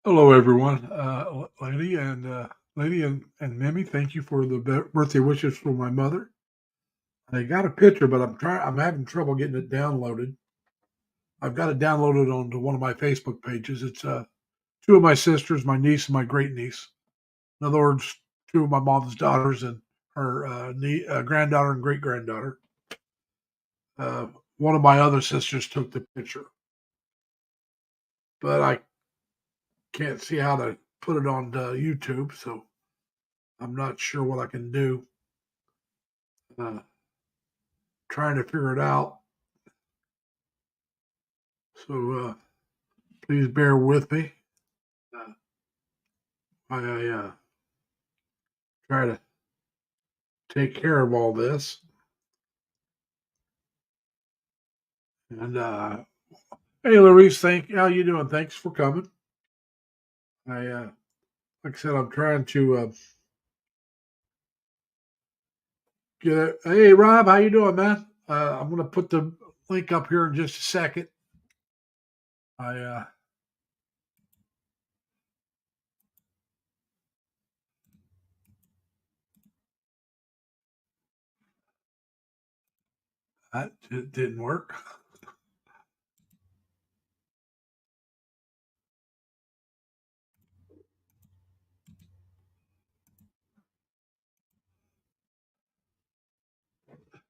Hello, everyone. Lady and Mimi, thank you for the birthday wishes for my mother. I got a picture, but I'm having trouble getting it downloaded. I've got it downloaded onto one of my Facebook pages. It's two of my sisters, my niece and my great niece. In other words, two of my mom's daughters and her granddaughter and great granddaughter. One of my other sisters took the picture, but I can't see how to put it on YouTube, so I'm not sure what I can do. Trying to figure it out. So please bear with me. Uh, I try to take care of all this. And hey, Larice, how you doing? Thanks for coming. Like I said, I'm trying to get it. Hey, Rob, how you doing, man? I'm going to put the link up here in just a second. I that it didn't work.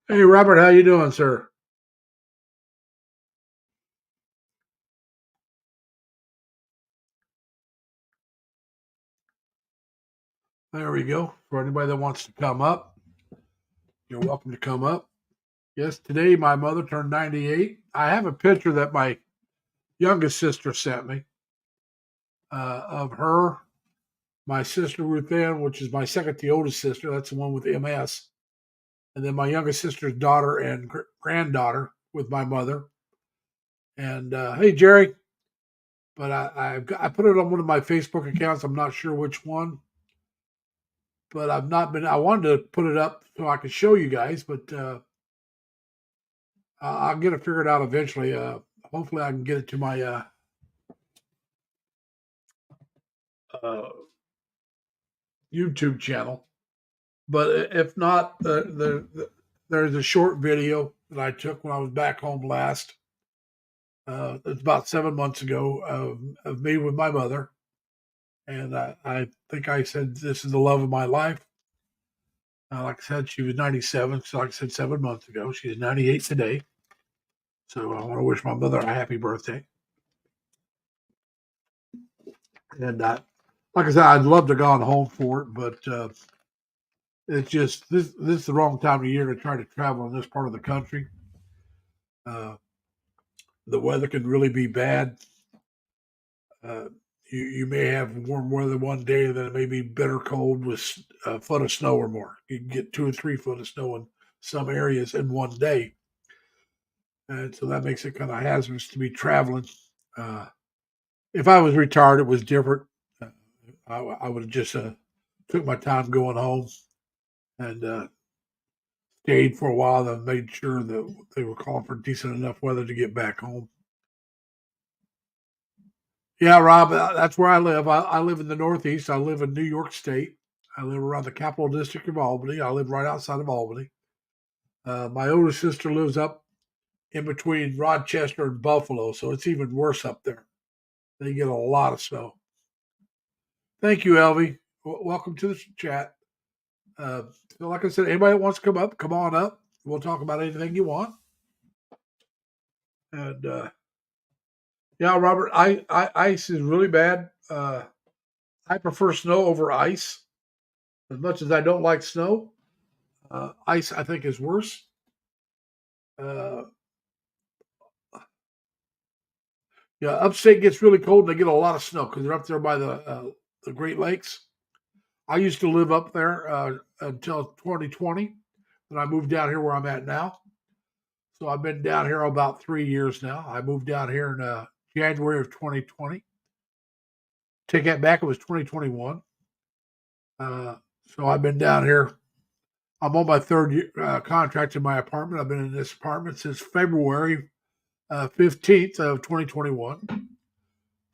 Hey, Robert, how you doing, sir? There we go. For anybody that wants to come up, you're welcome to come up. Yes, today my mother turned 98. I have a picture that my youngest sister sent me of her, my sister Ruth Ann, which is my second to oldest sister. That's the one with MS. And then my youngest sister's daughter and granddaughter with my mother. And hey, Jerry. But I put it on one of my Facebook accounts. I'm not sure which one. But I've not been. I wanted to put it up so I could show you guys, but I'll get it figured out eventually. Hopefully, I can get it to my uh, YouTube channel. But if not, there's a short video that I took when I was back home last. It's about 7 months ago of me with my mother. And I think I said, this is the love of my life. Like I said, she was 97. So, like I said, 7 months ago. She's 98 today. So, I want to wish my mother a happy birthday. And like I said, I'd love to have gone home for it, but it's just this is the wrong time of year to try to travel in this part of the country. Uh, the weather can really be bad. Uh, you may have warm weather one day, and then it may be bitter cold with a foot of snow or more. You can get 2 or 3 foot of snow in some areas in one day, and so that makes it kind of hazardous to be traveling. Uh, if I was retired, it was different. Uh, I would have just took my time going home and stayed for a while, and made sure that they were calling for decent enough weather to get back home. Yeah, Rob, that's where I live. I live in the Northeast. I live in New York State. I live around the Capital District of Albany. I live right outside of Albany. My older sister lives up in between Rochester and Buffalo, so it's even worse up there. They get a lot of snow. Thank you, Elvie. Welcome to the chat. Uh, so like I said, anybody that wants to come up, come on up. We'll talk about anything you want. And yeah, Robert, ice is really bad. I prefer snow over ice. As much as I don't like snow, ice I think is worse. Uh, yeah, upstate gets really cold and they get a lot of snow because they're up there by the Great Lakes. I used to live up there until 2020, then I moved down here where I'm at now. So I've been down here about 3 years now. I moved down here in January of 2020. Take that back, it was 2021. So I've been down here. I'm on my third year, contract in my apartment. I've been in this apartment since February 15th of 2021.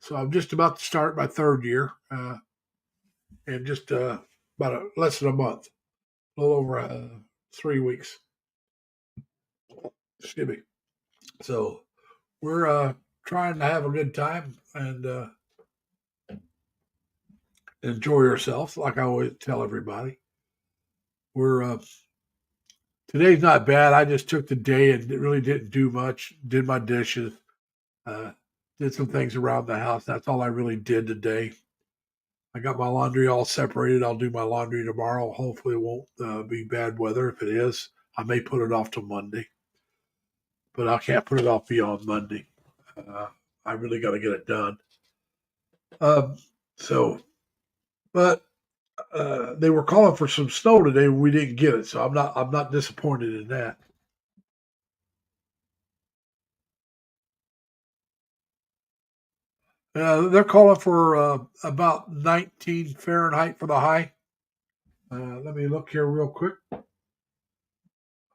So I'm just about to start my third year, in just about less than a month, a little over 3 weeks. Excuse me. So we're trying to have a good time and enjoy ourselves, like I always tell everybody. We're today's not bad. I just took the day and really didn't do much. Did my dishes, uh, did some things around the house. That's all I really did today. I got my laundry all separated. I'll do my laundry tomorrow. Hopefully, it won't be bad weather. If it is, I may put it off till Monday, but I can't put it off beyond Monday. Uh, I really got to get it done. Um, so, but they were calling for some snow today. We didn't get it, so I'm not disappointed in that. They're calling for about 19 Fahrenheit for the high. Let me look here real quick.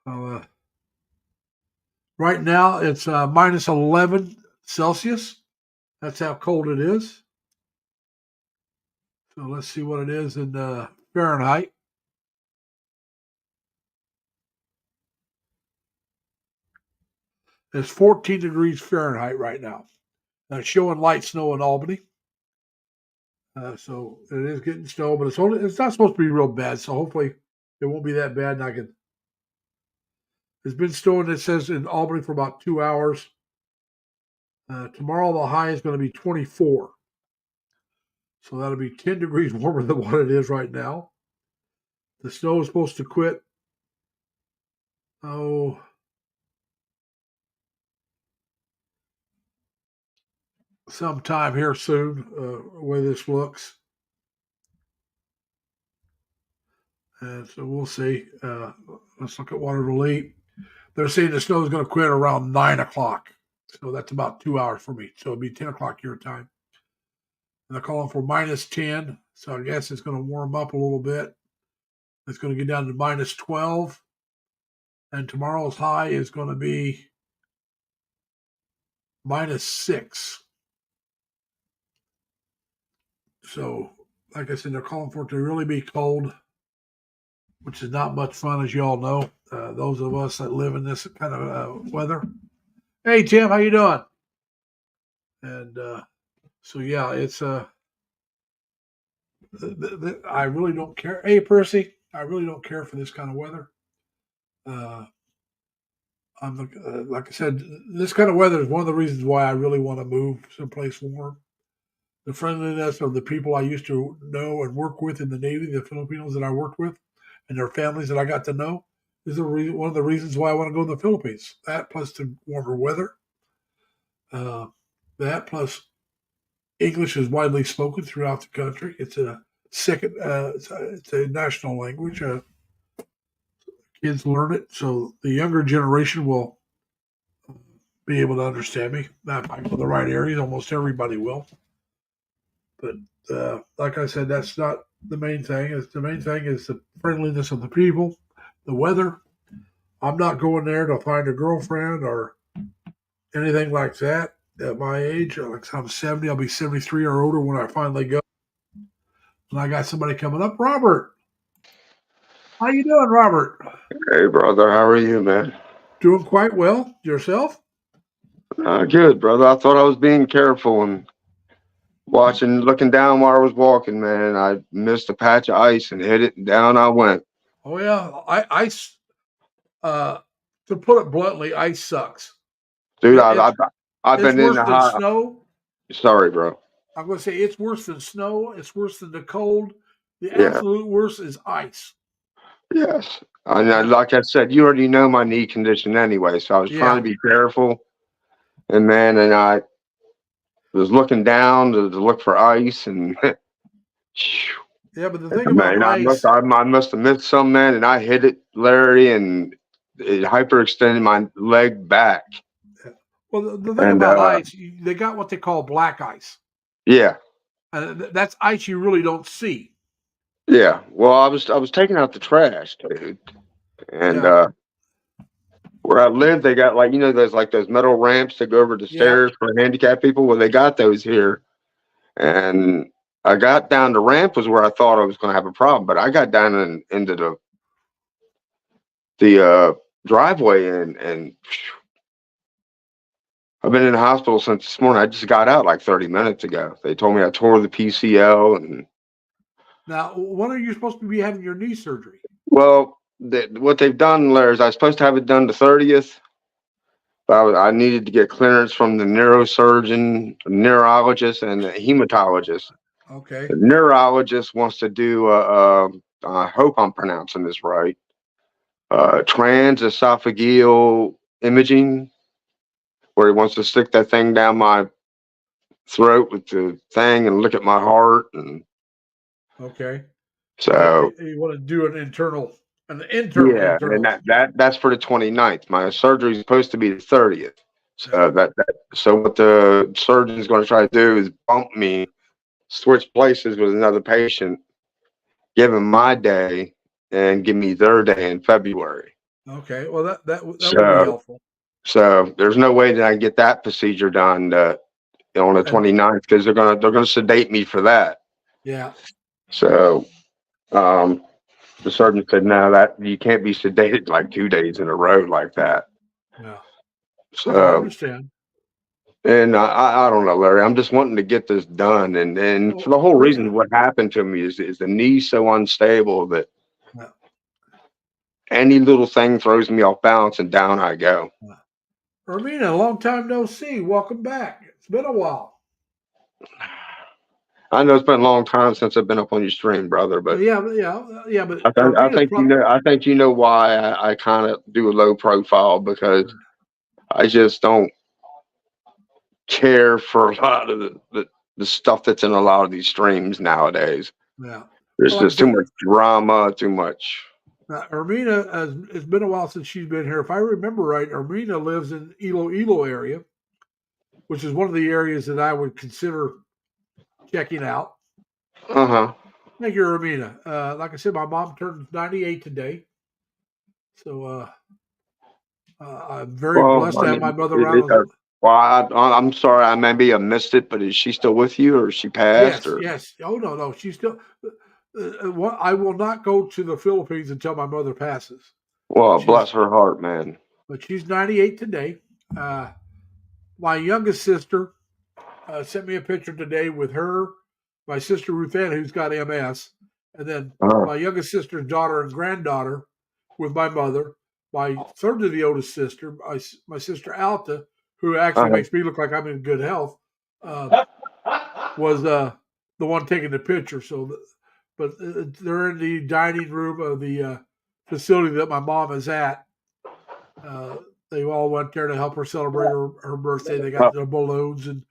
Uh, right now, it's minus 11 Celsius. That's how cold it is. So let's see what it is in Fahrenheit. It's 14 degrees Fahrenheit right now. It's showing light snow in Albany. So it is getting snow, but it's not supposed to be real bad. So hopefully it won't be that bad. And it's been snowing, it says, in Albany for about 2 hours. Tomorrow the high is going to be 24. So that'll be 10 degrees warmer than what it is right now. The snow is supposed to quit. Sometime here soon, the way this looks. And so we'll see. Let's look at Water Elite. They're saying the snow is going to quit around 9 o'clock. So that's about 2 hours for me. So it'll be 10 o'clock your time. And they're calling for minus 10. So I guess it's going to warm up a little bit. It's going to get down to minus 12. And tomorrow's high is going to be minus 6. So, like I said, they're calling for it to really be cold, which is not much fun, as you all know. Those of us that live in this kind of weather. Hey, Tim, how you doing? And so, yeah, it's I really don't care. Hey, Percy, I really don't care for this kind of weather. Like I said, this kind of weather is one of the reasons why I really want to move someplace warm. The friendliness of the people I used to know and work with in the Navy, the Filipinos that I worked with, and their families that I got to know, is one of the reasons why I want to go to the Philippines. That plus the warmer weather. That plus English is widely spoken throughout the country. It's a second. It's a national language. Kids learn it, so the younger generation will be able to understand me. Not if I go to the right areas, almost everybody will. But like I said, that's not the main thing. The main thing is the friendliness of the people, the weather. I'm not going there to find a girlfriend or anything like that at my age. Like I'm 70, I'll be 73 or older when I finally go. And I got somebody coming up. Robert, how you doing, Robert? Hey, brother. How are you, man? Doing quite well. Yourself? Good, brother. I thought I was being careful and looking down while I was walking, man. I missed a patch of ice and hit it, and down I went. Oh yeah, ice. To put it bluntly, ice sucks. Dude, I've It's been in worse the than hot. snow. Sorry, bro. I'm going to say it's worse than snow. It's worse than the cold. The Yeah. absolute worst is ice. Yes. And like I said, you already know my knee condition anyway, so I was trying to be careful. And man, and I was looking down to look for ice, and yeah. But the thing about ice, I must have missed some, man, and I hit it, Larry, and it hyperextended my leg back. Well, the thing about ice, they got what they call black ice. Yeah. That's ice you really don't see. Yeah. Well, I was taking out the trash, dude. And where I live, they got those metal ramps that go over the stairs for handicapped people. Well, they got those here. And I got down the ramp was where I thought I was going to have a problem, but I got down into the driveway, and I've been in the hospital since this morning. I just got out like 30 minutes ago. They told me I tore the PCL. And Now, when are you supposed to be having your knee surgery? well, what they've done, Larry, is I was supposed to have it done the 30th. But I needed to get clearance from the neurosurgeon, neurologist, and the hematologist. Okay. The neurologist wants to do I hope I'm pronouncing this right, transesophageal imaging, where he wants to stick that thing down my throat with the thing and look at my heart. And Okay. so you want to do an internal. yeah, and that's for the 29th. My surgery is supposed to be the 30th. So so what the surgeon's going to try to do is bump me, switch places with another patient, give him my day, and give me their day in February. Okay. Well, that would be helpful. So there's no way that I can get that procedure done on the 29th, because they're gonna sedate me for that. Yeah. So the surgeon said, no, that you can't be sedated like 2 days in a row like that. Yeah. So I understand. And I don't know, Larry. I'm just wanting to get this done, and for the whole reason what happened to me is the knee's so unstable that any little thing throws me off balance, and down I go. Ermina, a long time no see. Welcome back. It's been a while. I know it's been a long time since I've been up on your stream, brother, but yeah. But I think you know why I kind of do a low profile, because I just don't care for a lot of the stuff that's in a lot of these streams nowadays. Yeah, there's just too much drama, too much. Ermina, it's been a while since she's been here. If I remember right, Ermina lives in Iloilo area, which is one of the areas that I would consider checking out. Thank you, Ermina. Like I said, my mom turned 98 today, so I'm very blessed to have my mother around. Well, I'm sorry, I maybe I missed it, but is she still with you, or is she passed? Yes. Oh no, she's still. I will not go to the Philippines until my mother passes. Well, bless her heart, man. But she's 98 today. My youngest sister sent me a picture today with her, my sister Ruth Ann, who's got MS, and then my youngest sister's daughter and granddaughter with my mother. My third to the oldest sister, my sister Alta, who actually makes me look like I'm in good health, was the one taking the picture. So, but they're in the dining room of the facility that my mom is at. They all went there to help her celebrate her birthday. They got the balloons and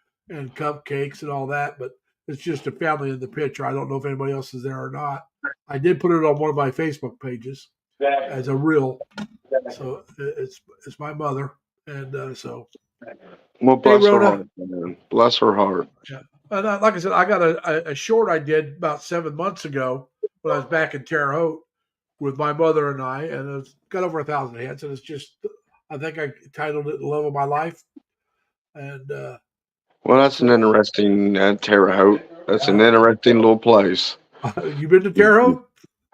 cupcakes and all that, but it's just a family in the picture. I don't know if anybody else is there or not. I did put it on one of my Facebook pages as a reel. So it's my mother, and so. Well, bless her heart, man. Bless her heart. Yeah, and like I said, I got a short I did about 7 months ago when I was back in Terre Haute with my mother and I, and it's got over 1,000 hits, and it's just, I think I titled it "The Love of My Life," and. Well, that's an interesting Terre Haute. That's an interesting little place. You been to Terre Haute?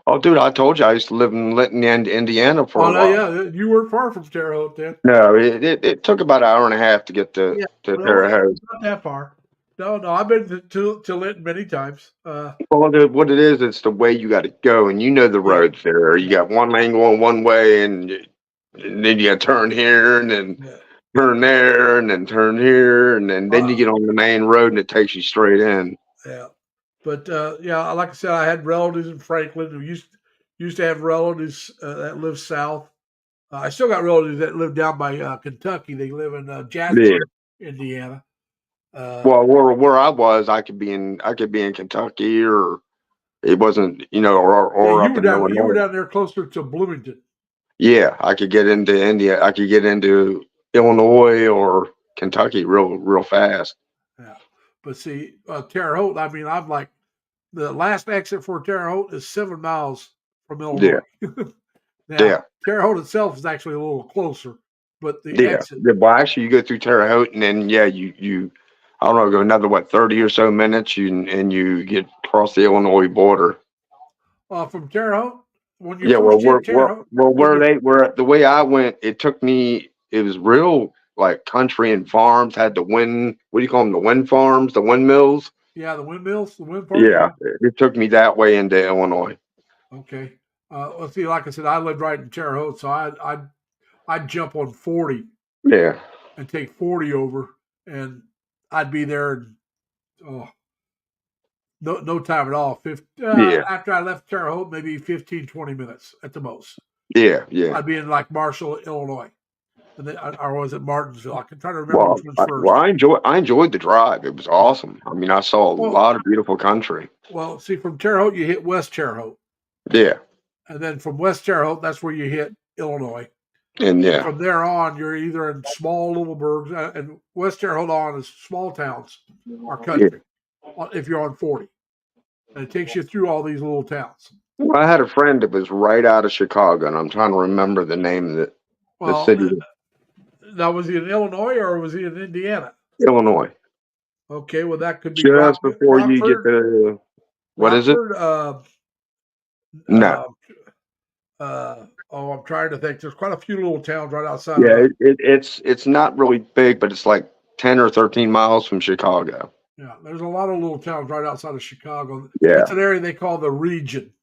Oh, dude, I told you I used to live in Linton, Indiana for a while. Yeah, you weren't far from Terre Haute then. No, it took about an hour and a half to get to Terre Haute. Not that far. No, I've been to Linton many times. Well, what it is, it's the way you got to go, and you know the roads there. You got one lane going one way, and then you got to turn here, and then turn there, and then turn here, and then you get on the main road, and it takes you straight in. Yeah. But like I said, I had relatives in Franklin who used to have relatives that live south. I still got relatives that live down by Kentucky. They live in Jasper, Indiana. Well, where I was, I could be in Kentucky, or it wasn't, or up in Illinois. You were down there closer to Bloomington. Yeah, I could get into India. I could get into Illinois or Kentucky real fast. Yeah. But see, Terre Haute, I mean, I'm like, the last exit for Terre Haute is 7 miles from Illinois. Now, Terre Haute itself is actually a little closer, but the exit. Well, actually, you go through Terre Haute, and then I don't know, go another, 30 or so minutes, and you get across the Illinois border. From Terre Haute, when you Yeah, well, first hit Terre Haute, where they were, the way I went, it was real like country and farms, had the wind, what do you call them? The wind farms, the windmills. yeah, the windmills, the wind farms. Yeah, it took me that way into Illinois. Okay. Let's see. Like I said, I lived right in Terre Haute, so I'd jump on 40 Yeah. and take 40 over, and I'd be there in, no time at all. Yeah. After I left Terre Haute, maybe 15, 20 minutes at the most. Yeah, yeah. I'd be in like Marshall, Illinois. And then I was at Martinsville. I can try to remember which one's first. I enjoyed the drive. It was awesome. I mean, I saw a lot of beautiful country. Well, see, from Terre Haute, you hit West Terre Haute. Yeah. And then from West Terre Haute, that's where you hit Illinois. And yeah. From there on, you're either in small little burgs, and West Terre Haute on is small towns or country, if you're on 40. And it takes you through all these little towns. Well, I had a friend that was right out of Chicago, and I'm trying to remember the name of the city. Now, was he in Illinois or was he in Indiana? Illinois. Okay, well, that could be just before you get to what is it? No. I'm trying to think. There's quite a few little towns right outside. Yeah, it's not really big, but it's like 10 or 13 miles from Chicago. Yeah, there's a lot of little towns right outside of Chicago. Yeah, it's an area they call the region.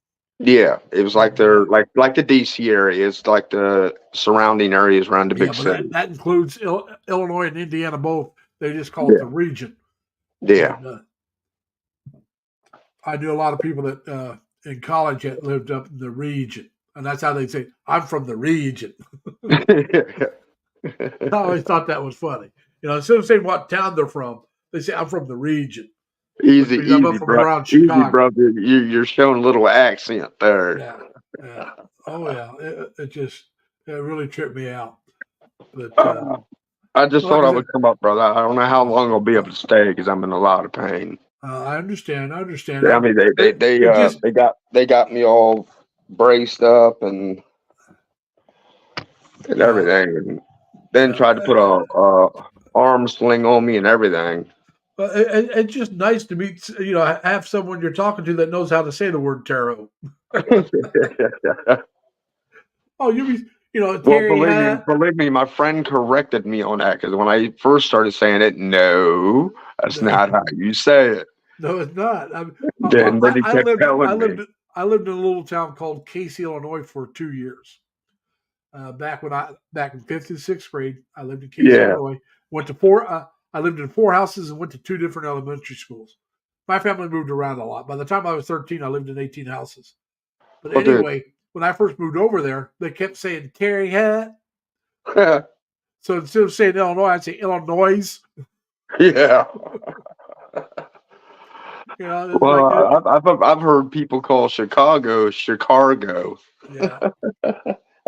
Yeah, it was like they're like the DC area. It's like the surrounding areas around the big city. That includes Illinois and Indiana both. They just call it the region. Yeah. And, I knew a lot of people that in college that lived up in the region, and that's how they say, "I'm from the region." I always thought that was funny. Instead of saying what town they're from, they say, "I'm from the region." Easy, bro. Easy, brother. You're showing a little accent there. Yeah. Oh, yeah. It really tripped me out. But I just thought I would come up, brother. I don't know how long I'll be able to stay because I'm in a lot of pain. I understand. Yeah, I mean, they got me all braced up and everything, and then tried to put a arm sling on me and everything. It's just nice to meet, have someone you're talking to that knows how to say the word tarot. Believe me, my friend corrected me on that because when I first started saying it, no, that's not how you say it. No, it's not. I lived in a little town called Casey, Illinois, for 2 years. Back in 5th and 6th grade, I lived in Casey, Illinois. I lived in 4 houses and went to 2 different elementary schools. My family moved around a lot. By the time I was 13, I lived in 18 houses. But anyway, when I first moved over there, they kept saying Terry Hat. So instead of saying Illinois, I'd say Illinois. Yeah. I've heard people call Chicago. Yeah.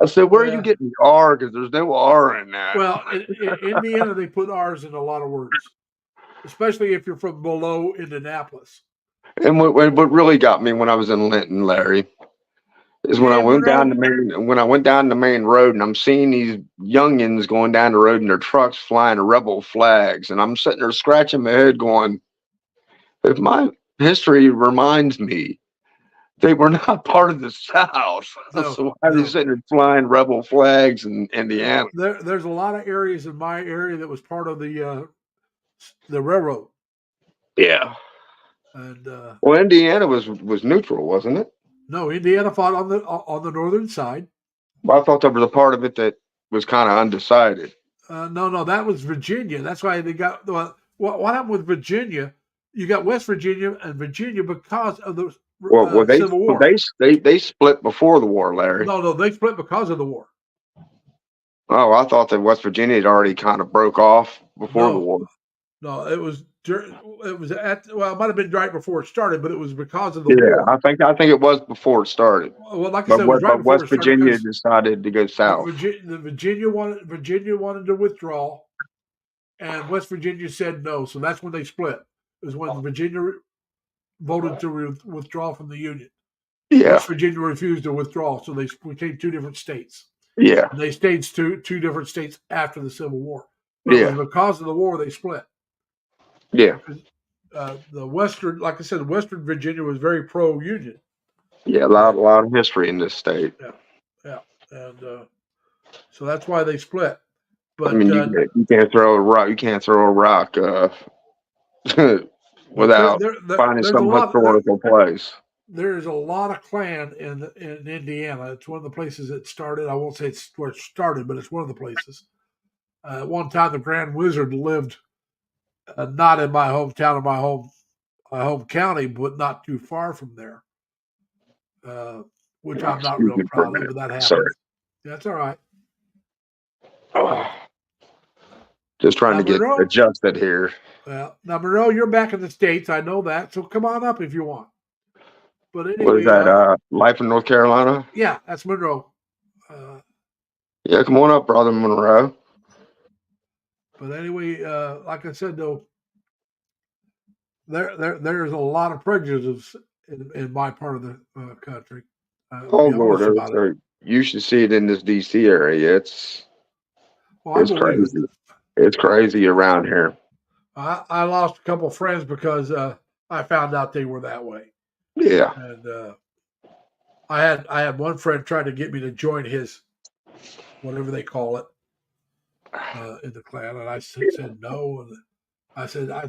I said, where are you getting the R? Because there's no R in that. Well, in Indiana, they put R's in a lot of words, especially if you're from below Indianapolis. And what really got me when I was in Linton, Larry, is when I went down the main road and I'm seeing these youngins going down the road in their trucks flying rebel flags, and I'm sitting there scratching my head, going, if my history reminds me, they were not part of the South. So why are they sitting there flying rebel flags in Indiana? There's a lot of areas in my area that was part of the railroad. Yeah. And Indiana was neutral, wasn't it? No, Indiana fought on the northern side. Well, I thought there was a part of it that was kind of undecided. No, that was Virginia. That's why they got what happened with Virginia. You got West Virginia and Virginia because of the Civil War. They split before the war, Larry. No, they split because of the war. Oh, I thought that West Virginia had already kind of broke off before the war. No, it was it might have been right before it started, but it was because of the war. I think it was before it started. Well, like I said, it was right before West Virginia decided to go south. Virginia wanted to withdraw, and West Virginia said no. So that's when they split. It was when Virginia voted to withdraw from the Union. Yeah. West Virginia refused to withdraw, so they became 2 different states. Yeah. And they stayed 2 different states after the Civil War. But it was because of the war they split. Yeah, The Western, like I said, Western Virginia was very pro-union. yeah, a And, lot of history in this state. yeah, yeah, and so that's why they split. I But mean, you can't throw a rock. You can't throw a rock but without finding there's a some lot historical place. there's a lot of Klan in Indiana. It's one of the places it started. I won't say it's where it started, but it's one of the places. At one time, the Grand Wizard lived not in my hometown, in my home county, but not too far from there, which I'm not Excuse real me for a proud of, minute. but that Sorry. happens. That's all right. Just trying Now, to get Monroe, adjusted here. now Monroe, you're back in the States. I know that. So come on up if you want. But What is anyway, that? Life in North Carolina? yeah, that's Monroe. Uh, Yeah, come on up, brother Monroe. but anyway, like I said, though, there's a lot of prejudice in my part of the country. I'll Oh be Lord, honest about it. you should see it in this DC area. Well, I It's believe it. crazy. It's crazy around here. I lost a couple of friends because I found out they were that way, Yeah. and I had one friend try to get me to join his whatever they call it in the Klan, and I said no, and I said I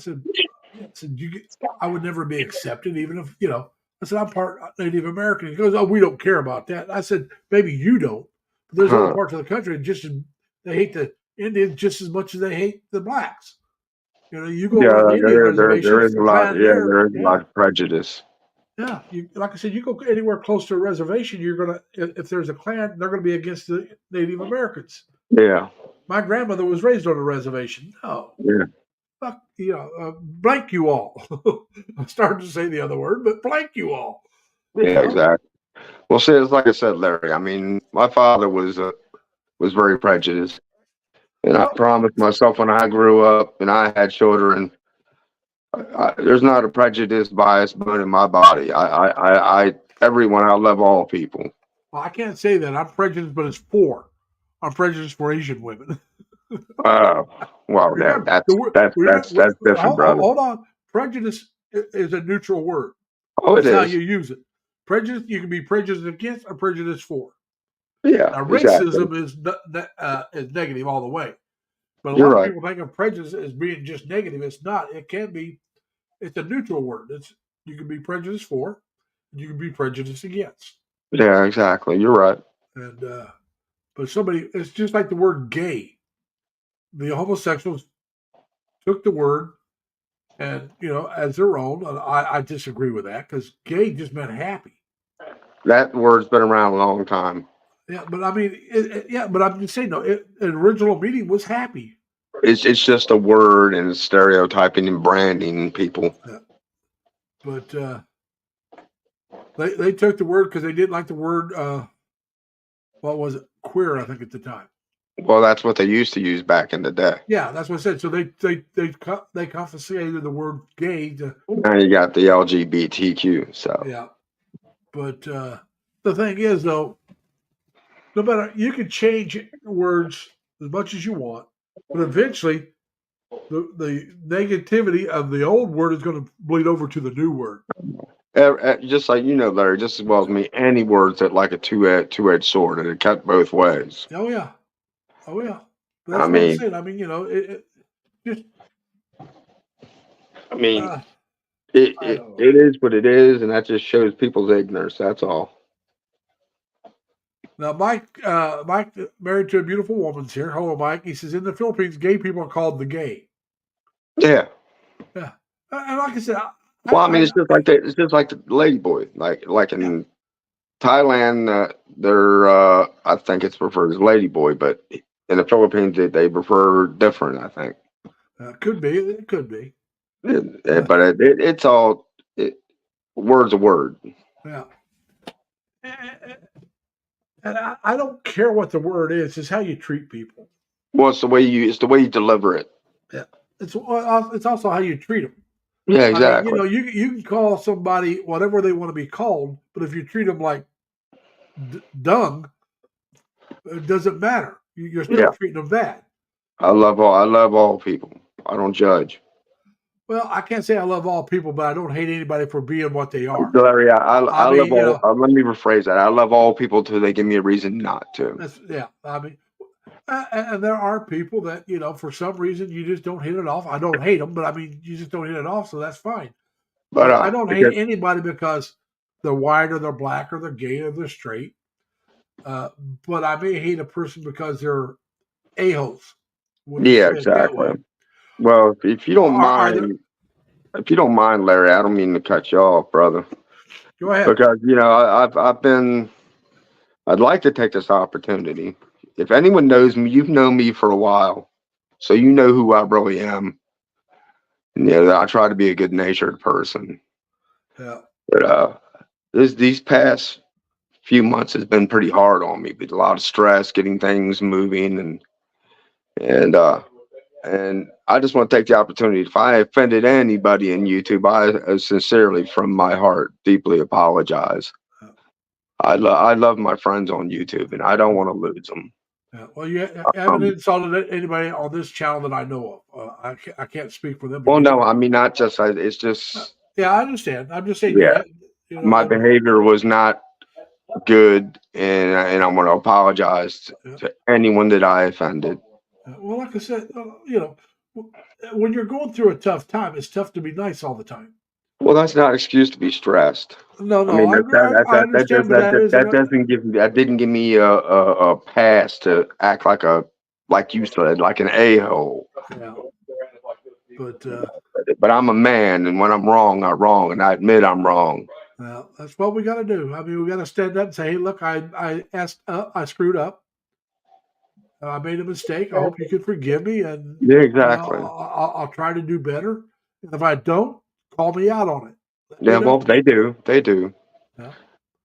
would never be accepted, even if I said I'm part Native American. He goes, oh, we don't care about that. I said maybe you don't, but there's other Huh. parts of the country they hate the Indians just as much as they hate the blacks. You go around the Yeah, Indian there reservations, is a the lot. Klan Yeah, there, there is a lot yeah. of prejudice. Yeah, like I said, you go anywhere close to a reservation, you're gonna if there's a Klan, they're gonna be against the Native Americans. Yeah. My grandmother was raised on a reservation. No, Yeah. fuck, blank you all. I'm starting to say the other word, but blank you all. Yeah, exactly. Well, see, it's like I said, Larry. I mean, my father was very prejudiced, and I Well, promised myself when I grew up and I had children, there's not a prejudice, bias bone in my body. Everyone, I love all people. I can't say that. I'm prejudiced, but it's four. I'm prejudiced for Asian women. Well, Remember, that's different, brother. hold on. Prejudice is a neutral word. Oh, it It's how is. you use it. Prejudice, you can be prejudiced against or prejudiced for. Yeah, Now, exactly. racism is negative all the way. But a You're lot of right. people think of prejudice as being just negative. It's not. It can be. It's a neutral word. You can be prejudiced for, you can be prejudiced against. Yeah, exactly. You're right. And but it's just like the word gay. The homosexuals took the word and as their own. And I disagree with that because gay just meant happy. That word's been around a long time. Yeah, but I mean, but I'm just saying, no. The original meaning was happy. It's just a word and stereotyping and branding people. Yeah. But they took the word because they didn't like the word. What was it? Queer, I think at the time. Well, that's what they used to use back in the day. Yeah, that's what I said. So they confiscated the word gay to. Now you got the LGBTQ. So Yeah, but the thing is, though, no matter you can change words as much as you want, but eventually the negativity of the old word is going to bleed over to the new word. just like Larry, just as well as me, any words that like a two-edged sword and it cut both ways. Oh yeah, oh yeah. But I that's what I'm mean, saying. I mean, it just. I mean, I it don't know. it is what it is, and that just shows people's ignorance. That's all. Now, Mike married to a beautiful woman's here. Hello, Mike. He says in the Philippines, gay people are called the gay. Yeah. Yeah, and like I said, Well, I mean, it's just like the lady boy, like in Thailand, they're I think it's referred as lady boy, but in the Philippines they prefer different. I think. could be. It could be. But it's all word's a word. Yeah. And I don't care what the word is. It's how you treat people. Well, it's the way you deliver it. Yeah. It's also how you treat them. Yeah, exactly. I mean, you can call somebody whatever they want to be called, but if you treat them like dung, it doesn't matter. You're still treating them bad. I love all people. I don't judge. Well, I can't say I love all people, but I don't hate anybody for being what they are. Larry, I I mean, love all. Let me rephrase that. I love all people till they give me a reason not to. yeah. I mean, and there are people that for some reason you just don't hit it off. I don't hate them, but I mean, you just don't hit it off, so that's fine. But I don't hate because anybody because they're white or they're black or they're gay or they're straight. But I may hate a person because they're a-holes. yeah, exactly. Well, if you don't mind, Larry, I don't mean to cut you off, brother. Go ahead. Because I'd like to take this opportunity. If anyone knows me, you've known me for a while, so you know who I really am. And, I try to be a good-natured person. Yeah. But these past few months has been pretty hard on me. With a lot of stress, getting things moving, and I just want to take the opportunity. If I offended anybody in YouTube, I sincerely, from my heart, deeply apologize. I love my friends on YouTube, and I don't want to lose them. Yeah. Well, you haven't insulted anybody on this channel that I know of. I can't speak for them. Well, no, I mean, not just. It's just. Yeah, I understand. I'm just saying. Yeah, my behavior was not good, and I want to apologize to anyone that I offended. Well, like I said, when you're going through a tough time, it's tough to be nice all the time. Well, that's not an excuse to be stressed. No, I mean, I understand, but that didn't give me a pass to act like you said, like an a-hole. Yeah. But I'm a man, and when I'm wrong, I'm wrong, and I admit I'm wrong. Well, that's what we got to do. I mean, we got to stand up and say, "Hey, look, I screwed up. I made a mistake. I hope you can forgive me." And yeah, exactly. I'll try to do better. And if I don't, call me out on it. Yeah, well, they do. Yeah.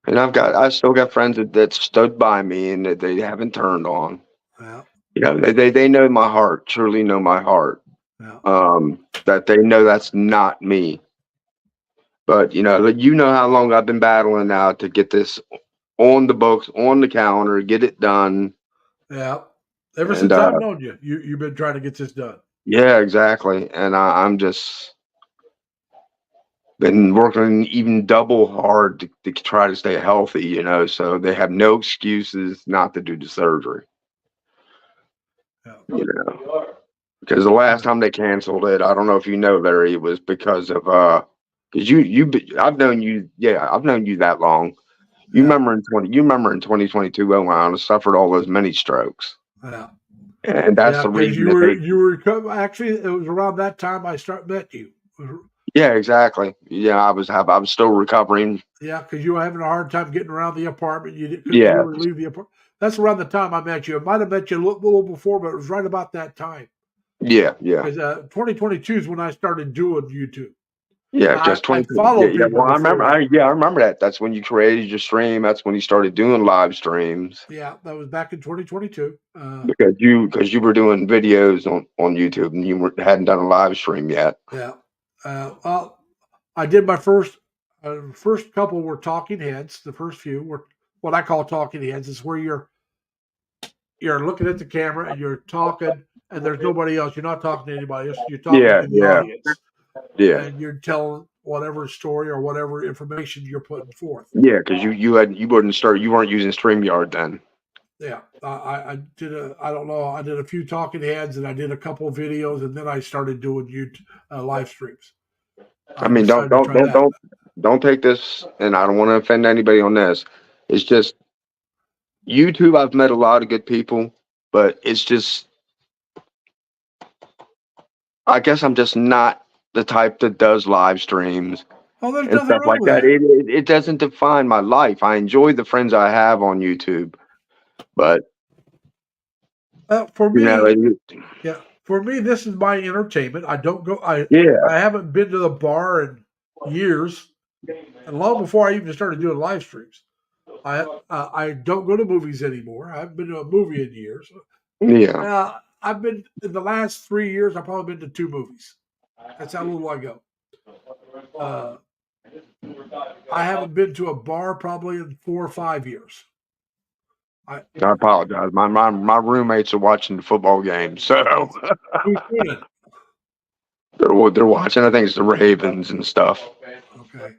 And I still got friends that stood by me and that they haven't turned on. Yeah. They know my heart, truly know my heart. Yeah. That they know that's not me. But you know how long I've been battling now to get this on the books, on the calendar, get it done. Yeah. Ever since I've known you, you've been trying to get this done. Yeah, exactly. And I'm just been working even double hard to try to stay healthy, so they have no excuses not to do the surgery. Yeah. Because the last time they canceled it, I don't know if you know, Larry, it was because of because I've known you that long. You remember in 2022 when I suffered all those mini strokes. Yeah. And that's the reason you were actually, it was around that time I met you. Yeah, exactly. Yeah, I was still recovering. Yeah, because you were having a hard time getting around the apartment. You couldn't really leave the apartment. That's around the time I met you. I might have met you a little before, but it was right about that time. Yeah. Because 2022 is when I started doing YouTube. Yeah, just 20. Well, I remember that. That's when you created your stream. That's when you started doing live streams. Yeah, that was back in 2022. Because you were doing videos on YouTube and you hadn't done a live stream yet. Yeah. Well, I did my first couple were talking heads. The first few were what I call talking heads. It's where you're looking at the camera and you're talking, and there's nobody else. You're not talking to anybody else. You're talking to the audience. Yeah. And you're telling whatever story or whatever information you're putting forth. Yeah, because you weren't using StreamYard then. Yeah, I did a few talking heads and I did a couple of videos and then I started doing YouTube live streams. I mean, don't take this, and I don't want to offend anybody on this. It's just YouTube. I've met a lot of good people, but it's just, I guess I'm just not the type that does live streams and stuff like that. It doesn't define my life. I enjoy the friends I have on YouTube, but for me, for me, this is my entertainment. I don't go. I haven't been to the bar in years, and long before I even started doing live streams. I don't go to movies anymore. I haven't been to a movie in years. Yeah. I've been in the last 3 years. I've probably been to 2 movies. That's how little I go. I haven't been to a bar probably in 4 or 5 years. I apologize. My roommates are watching the football game, so They're watching. I think it's the Ravens and stuff. Okay,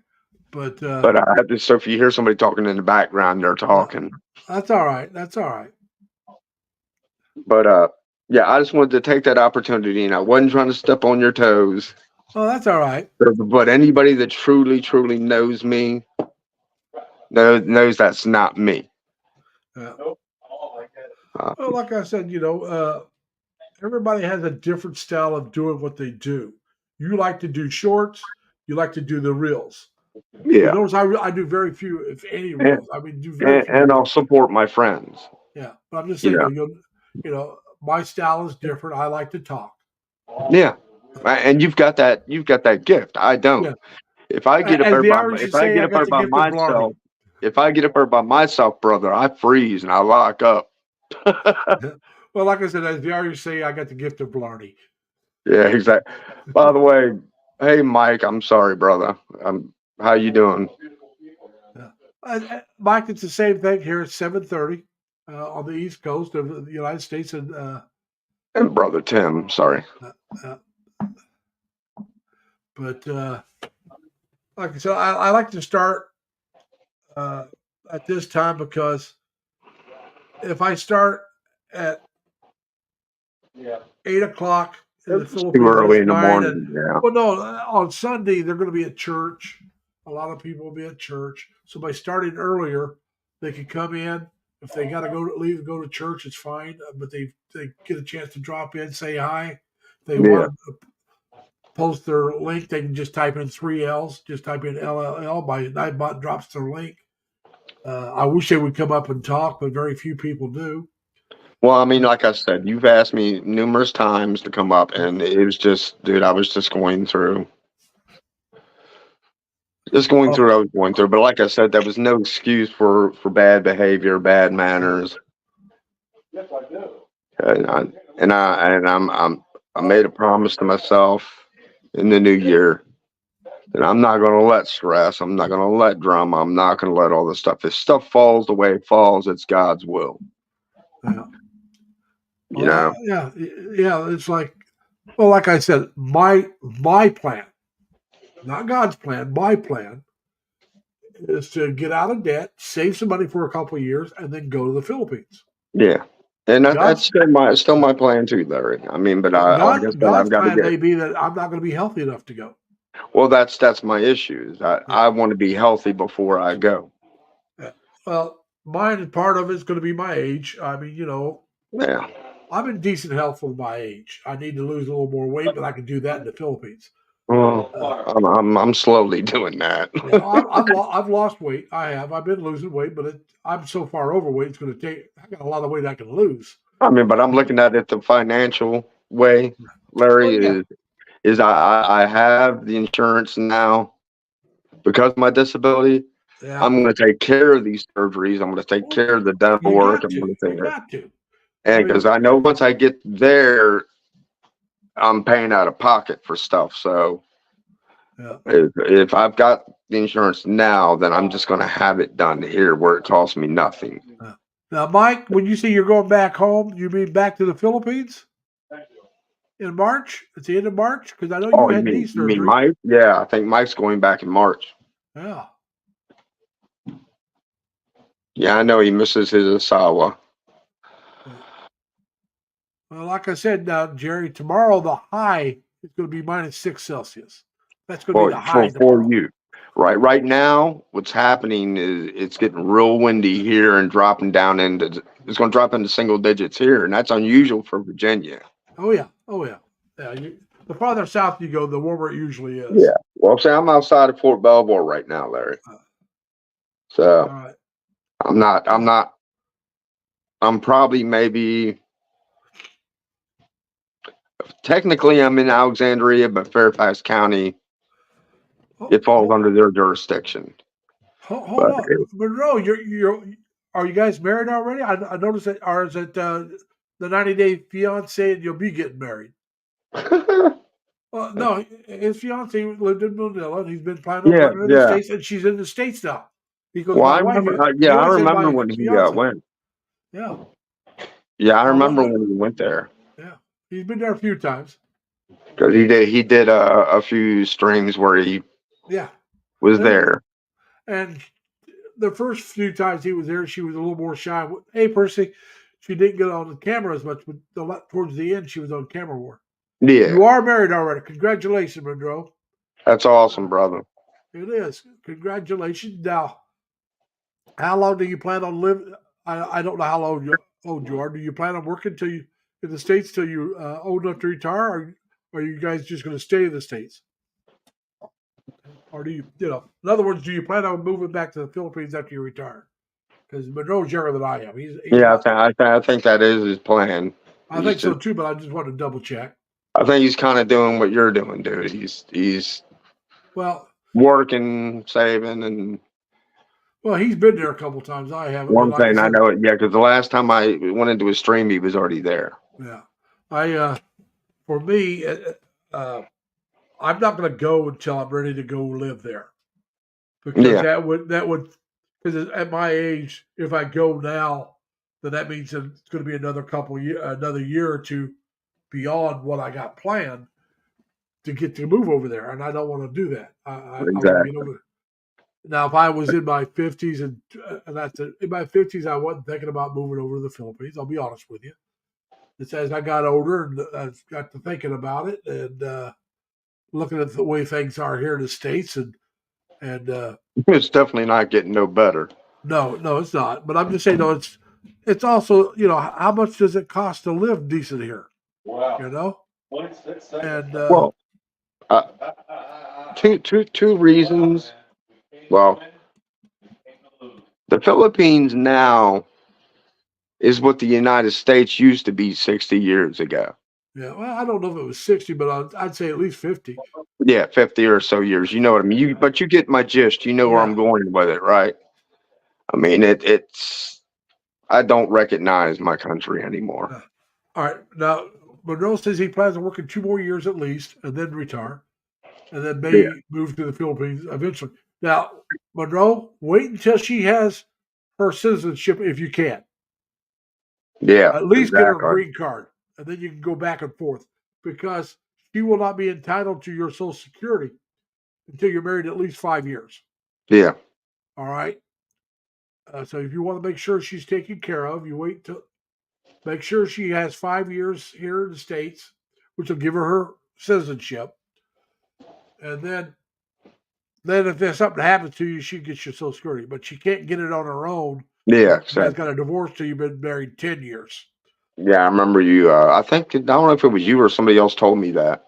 but But I have to. So if you hear somebody talking in the background, they're talking. that's all right. That's all right. But yeah, I just wanted to take that opportunity, and I wasn't trying to step on your toes. Oh, that's all right. But anybody that truly, truly knows me knows that's not me. Yeah. Well, like I said, everybody has a different style of doing what they do. You like to do shorts. You like to do the reels. Yeah, Notice I do very few, if any, reels. I mean, do very few. and I'll support my friends. Yeah, but I'm just saying, Yeah. My style is different. I like to talk. Yeah, and you've got that gift. I don't. Yeah. If I get up As there the by Irish if would I say, get I up got there the by gift of blarney. myself, if I get up there by myself, brother, I freeze and I lock up. Well, like I said, as the Irish say, I got the gift of blarney. Yeah, exactly. By the way, hey Mike, I'm sorry, brother. How you doing? Mike, it's the same thing here at 7:30 on the East Coast of the United States, and And brother Tim, sorry. but like I said, I like to start at this time because if I start at 8 o'clock in the It's Philippines, too early it's in the 9. morning. Yeah. Well, no, on Sunday they're going to be at church. A lot of people will be at church, so by starting earlier, they can come in. If they got to go to church, it's fine. But they get a chance to drop in, say hi. If they want to post their link, they can just type in 3 L's. Just type in LLL. My Nightbot drops their link. I wish they would come up and talk, but very few people do. Well, I mean, like I said, you've asked me numerous times to come up, and it was just, dude, I was just going through. Just going through what I was going through. But like I said, there was no excuse for bad behavior, bad manners. Yes, I do. I made a promise to myself in the new year that I'm not going to let stress, I'm not going to let drama, I'm not going to let all this stuff. If stuff falls the way it falls, it's God's will. Yeah. You know? Yeah. It's like, well, like I said, my plan, not God's plan, my plan is to get out of debt, save some money for a couple of years, and then go to the Philippines. Yeah. And that's still my plan too, Larry. I mean, but like I said, God's I've got to plan get. may be that I'm not going to be healthy enough to go. Well, that's my issue. I want to be healthy before I go. Well, mine, part of it is going to be my age. I mean, Yeah. I'm in decent health for my age. I need to lose a little more weight, but I can do that in the Philippines. Well, I'm slowly doing that. I've lost weight. I have. I've been losing weight, but I'm so far overweight. It's going to take. I got a lot of weight I can lose. I mean, but I'm looking at it the financial way, Larry. Is I have the insurance now because of my disability. Yeah. I'm going to take care of these surgeries. I'm going to take care of the dental work. I'm going to take to. And because I know once I get there, I'm paying out of pocket for stuff. So if I've got the insurance now, then I'm just going to have it done here where it costs me nothing. Now, Mike, when you say you're going back home, you mean back to the Philippines in March? At the end of March? Because I know you had knee surgery. You mean Mike? Yeah, I think Mike's going back in March. Yeah. Yeah, I know he misses his Asawa. Well, like I said, now, Jerry, tomorrow the high is going to be -6 Celsius. That's going to be the high for you. Right now, what's happening is it's getting real windy here and dropping down it's going to drop into single digits here, and that's unusual for Virginia. Oh yeah. Yeah. The farther south you go, the warmer it usually is. Yeah. Well, I'm outside of Fort Belvoir right now, Larry. So right. I'm probably maybe. Technically, I'm in Alexandria, but Fairfax County, it falls under their jurisdiction. Hold on, Monroe. Are you guys married already? I noticed that. Or is it the 90-day fiance and you'll be getting married? Well, no, his fiance lived in Manila and he's been planning on working in the States, and she's in the States now. Because well, I remember. I remember when he went. Yeah. Yeah, I remember when he went there. Yeah, he's been there a few times. Because he did a few streams where he Yeah. was And, there. and the first few times he was there, she was a little more shy. Hey, Percy, she didn't get on the camera as much, but towards the end, she was on camera more. Yeah, You are married already. Congratulations, Monroe. that's awesome, brother. It is. Congratulations. Now, how long do you plan on living? I don't know how old you are. Do you plan on working till you in the States till you old enough to retire, or are you guys just going to stay in the States? Or do in other words, do you plan on moving back to the Philippines after you retire? Because Monroe's younger than I am. He's Yeah, about, I think that is his plan. I think so too, but I just wanted to double check. I think he's kind of doing what you're doing, dude. He's Well, working, saving, and he's been there a couple times. I haven't. one Like thing I said, know it. Yeah, because the last time I went into his stream, he was already there. yeah. For me, I'm not going to go until I'm ready to go live there, because Yeah. that would because at my age, if I go now, then that means that it's going to be another year or two beyond what I got planned to get to move over there, and I don't want to do that. I want to Exactly. get over. Now, if I was in my 50s and that's it, in my 50s, I wasn't thinking about moving over to the Philippines. I'll be honest with you. It's as I got older and I got to thinking about it and looking at the way things are here in the States and It's definitely not getting no better. no, it's not. But I'm just saying, no, it's also how much does it cost to live decent here? Wow. 26 seconds. And Well, two reasons. Well, the Philippines now is what the United States used to be 60 years ago. yeah, well, I don't know if it was 60, but I'd say at least 50. Yeah, 50 or so years. You know what I mean? But you get my gist. You know where I'm going with it, right? I mean, it's. I don't recognize my country anymore. All right. Now, Monroe says he plans on working 2 more years at least and then retire and then maybe move to the Philippines eventually. Now, Monroe, wait until she has her citizenship if you can. Yeah. At least get her a green card, and then you can go back and forth because she will not be entitled to your Social Security until you're married at least 5 years. Yeah. All right. So if you want to make sure she's taken care of, you wait to make sure she has 5 years here in the States, which will give her citizenship. And then if there's something happens to you, she gets your Social Security, but she can't get it on her own. Yeah. You guys got a divorce till you've been married 10 years. Yeah, I remember you. I don't know if it was you or somebody else told me that.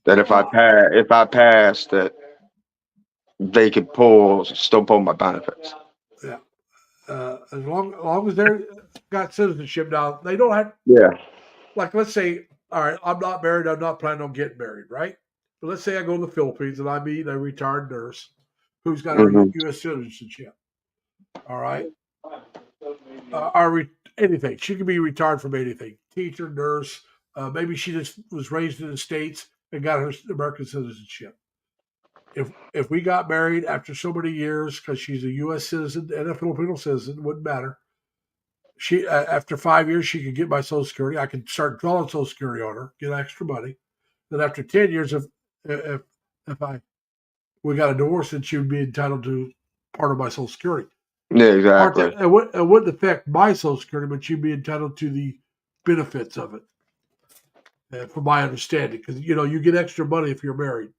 That if I passed, that they could still pull my benefits. Yeah. As long as they're got citizenship now, they don't have. Yeah. Like, let's say, all right, I'm not married. I'm not planning on getting married, right? But let's say I go to the Philippines and I meet a retired nurse who's got her U.S. citizenship. All right. Anything. She can be retired from anything. Teacher, nurse. Maybe she just was raised in the States and got her American citizenship. If we got married after so many years, because she's a U.S. citizen and a Filipino citizen, wouldn't matter. She after 5 years, she could get my Social Security. I could start drawing Social Security on her, get extra money. Then after 10 years, if we got a divorce, then she would be entitled to part of my Social Security. Yeah, exactly. It wouldn't affect my Social Security, but she'd be entitled to the benefits of it, from my understanding. Because you get extra money if you're married.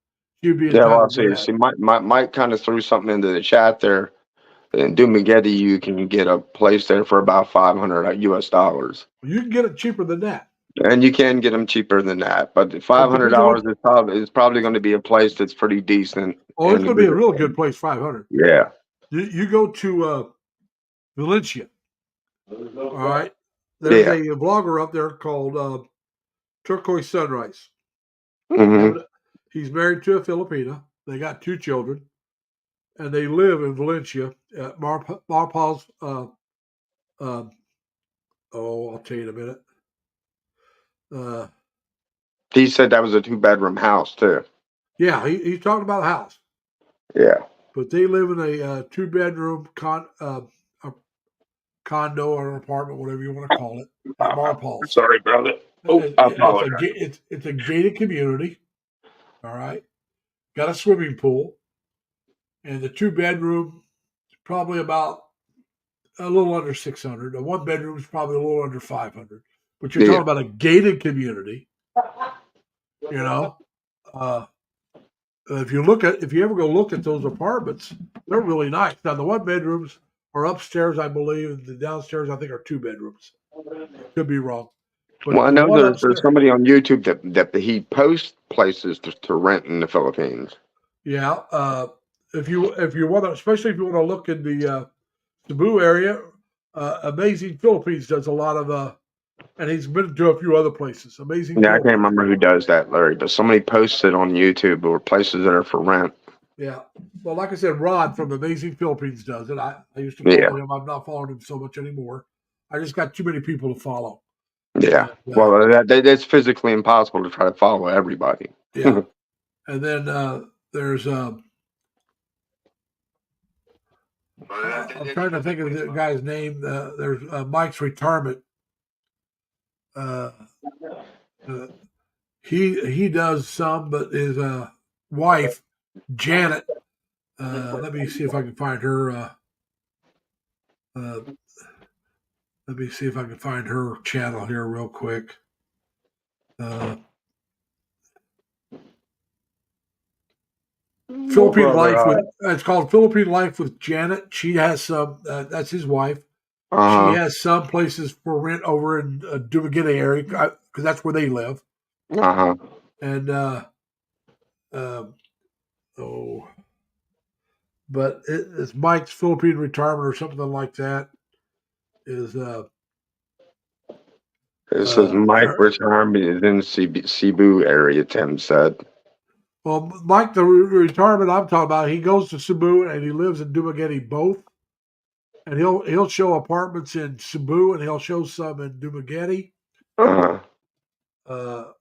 You'd be entitled to that. See, Mike kind of threw something into the chat there. In Dumaguete, you can get a place there for about $500 US. You can get it cheaper than that. And you can get them cheaper than that, but $500 is probably going to be a place that's pretty decent. Oh, it's going to be a real good place. 500. Yeah. You go to Valencia. All right. There's a vlogger up there called Turquoise Sunrise. Mm-hmm. He's married to a Filipina. They got 2 children, and they live in Valencia at Marpal's. I'll tell you in a minute. He said that was a 2-bedroom house too. Yeah, he's talking about a house. Yeah. But they live in a 2-bedroom condo or an apartment, whatever you want to call it, at Marpal's. Sorry, brother. Oh, I It's a apologize. it's a gated community. All right, got a swimming pool, and the 2 bedroom probably about a little under 600. The 1 bedroom is probably a little under 500. But you're Yeah. talking about a gated community, you know. Uh, if you ever go look at those apartments, they're really nice. Now the 1 bedrooms are upstairs, I believe, and the downstairs I think are 2 bedrooms. Could be wrong, Well, but I the know one there's upstairs, somebody on YouTube that he posts places to rent in the Philippines. yeah. If you want to, especially if you want to look in the Cebu area, Amazing Philippines does a lot of and he's been to a few other places. Amazing Yeah, I can't Philippines. remember who does that, Larry, but somebody posts it on YouTube or places that are for rent. Yeah. Well, like I said, Rod from Amazing Philippines does it. I used to Yeah. follow him. I'm not following him so much anymore. I just got too many people to follow. Yeah. And, Well, that's physically impossible to try to follow everybody. yeah. And then there's I'm trying to think of the guy's name. There's Mike's Retirement. Uh, he does some, but his wife Janet. Let me see if I can find her. Let me see if I can find her channel here real quick. Philippine Life with it's called Philippine Life with Janet. She has some. That's his wife. She has some places for rent over in Dumaguete area because that's where they live. And but it's Mike's Philippine Retirement or something like that. Is It says Mike Retirement is in Cebu area, Tim said. Well, Mike, the retirement I'm talking about, he goes to Cebu and he lives in Dumaguete both. And he'll show apartments in Cebu and he'll show some in Dumaguete. And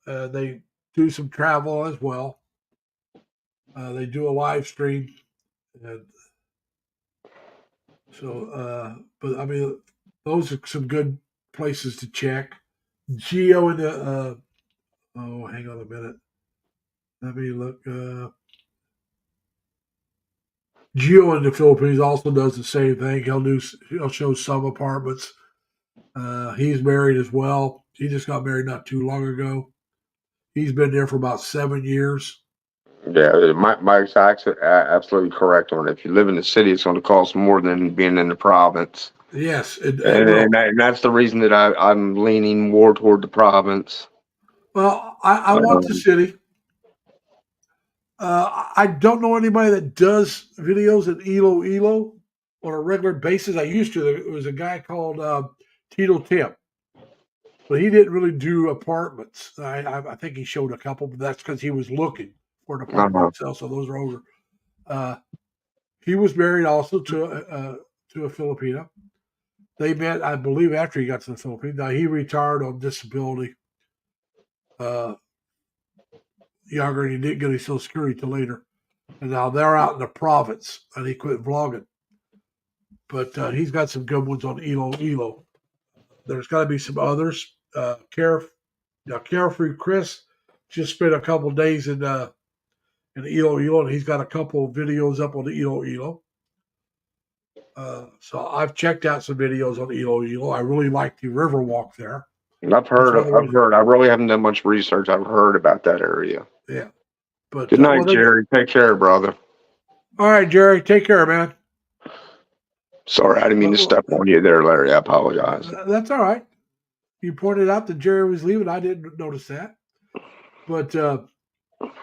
they do some travel as well. They do a live stream, and so. But I mean, those are some good places to check. Geo in the. Hang on a minute. Let me look. Geo in the Philippines also does the same thing. He'll show some apartments. He's married as well. He just got married not too long ago. He's been there for about 7 years. Yeah, Mike's absolutely correct on it. If you live in the city, it's going to cost more than being in the province. Yes, and that's the reason that I'm leaning more toward the province. Well, I want the city. I don't know anybody that does videos at Iloilo on a regular basis. I used to. There was a guy called Tito Tim, but he didn't really do apartments. I think he showed a couple, but that's because he was looking for an apartment himself. So those are older. He was married also to a Filipina. They met, I believe, after he got to the Philippines. Now he retired on disability. Younger, and he didn't get his Social Security till later. And now they're out in the province, and he quit vlogging. But he's got some good ones on Iloilo. There's got to be some others. Carefree Chris just spent a couple of days in Iloilo, and he's got a couple of videos up on the Iloilo. So I've checked out some videos on Iloilo. I really like the river walk there. I've heard. I really haven't done much research. I've heard about that area. Yeah. But good night, Jerry. Take care, brother. All right, Jerry. Take care, man. Sorry, I didn't mean to step on you there, Larry. I apologize. That's all right. You pointed out that Jerry was leaving. I didn't notice that. But the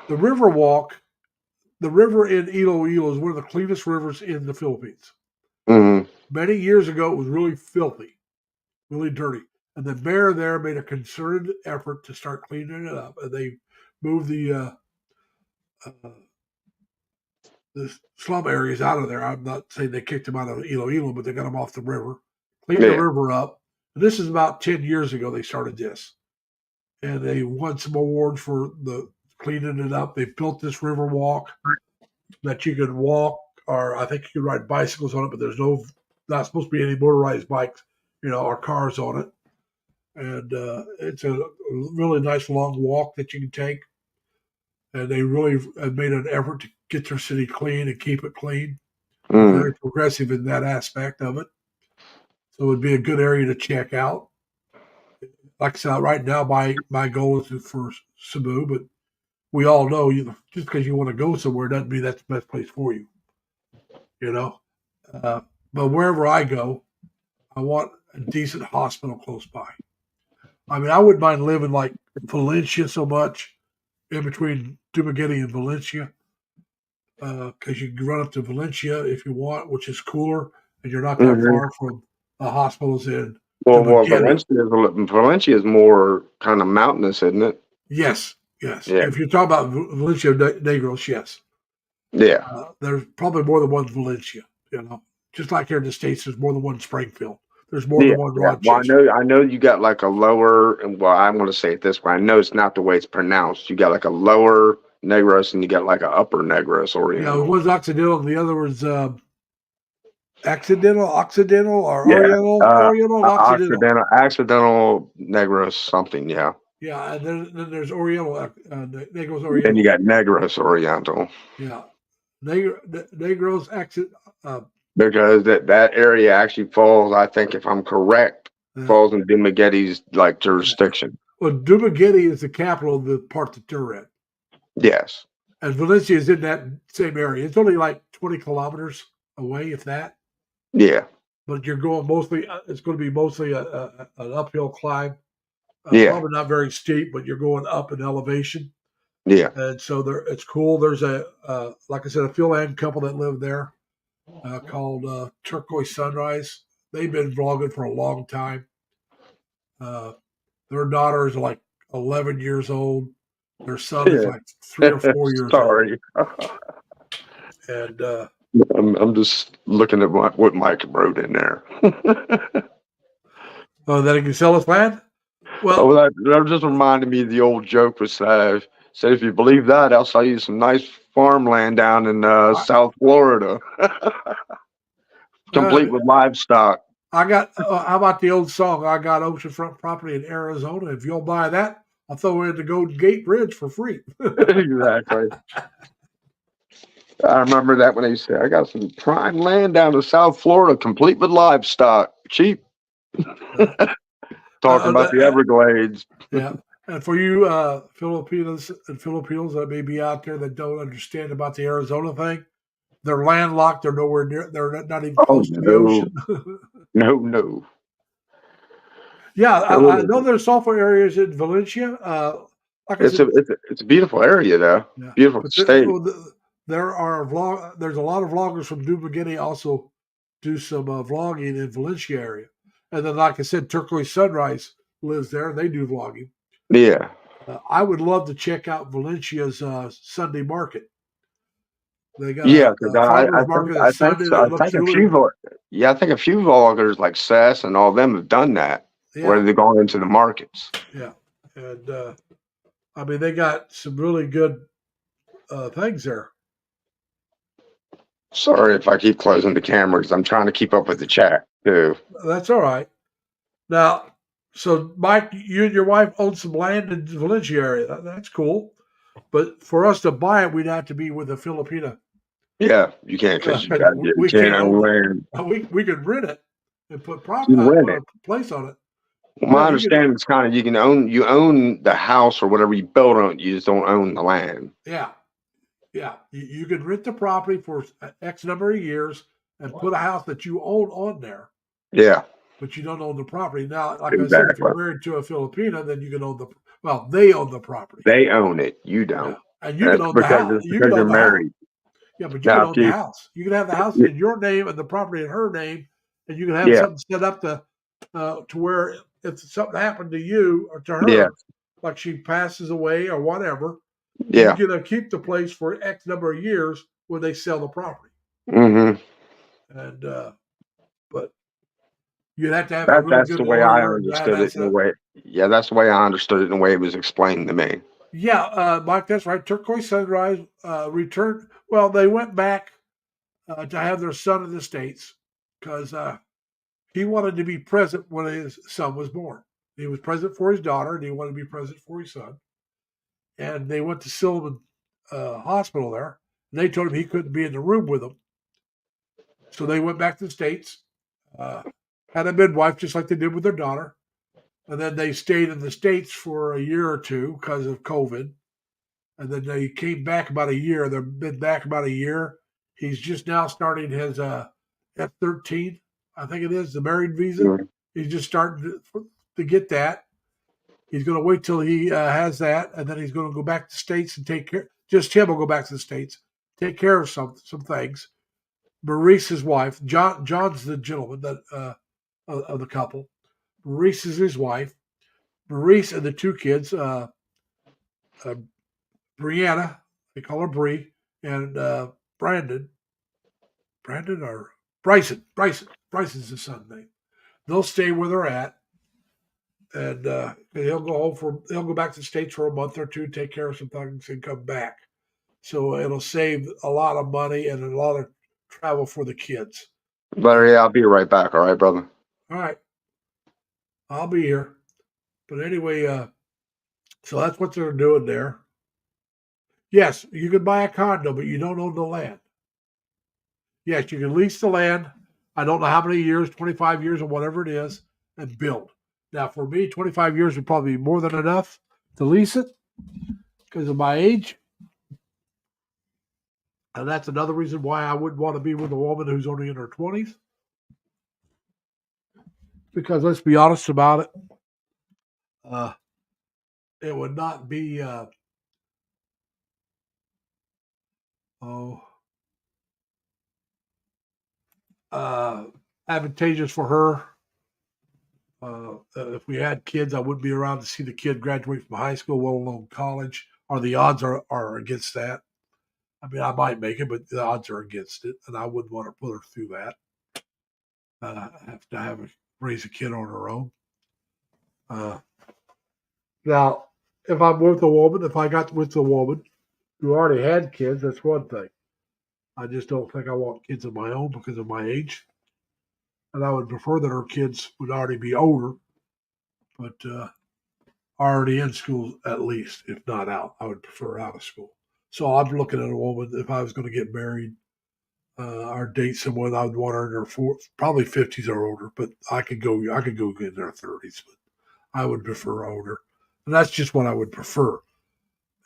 river walk, the river in Iloilo is one of the cleanest rivers in the Philippines. Mm-hmm. Many years ago, it was really filthy, really dirty. And the mayor there made a concerted effort to start cleaning it up. And they moved the slum areas out of there. I'm not saying they kicked them out of Iloilo, but they got them off the river, cleaned the river up. And this is about 10 years ago they started this. And they won some awards for the cleaning it up. They built this river walk that you could walk, or I think you could ride bicycles on it, but there's not supposed to be any motorized bikes, or cars on it. and it's a really nice long walk that you can take. And they really have made an effort to get their city clean and keep it clean. They're Mm. very progressive in that aspect of it. So it would be a good area to check out. Like I said, right now my goal is for Cebu, but we all know just because you want to go somewhere doesn't mean that's the best place for you. You know, but wherever I go, I want a decent hospital close by. I mean, I wouldn't mind living like Valencia so much, in between Dumaguete and Valencia, because you can run up to Valencia if you want, which is cooler, and you're not that Hmm. far from the hospitals in Well, Dumaguete. Valencia is more kind of mountainous, isn't it? Yes, yes. Yeah. If you're talking about Valencia Negros, yes. Yeah. There's probably more than one Valencia. You know, just like here in the States, there's more than one Springfield. There's more Yeah. than one Yeah. Well, Rochester. I know you got like a lower, and well, I'm going to say it this way. I know it's not the way it's pronounced. You got like a lower Negros and you got like an upper Negros Yeah, Oriental. one's Occidental, and the other was Occidental, or Yeah. Oriental, and Occidental. Accidental Negros something. Yeah. Yeah, and then there's Oriental, Negros Then you Oriental. got Negros Oriental Yeah, Negros accent. because that area actually falls, I think, if I'm correct, falls in Dumaguete's like jurisdiction. Well, Dumaguete is the capital of the part that you're in, Yes. and Valencia is in that same area. It's only like 20 kilometers away, if that. Yeah. But you're going mostly. It's going to be mostly an uphill climb. Yeah. Probably not very steep, but you're going up in elevation. Yeah. And so it's cool. There's like I said, a Phil Ann couple that live there called Turquoise Sunrise. They've been vlogging for a long time. Their daughter is like 11 years old. Their son is like 3 or 4 years Sorry. old. And I'm just looking at what Mike wrote in there. oh, that he can sell his land? Well, that just reminded me of the old joke was said if you believe that, I'll sell you some nice farmland down in South Florida, complete with livestock. I got. How about the old song? I got oceanfront property in Arizona. If you'll buy that, I'll throw in the Golden Gate Bridge for free. Exactly. I remember that when they said, "I got some prime land down in South Florida, complete with livestock, cheap." Talking about the Everglades. Yeah. And for you Filipinos and Filipinos that may be out there that don't understand about the Arizona thing, they're landlocked. They're nowhere near. They're not even close to the ocean. No. Yeah, I know there's software areas in Valencia. Like I said, it's a beautiful area though. yeah. Beautiful state. There's a lot of vloggers from Dumaguete also do some vlogging in Valencia area. And then, like I said, Turquoise Sunrise lives there. They do vlogging. Yeah. I would love to check out Valencia's Sunday market. They got because farmers market on Sunday. I think a few vloggers like Sass and all them have done that. Yeah. Where they're going into the markets. Yeah, and I mean they got some really good things there. Sorry if I keep closing the camera because I'm trying to keep up with the chat too. That's all right. Now, so Mike, you and your wife own some land in the Valencia area. That's cool. But for us to buy it, we'd have to be with a Filipina. Yeah, you can't because you can't own land. We could rent it and put a place on it. Well, my understanding is kind of you own the house or whatever you build on it. You just don't own the land. Yeah. Yeah, you could rent the property for X number of years and put a house that you own on there. Yeah. But you don't own the property. Now, like I said, if you're married to a Filipina, then you can own they own the property. They own it. You don't. Yeah. And you can own the house. You can own married. Yeah, but you can own the house. You can have the house in your name and the property in her name, and you can have something set up to where if something happened to you or to her, like she passes away or whatever, you're going to keep the place for X number of years when they sell the property. Mm-hmm. And but you'd have to have that's the way I understood it. In the way, that's the way I understood it in the way it was explained to me. Yeah, Mike, that's right. Turquoise Sunrise returned. Well, they went back to have their son in the States because he wanted to be present when his son was born. He was president for his daughter, and he wanted to be president for his son. And they went to Silliman Hospital there, and they told him he couldn't be in the room with them. So they went back to the States, had a midwife just like they did with their daughter. And then they stayed in the States for a year or two because of COVID. And then they came back about a year. They've been back about a year. He's just now starting his F-13, I think it is, the married visa. Mhm. He's just starting to get that. He's going to wait till he has that, and then he's going to go back to the States and take care. Just him will go back to the States, take care of some things. Maurice, his wife, John's the gentleman that of the couple. Maurice is his wife. Maurice and the two kids, Brianna, they call her Bree, and Bryson. Bryson's his son's name. They'll stay where they're at, and he'll go back to the States for a month or two, take care of some things, and come back. So it'll save a lot of money and a lot of travel for the kids. Larry, I'll be right back. All right, brother. All right, I'll be here. But anyway, so that's what they're doing there. Yes, you can buy a condo, but you don't own the land. Yes, you can lease the land. I don't know how many years, 25 years or whatever it is, and build. Now, for me, 25 years would probably be more than enough to lease it because of my age. And that's another reason why I wouldn't want to be with a woman who's only in her 20s. Because let's be honest about it, it would not be advantageous for her. If we had kids, I wouldn't be around to see the kid graduate from high school, well alone college, or the odds are against that. I mean, I might make it, but the odds are against it, and I wouldn't want to put her through that. Have to raise a kid on her own. Now, if I'm with a woman, if I got with a woman who already had kids, that's one thing. I just don't think I want kids of my own because of my age. And I would prefer that her kids would already be older, but already in school at least, if not out. I would prefer out of school. So I'm looking at a woman, if I was going to get married or date someone, I would want her in her probably 50s or older, but I could go in their 30s, but I would prefer older. And that's just what I would prefer.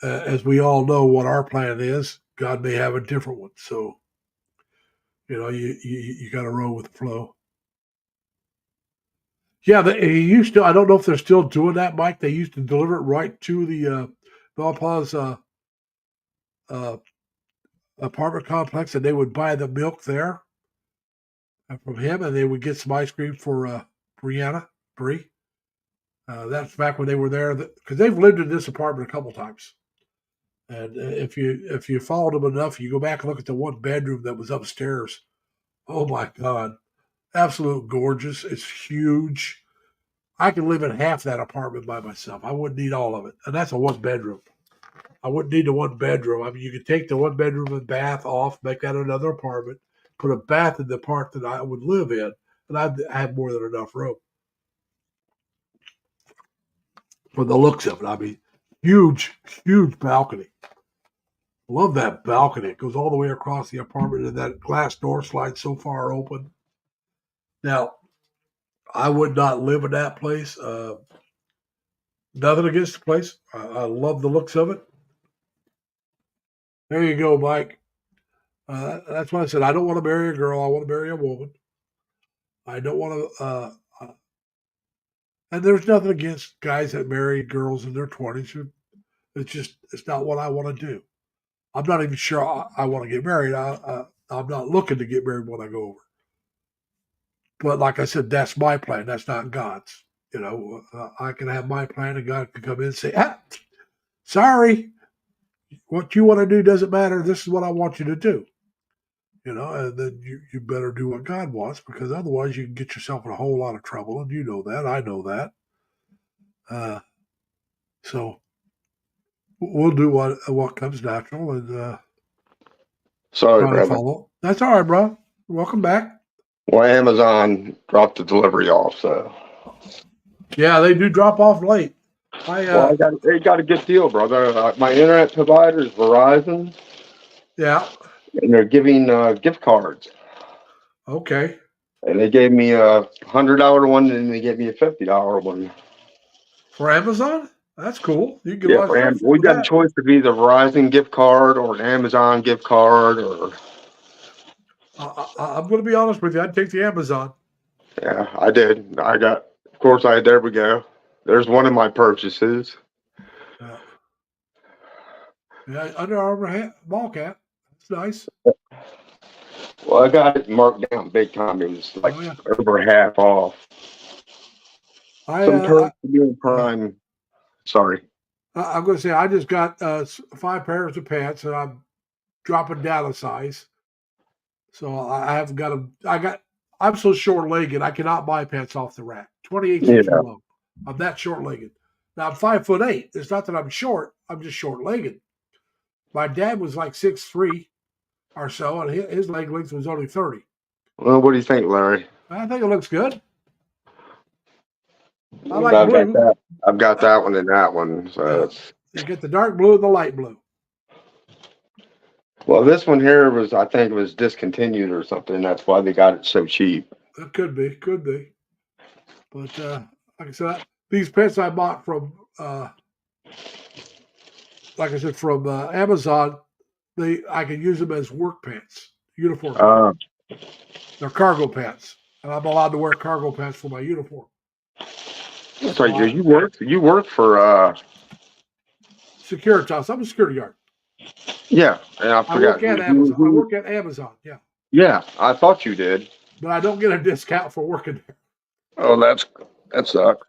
As we all know what our plan is, God may have a different one. So, you got to roll with the flow. Yeah, he used to. I don't know if they're still doing that, Mike. They used to deliver it right to the Valpa's apartment complex, and they would buy the milk there from him, and they would get some ice cream for Bree. That's back when they were there, because they've lived in this apartment a couple times. And if you followed them enough, you go back and look at the one bedroom that was upstairs. Oh my God, absolute gorgeous! It's huge. I could live in half that apartment by myself. I wouldn't need all of it, and that's a one bedroom. I wouldn't need the one bedroom. I mean, you could take the one bedroom and bath off, make that another apartment, put a bath in the part that I would live in, and I'd have more than enough room. For the looks of it, I mean, huge balcony. Love that balcony. It goes all the way across the apartment, and that glass door slides so far open. Now, I would not live in that place. Nothing against the place. I love the looks of it. There you go, Mike. That's why I said I don't want to marry a girl. I want to marry a woman. I don't want to. And there's nothing against guys that marry girls in their 20s. It's not what I want to do. I'm not even sure I want to get married. I'm not looking to get married when I go over. But like I said, that's my plan. That's not God's. I can have my plan, and God can come in and say, sorry, what you want to do doesn't matter. This is what I want you to do. And then you better do what God wants, because otherwise you can get yourself in a whole lot of trouble. And you know that. I know that. So we'll do what comes natural, and Sorry, brother. follow. That's all right, bro. Welcome back. Well, Amazon dropped the delivery off, so. Yeah, they do drop off late. Well, they got a good deal, brother. My internet provider is Verizon, Yeah. and they're giving gift cards. Okay. And they gave me a $100 one, and they gave me a $50 one. For Amazon? That's cool. You can get a Yeah, lot of stuff we with got a that. choice of either Verizon gift card or an Amazon gift card, or I'm going to be honest with you. I'd take the Amazon. yeah, I did. Of course, there we go. There's one of my purchases. Yeah. Yeah, Under Armour ball cap. That's nice. Well, I got it marked down big time. It was like over half off. Some terms to be in prime. Sorry. I'm going to say I just got 5 pairs of pants, and I'm dropping down a size. So I haven't got them. I'm so short-legged, I cannot buy pants off the rack. 28 is too long. I'm that short-legged. Now I'm 5'8". It's not that I'm short. I'm just short-legged. My dad was like 6'3" or so, and his leg length was only 30. Well, what do you think, Larry? I think it looks good. I I've like blue. I've got that one and that one. So you get the dark blue and the light blue. Well, this one here I think it was discontinued or something. That's why they got it so cheap. It could be. But like I said, these pants I bought from, like I said, from Amazon, I can use them as work pants, uniform. They're cargo pants, and I'm allowed to wear cargo pants for my uniform. So you work for Securitas. I'm a security guard. Yeah, and I forgot. I work at Amazon. Yeah. Yeah, I thought you did. But I don't get a discount for working there. Oh, that sucks.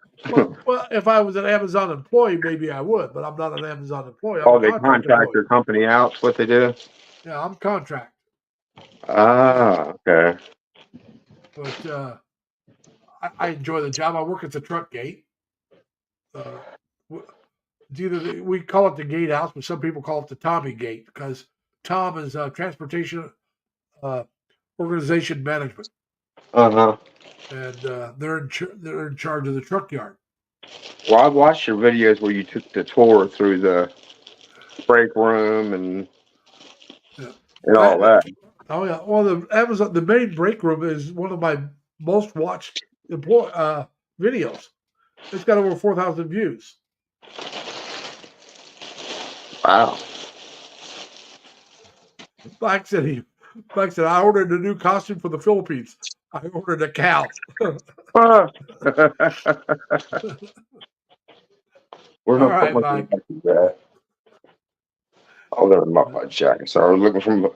Well, if I was an Amazon employee, maybe I would, but I'm not an Amazon employee. They contract their company out. That's what they do. Yeah, I'm contract. Ah, okay. But I enjoy the job. I work at the truck gate. We call it the gatehouse, but some people call it the Tommy Gate because Tom is transportation organization management. And they're in charge of the truck yard. Well, I watched your videos where you took the tour through the break room and all that. Oh yeah. Well, the main break room is one of my most watched videos. It's got over 4,000 views. Wow. Black City. I ordered a new costume for the Philippines. I ordered a cow. We're not right, Mike. Oh, they're my jacket. So I was looking from.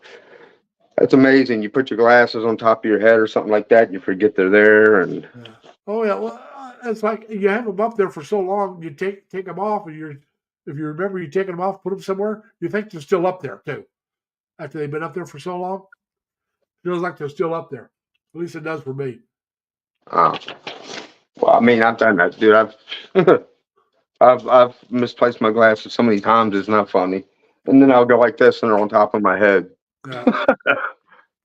That's amazing. You put your glasses on top of your head or something like that. You forget they're there, and. Yeah. Oh yeah, well, it's like you have them up there for so long. You take them off, and if you remember, you taking them off, put them somewhere. You think they're still up there too, after they've been up there for so long. Feels like they're still up there. At least it does for me. Oh, well, I mean, I've done that, dude. I've misplaced my glasses so many times. It's not funny. And then I'll go like this, and they're on top of my head. Yeah.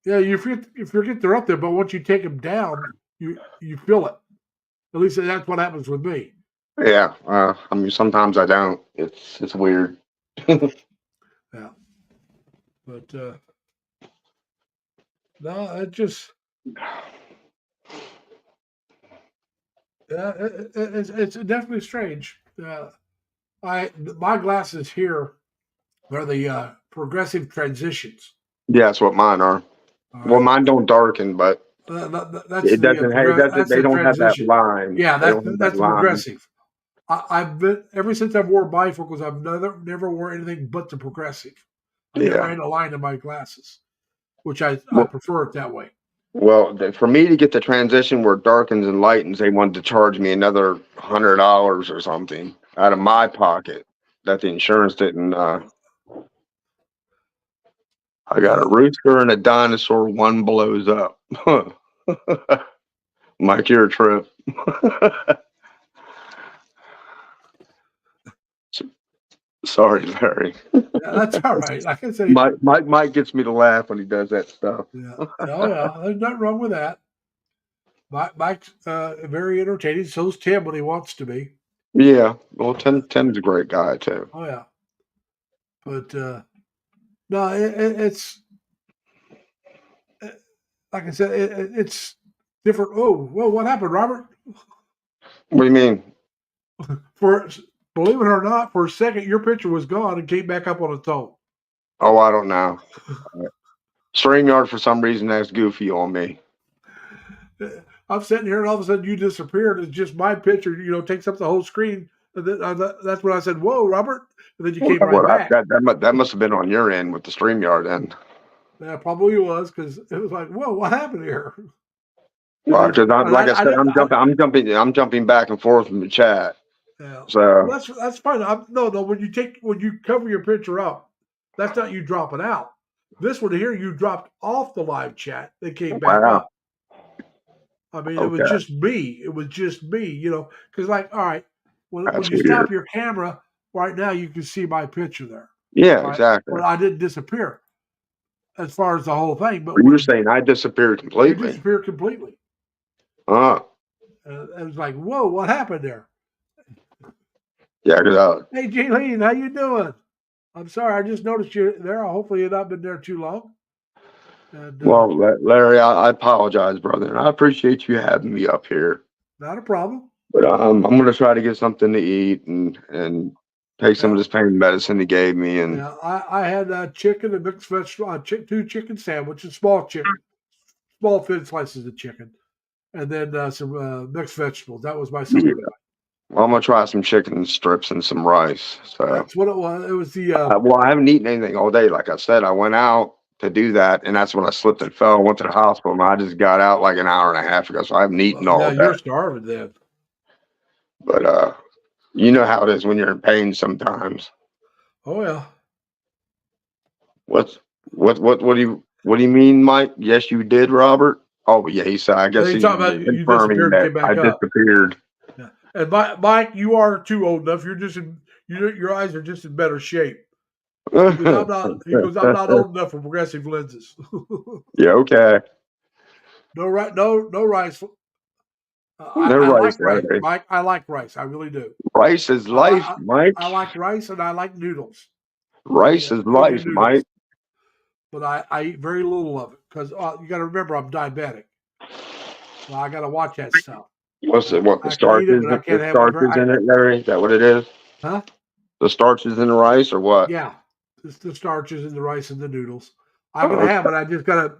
Yeah, you forget they're up there, but once you take them down, you feel it. At least that's what happens with me. Yeah, I mean, sometimes I don't. It's weird. Yeah, but no, it just it's definitely strange. My glasses here are the progressive transitions. Yeah, that's what mine are. Well, mine don't darken, but it doesn't. They don't have that line. Yeah, that's progressive. I've been ever since I've worn bifocals. I've never worn anything but the progressive. I never had a line in my glasses, which I prefer it that way. Well, for me to get the transition where it darkens and lightens, they wanted to charge me another $100 or something out of my pocket that the insurance didn't. I got a rooster and a dinosaur. One blows up. Mike, you're a trip. Sorry, Larry. Yeah, that's all right. Like I said, Mike gets me to laugh when he does that stuff. Yeah. Oh yeah, there's nothing wrong with that. Mike's very entertaining. So's Tim when he wants to be. Yeah. Well, Tim's a great guy too. Oh yeah, but no, it's like I said, it's different. Oh, well, what happened, Robert? What do you mean? For believe it or not, for a second your picture was gone and came back up on its own. Oh, I don't know. StreamYard for some reason that's goofy on me. I'm sitting here and all of a sudden you disappeared. It's just my picture, takes up the whole screen. And then that's when I said, "Whoa, Robert!" And then you came right back. That must have been on your end with the StreamYard then. Yeah, probably was because it was like, "Whoa, what happened here?" Well, because like I said, I I'm jumping back and forth in the chat. Yeah. So Well, that's fine. No. When you cover your picture up, that's not you dropping out. This one here, you dropped off the live chat. They came back wow. up. I mean, it was Okay. just me. It was just me. Because all right, when That's you weird. stop your camera right now, you can see my picture there. Yeah, Right? exactly. But I didn't disappear as far as the whole thing. But You're saying I disappeared you completely. disappeared completely. It was like, whoa, what happened there? Yeah, because Hey, Jaylene, how you doing? I'm sorry, I just noticed you there. Hopefully, you've not been there too long. And, well, Larry, I apologize, brother, and I appreciate you having me up here. Not a problem. But I'm going to try to get something to eat and take some of this pain medicine he gave me. And yeah, I had chicken and mixed vegetable, 2 chicken sandwiches, small thin slices of chicken, and then some mixed vegetables. That was my supper. Yeah. Well, I'm going to try some chicken strips and some rice. So that's what it was. It was the. Well, I haven't eaten anything all day. Like I said, I went out to do that, and that's when I slipped and fell. Went to the hospital, and I just got out like an hour and a half ago. So I haven't eaten all day. You're starving then. But you know how it is when you're in pain sometimes. Oh yeah. What do you mean, Mike? Yes, you did, Robert. Oh, yeah. He said. I guess he's talking about you confirming disappeared and that came back I up. disappeared. Yeah. And Mike, you are too old enough. You're just your eyes are just in better shape. Because I'm not old enough for progressive lenses. Yeah. Okay. No rice. No rice. I rice, like rice, okay. Mike. I like rice. I really do. Rice is life, Mike. I like rice and I like noodles. Rice is life, Mike. But I eat very little of it because you got to remember I'm diabetic. So I got to watch that stuff. What's it? What the starch is? The starch is in it, Larry. Is that what it is? Huh? The starch is in the rice, or what? Yeah, it's the starches in the rice and the noodles. I'm gonna have it. I just gotta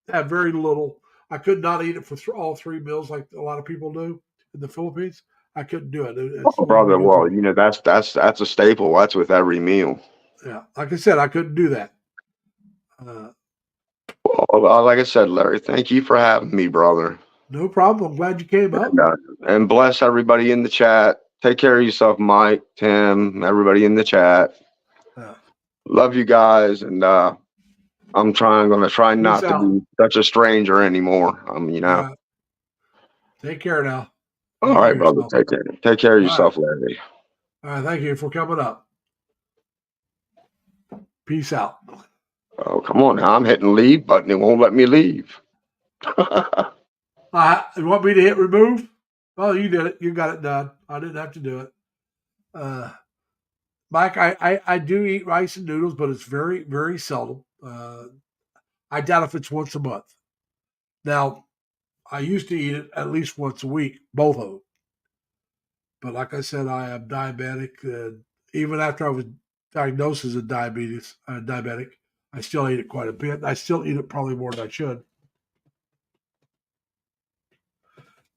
have very little. I could not eat it for all 3 meals like a lot of people do in the Philippines. I couldn't do it. Oh, brother, well, that's a staple. That's with every meal. Yeah, like I said, I couldn't do that. Well, like I said, Larry, thank you for having me, brother. No problem. I'm glad you came up. And bless everybody in the chat. Take care of yourself, Mike, Tim, everybody in the chat. Love you guys, and I'm going to try not to be such a stranger anymore. Take care now. All right, brother. Take care. Take care of yourself, Larry. All right. Thank you for coming up. Peace out. Oh, come on now. I'm hitting leave button. It won't let me leave. You want me to hit remove? Oh, you did it. You got it done. I didn't have to do it. Mike, I do eat rice and noodles, but it's very, very seldom. I doubt if it's once a month. Now, I used to eat it at least once a week, both of them. But like I said, I am diabetic. Even after I was diagnosed as a diabetic, I still eat it quite a bit. I still eat it probably more than I should.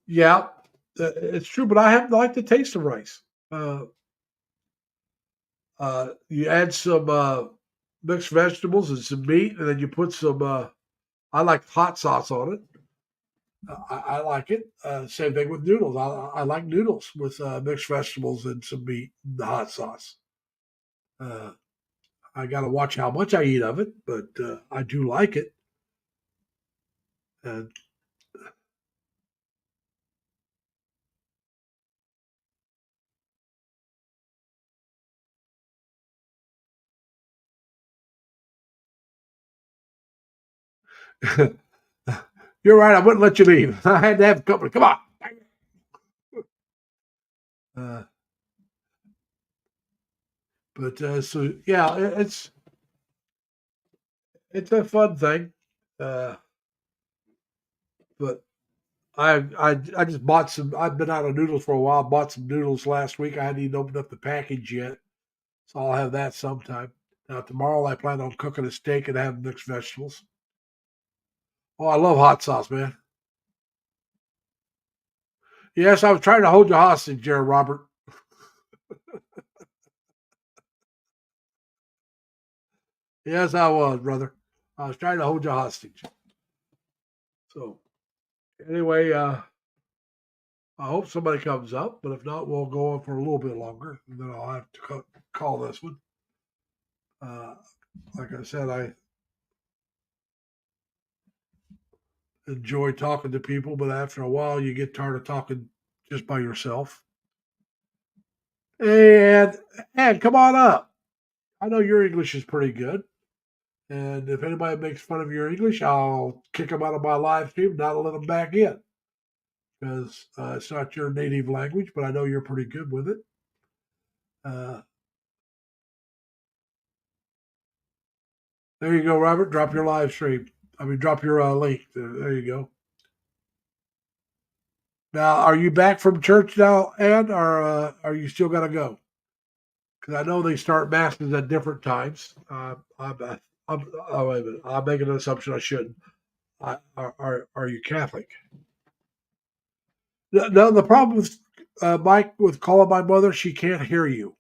Yeah, it's true, but I happen to like the taste of rice. You add some mixed vegetables and some meat, and then you put some. I like hot sauce on it. I like it. Same thing with noodles. I like noodles with mixed vegetables and some meat and the hot sauce. I got to watch how much I eat of it, but I do like it. And You're right. I wouldn't let you leave. I had to have company. Come on. So yeah, it's a fun thing. Uh, but I just bought some. I've been out of noodles for a while. Bought some noodles last week. I hadn't even opened up the package yet, so I'll have that sometime. Now tomorrow I plan on cooking a steak and having mixed vegetables. Oh, I love hot sauce, man. Yes, I was trying to hold you hostage, there, Robert. Yes, I was, brother. I was trying to hold you hostage. So anyway, I hope somebody comes up, but if not, we'll go on for a little bit longer, and then I'll have to call this one. Like I said, I enjoy talking to people, but after a while, you get tired of talking just by yourself. And come on up. I know your English is pretty good. And if anybody makes fun of your English, I'll kick them out of my live stream, not let them back in. Because it's not your native language, but I know you're pretty good with it. There you go, Robert. Drop your live stream. Drop your link. There you go. Now, are you back from church now, Ann, or are you still got to go? Because I know they start masses at different times. Oh, wait a minute. I'm making an assumption I shouldn't. Are you Catholic? No, the problem with Mike with calling my mother, she can't hear you.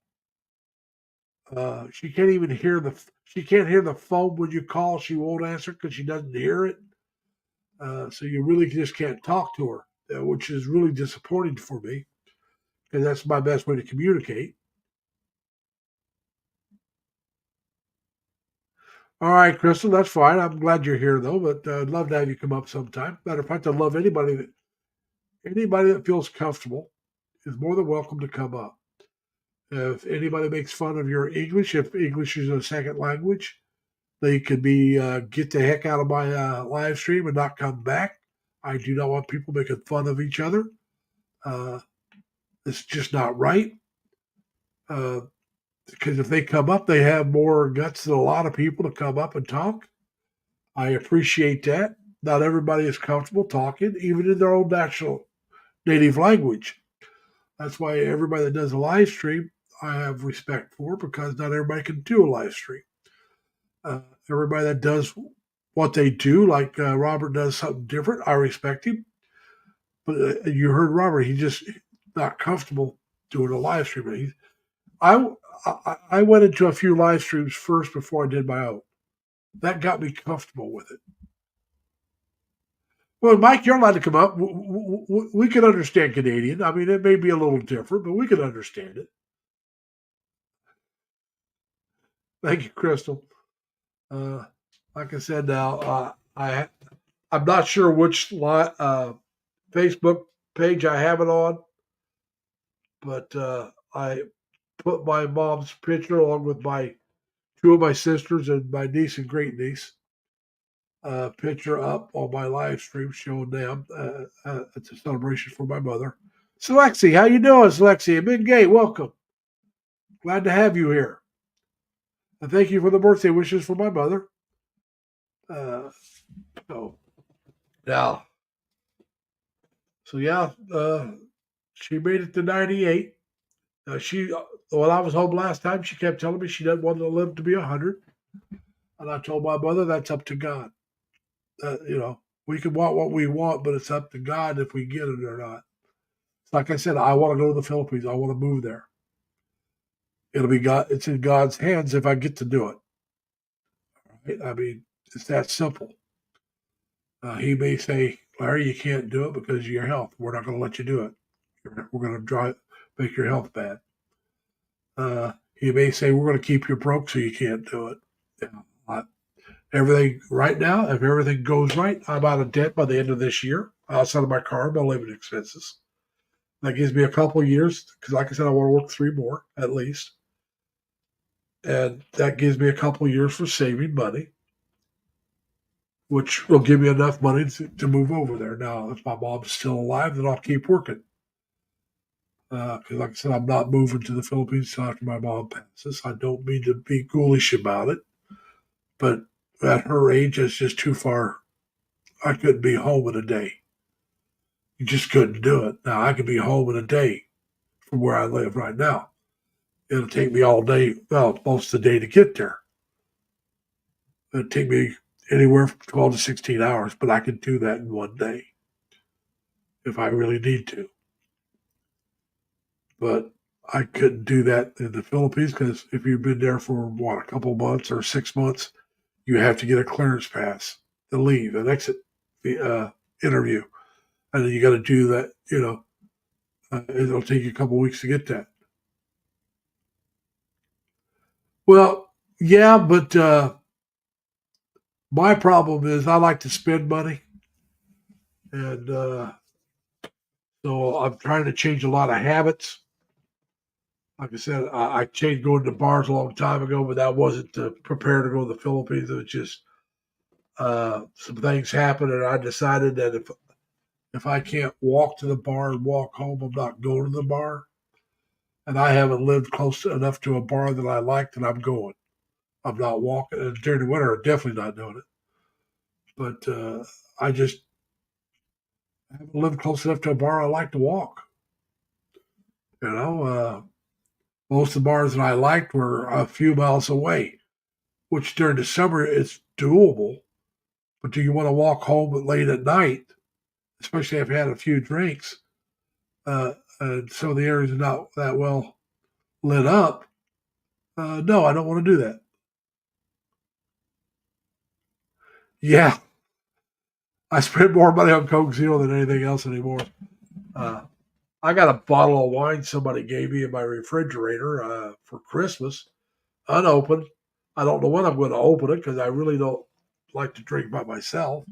She can't even hear she can't hear the phone when you call. She won't answer because she doesn't hear it. So you really just can't talk to her, which is really disappointing for me because that's my best way to communicate. All right, Crystal, that's fine. I'm glad you're here though, but I'd love to have you come up sometime. Matter of fact, I love anybody that feels comfortable is more than welcome to come up. If anybody makes fun of your English, if English is a second language, they could be get the heck out of my live stream and not come back. I do not want people making fun of each other. It's just not right. Because if they come up, they have more guts than a lot of people to come up and talk. I appreciate that. Not everybody is comfortable talking, even in their own native language. That's why everybody that does a live stream, I have respect for, because not everybody can do a live stream. Everybody that does what they do, like Robert does something different, I respect him. But you heard Robert; he's just not comfortable doing a live stream. I went into a few live streams first before I did my own. That got me comfortable with it. Well, Mike, you're allowed to come up. We can understand Canadian. It may be a little different, but we can understand it. Thank you, Crystal. Like I said, now I'm not sure which Facebook page I have it on, but I put my mom's picture along with two of my sisters and my niece and great niece picture up on my live stream showing them. It's a celebration for my mother. So Lexi, how you doing, Lexi? Big Gay, welcome. Glad to have you here. And thank you for the birthday wishes for my mother. So now, she made it to 98. When I was home last time, she kept telling me she doesn't want to live to be 100. And I told my mother that's up to God. We can want what we want, but it's up to God if we get it or not. Like I said, I want to go to the Philippines. I want to move there. It'll be God. It's in God's hands if I get to do it. Right? It's that simple. He may say, Larry, you can't do it because of your health. We're not going to let you do it. We're going to make your health bad. He may say, we're going to keep you broke so you can't do it. Everything right now, if everything goes right, I'm out of debt by the end of this year. Outside of my car, my living expenses. That gives me a couple of years because, like I said, I want to work 3 more at least. And that gives me a couple of years for saving money. which will give me enough money to move over there. Now, if my mom's still alive, then I'll keep working. Because, like I said, I'm not moving to the Philippines until after my mom passes. I don't mean to be ghoulish about it, but at her age, it's just too far. I couldn't be home in a day. You just couldn't do it. Now, I could be home in a day from where I live right now. It'll take me all day, well, most of the day to get there. It'll take me anywhere from 12 to 16 hours, but I can do that in one day if I really need to. But I couldn't do that in the Philippines because if you've been there for a couple months or 6 months, you have to get a clearance pass to leave, an exit interview, and then you got to do that. It'll take you a couple weeks to get that. Well, yeah, but my problem is I like to spend money, and so I'm trying to change a lot of habits. Like I said, I changed going to bars a long time ago, but that wasn't to prepare to go to the Philippines. It was just some things happened, and I decided that if I can't walk to the bar and walk home, I'm not going to the bar. And I haven't lived close enough to a bar that I like that I'm going. I'm not walking. And during the winter, I'm definitely not doing it. But I just haven't lived close enough to a bar I like to walk. Most of the bars that I liked were a few miles away, which during the summer is doable. But do you want to walk home late at night, especially if you had a few drinks? And so the area's not that well lit up. No, I don't want to do that. Yeah, I spend more money on Coke Zero than anything else anymore. Uh, I got a bottle of wine somebody gave me in my refrigerator for Christmas, unopened. I don't know when I'm going to open it because I really don't like to drink by myself.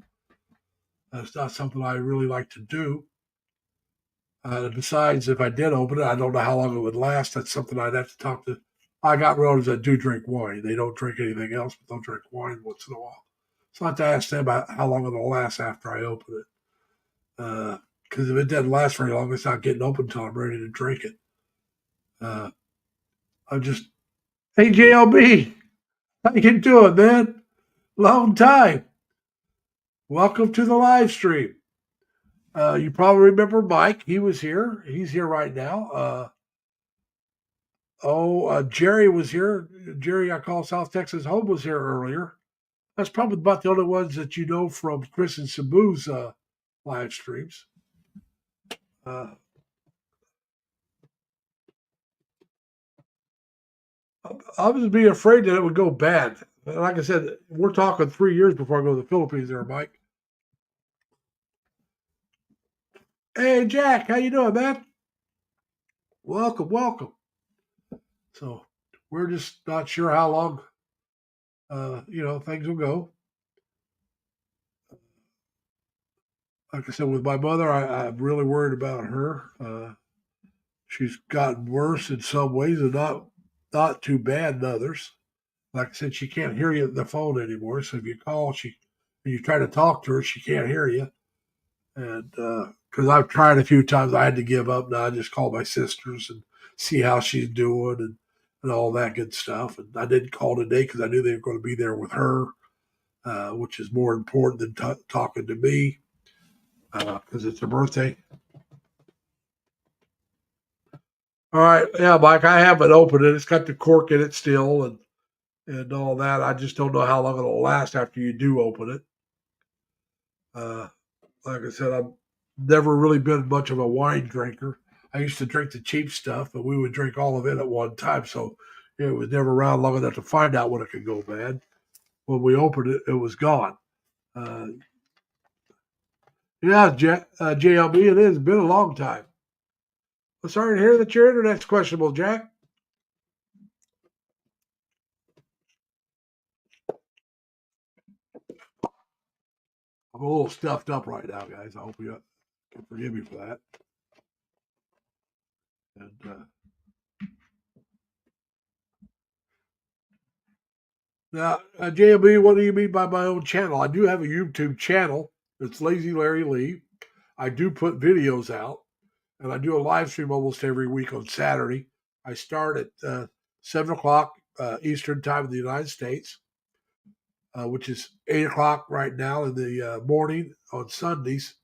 That's not something I really like to do. Besides, if I did open it, I don't know how long it would last. That's something I'd have to talk to. I got relatives that do drink wine. They don't drink anything else, but they'll drink wine once in a while. So I have to ask them about how long it'll last after I open it. Because if it doesn't last very long, it's not getting open until I'm ready to drink it. I'm just, hey, JLB, how you doing, man? Long time. Welcome to the live stream. You probably remember Mike. He was here. He's here right now. Jerry was here. Jerry, I call South Texas Home, was here earlier. That's probably about the only ones that you know from Chris and Sabu's live streams. I was being afraid that it would go bad. Like I said, we're talking 3 years before I go to the Philippines there, Mike. Hey, Jack, how you doing, man? Welcome, welcome. So we're just not sure how long, things will go. Like I said, with my mother, I'm really worried about her. She's gotten worse in some ways and not too bad in others. Like I said, she can't hear you on the phone anymore. So if you call, and you try to talk to her, she can't hear you. And because I've tried a few times, I had to give up. Now I just call my sisters and see how she's doing and all that good stuff. And I didn't call today because I knew they were going to be there with her, which is more important than talking to me because it's her birthday. All right, yeah, Mike, I haven't opened it. It's got the cork in it still, and all that. I just don't know how long it'll last after you do open it. Like I said, I've never really been much of a wine drinker. I used to drink the cheap stuff, but we would drink all of it at one time, so it was never around long enough to find out when it could go bad. When we opened it, it was gone. Uh, yeah, JLB, it has been a long time. I'm sorry to hear that your internet's questionable, Jack. I'm a little stuffed up right now, guys. I hope you can forgive me for that. And Now, JLB, what do you mean by my own channel? I do have a YouTube channel. It's Lazy Larry Lee. I do put videos out, and I do a live stream almost every week on Saturday. I start at 7 o'clock Eastern time in the United States, which is 8 o'clock right now in the morning on Sundays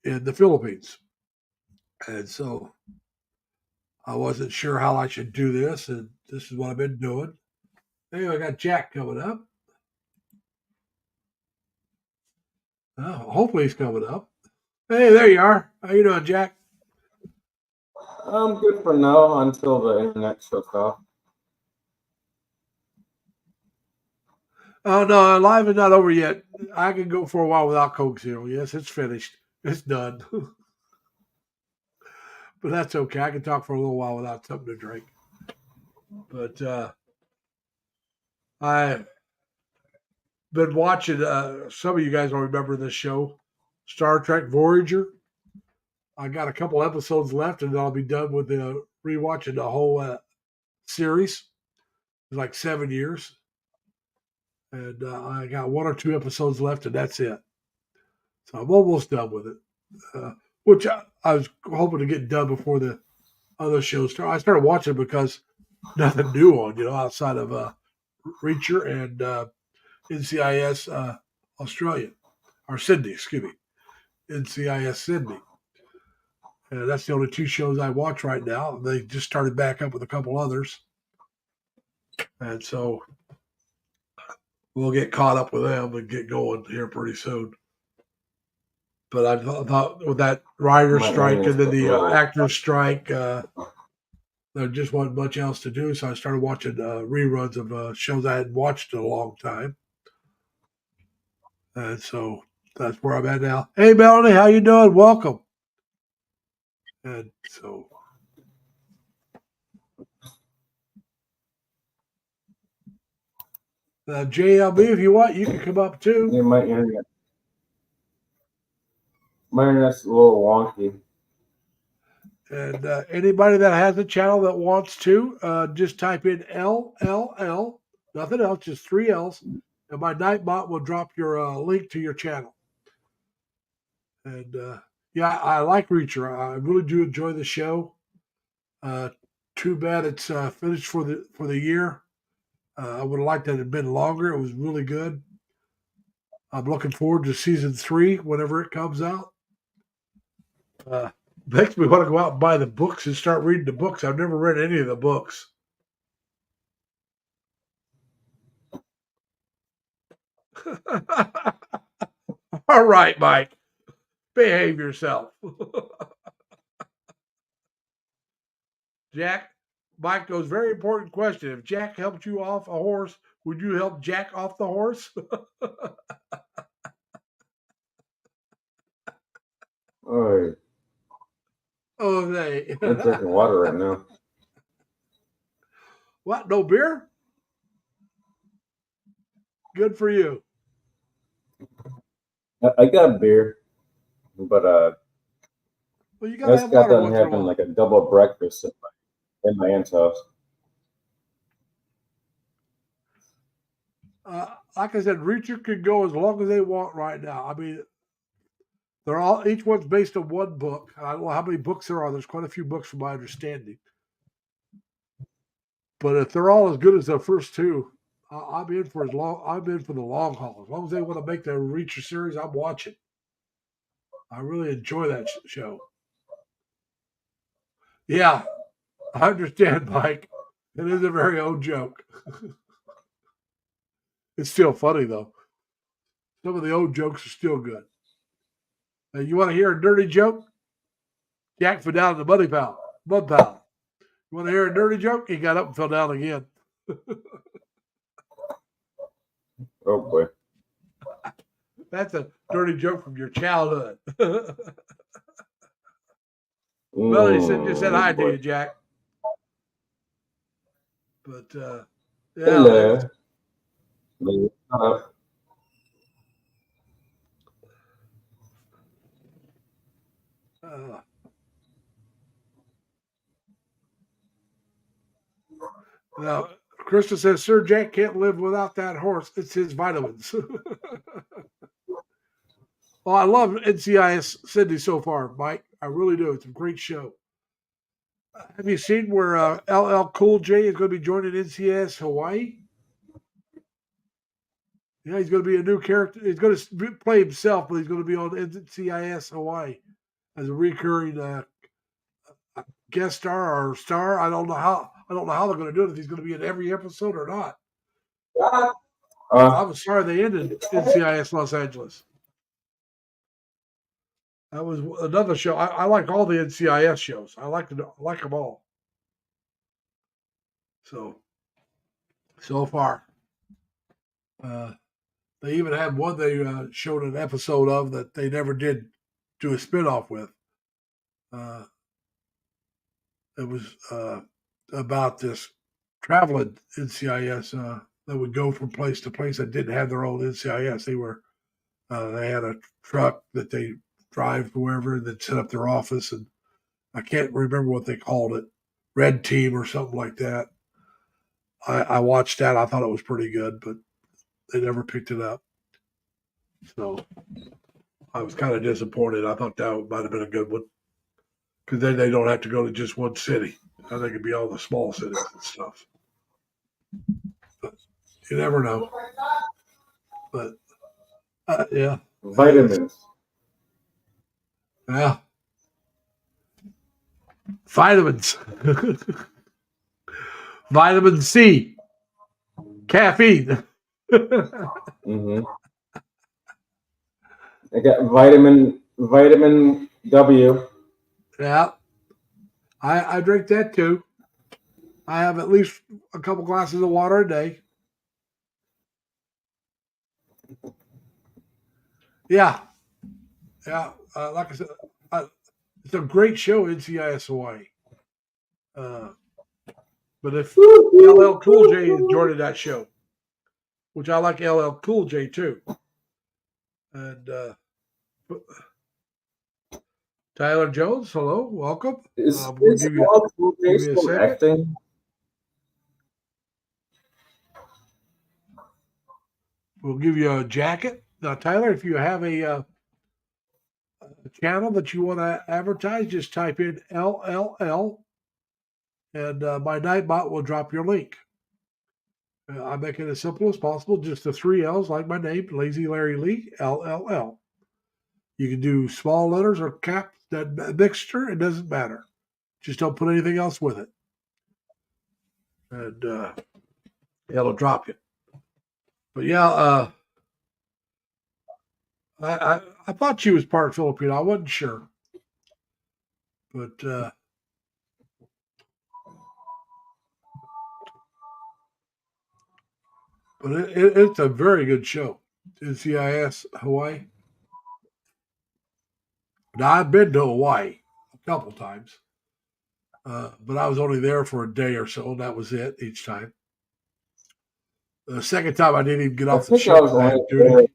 in the Philippines. And so I wasn't sure how I should do this, and this is what I've been doing. Anyway, I got Jack coming up. Hopefully he's coming up. Hey, there you are. How you doing, Jack? I'm good for now until the internet shuts off. Oh no, live is not over yet. I can go for a while without Coke Zero. Yes, it's finished. It's done. But that's okay. I can talk for a little while without something to drink. But I've been watching. Some of you guys will remember this show, Star Trek Voyager. I got a couple episodes left, and then I'll be done with rewatching the whole series. It's like 7 years, and I got 1 or 2 episodes left, and that's it. So I'm almost done with it. Which I was hoping to get done before the other shows start. I started watching because nothing new on, outside of Reacher and NCIS Australia, or Sydney, excuse me, NCIS Sydney. And that's the only 2 shows I watch right now. They just started back up with a couple others. And so we'll get caught up with them and get going here pretty soon. But I thought with that writer's strike and then the actor's strike, there just wasn't much else to do. So I started watching reruns of shows I hadn't watched in a long time. And so that's where I'm at now. Hey, Melanie, how you doing? Welcome. And so JLB, if you want, you can come up too. Yeah, my internet's a little wonky. And anybody that has a channel that wants to, just type in LLL, nothing else, just 3 L's, and my Nightbot will drop your link to your channel. And yeah, I like Reacher. I really do enjoy the show. Too bad it's finished for the year. I would have liked that it had been longer. It was really good. I'm looking forward to season 3 whenever it comes out. Makes me want to go out and buy the books and start reading the books. I've never read any of the books. All right, Mike. Behave yourself. Jack, Mike goes, very important question. If Jack helped you off a horse, would you help Jack off the horse? Oh, Oh, they. I'm drinking water right now. What? No beer? Good for you. I got a beer, but Well, you I gotta just have got water done once in a having while. like a double breakfast at my aunt's house. Like I said, Reacher could go as long as they want right now. I mean, each one's based on one book. I don't know how many books there are. There's quite a few books from my understanding. But if they're all as good as the first 2, I'm in for the long haul. As long as they want to make the Reacher series, I'm watching. I really enjoy that show. Yeah, I understand, Mike. It is a very old joke. It's still funny though. Some of the old jokes are still good. You want to hear a dirty joke? Jack fell down in the mud pile. You want to hear a dirty joke? He got up and fell down again. Oh boy. That's a dirty joke from your childhood. Melanie just said hi to you, Jack. But yeah. Hello. Now, Krista says, Sir Jack can't live without that horse. It's his vitamins. Well, I love NCIS Sydney so far, Mike. I really do. It's a great show. Have you seen where LL Cool J is going to be joining NCIS Hawaii? Yeah, he's going to be a new character. He's going to play himself, but he's going to be on NCIS Hawaii as a recurring guest star or star. I don't know how they're going to do it. If he's going to be in every episode or not. I was sorry they ended NCIS Los Angeles. That was another show. I like all the NCIS shows. I like them all. So far, they even had one they showed an episode of that they never did do a spinoff with. It was about this traveling NCIS that would go from place to place that didn't have their own NCIS. They had a truck that they drive wherever and then set up their office, and I can't remember what they called it, Red Team or something like that. I watched that. I thought it was pretty good, but they never picked it up. So I was kind of disappointed. I thought that might have been a good one because then they don't have to go to just one city. I think it'd be all the small cities and stuff. But you never know. But yeah. Vitamins. Yeah. Vitamins. Vitamin C. Caffeine. Mm-hmm. I got vitamin W. Yeah. I drink that too. I have at least a couple glasses of water a day. Yeah. Yeah. Like I said, it's a great show, NCIS Hawaii. But if LL Cool J is joining that show, which I like LL Cool J too. And Tyler Jones, hello, welcome. Is We'll give you a second. acting? We'll give you a jacket. Now, Tyler, if you have a channel that you want to advertise, just type in LLL, and my Nightbot will drop your link. I make it as simple as possible, just the 3 L's like my name, Lazy Larry Lee, LLL. You can do small letters or cap, that mixture, it doesn't matter. Just don't put anything else with it. And it'll drop you. But yeah, I thought she was part Filipino. I wasn't sure. But it's a very good show. NCIS Hawaii. Now, I've been to Hawaii a couple times, but I was only there for a day or so, and that was it each time. The second time, I didn't even get off the ship. I had duty.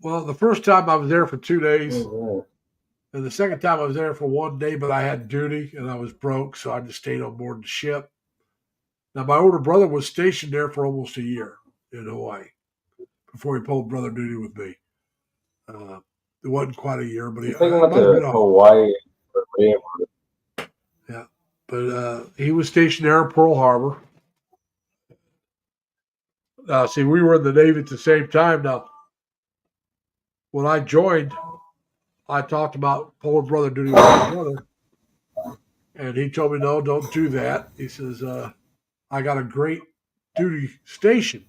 Well, the first time I was there for 2 days, and the second time I was there for 1 day, but I had duty and I was broke, so I just stayed on board the ship. Now, my older brother was stationed there for almost a year in Hawaii before he pulled brother duty with me. It wasn't quite a year, but he went to Hawaii. Yeah, but he was stationed there in Pearl Harbor. See, we were in the Navy at the same time. Now, when I joined, I talked about pulling brother duty with my brother, and he told me, no, don't do that. He says, I got a great duty station.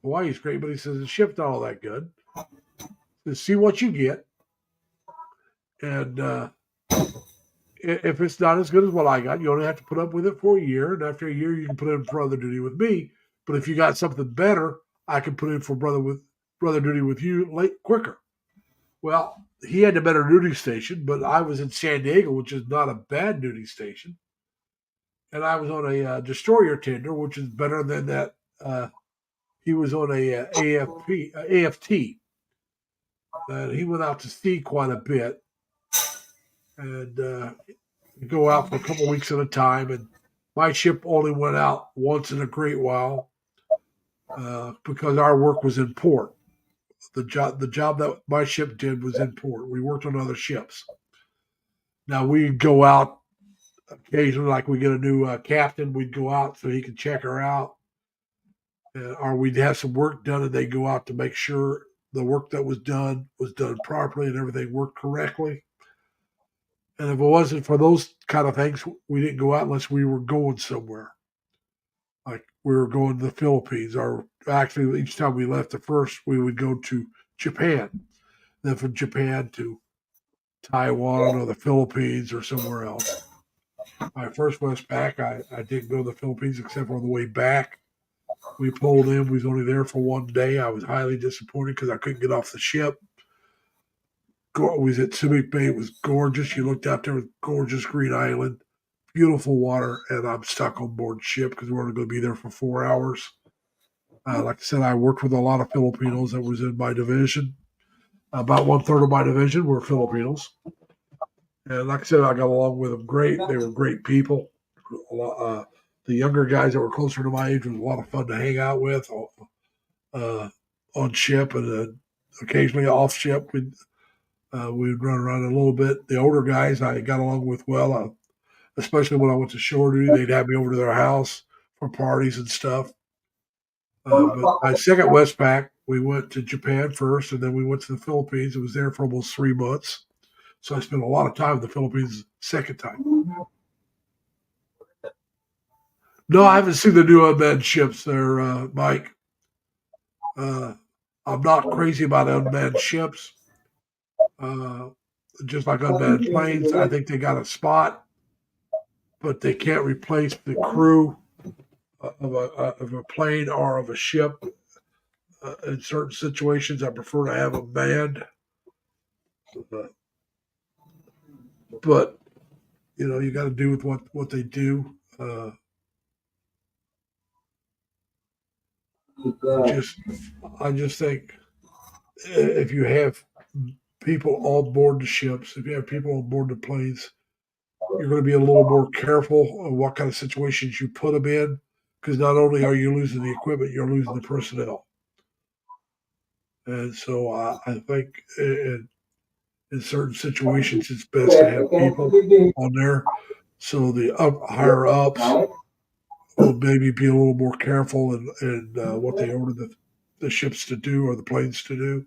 Hawaii's great, but he says, the ship's not all that good. He says, see what you get. And if it's not as good as what I got, you only have to put up with it for a year. And after a year, you can put in brother duty with me. But if you got something better, I can put in for brother duty with you quicker. Well, he had a better duty station, but I was in San Diego, which is not a bad duty station. And I was on a destroyer tender, which is better than that. He was on a AFT. He went out to sea quite a bit. And go out for a couple of weeks at a time. And My ship only went out once in a great while because our work was in port. The job that my ship did was in port. We worked on other ships. Now we'd go out occasionally, like we get a new captain, we'd go out so he could check her out, or we'd have some work done, and they'd go out to make sure the work that was done properly and everything worked correctly. And if it wasn't for those kind of things, we didn't go out unless we were going somewhere. Like we were going to the Philippines, or actually each time we left the first, we would go to Japan. Then from Japan to Taiwan or the Philippines or somewhere else. My first Westpac, I didn't go to the Philippines except on the way back. We pulled in. We was only there for one day. I was highly disappointed because I couldn't get off the ship. We was at Subic Bay. It was gorgeous. You looked out there with gorgeous green island, beautiful water, and I'm stuck on board ship because we're only going to be there for 4 hours. Like I said, I worked with a lot of Filipinos that was in my division. About 1/3 of my division were Filipinos. And like I said, I got along with them great. They were great people. The younger guys that were closer to my age was a lot of fun to hang out with on ship, and occasionally off ship. We'd run around a little bit. The older guys I got along with well, especially when I went to shore duty. They'd have me over to their house for parties and stuff. But my second Westpac, we went to Japan first, and then we went to the Philippines. It was there for almost 3 months. So I spent a lot of time in the Philippines second time. No, I haven't seen the new unmanned ships there, Mike. I'm not crazy about unmanned ships. Just like unmanned planes, I think they got a spot, but they can't replace the crew of a plane or of a ship. In certain situations, I prefer to have them manned. But you got to do with what they do. I just think if you have people on board the ships, if you have people on board the planes, you're going to be a little more careful of what kind of situations you put them in, because not only are you losing the equipment, you're losing the personnel. And so I think in certain situations, it's best to have people on there, so the higher ups will maybe be a little more careful in what they order the ships to do or the planes to do.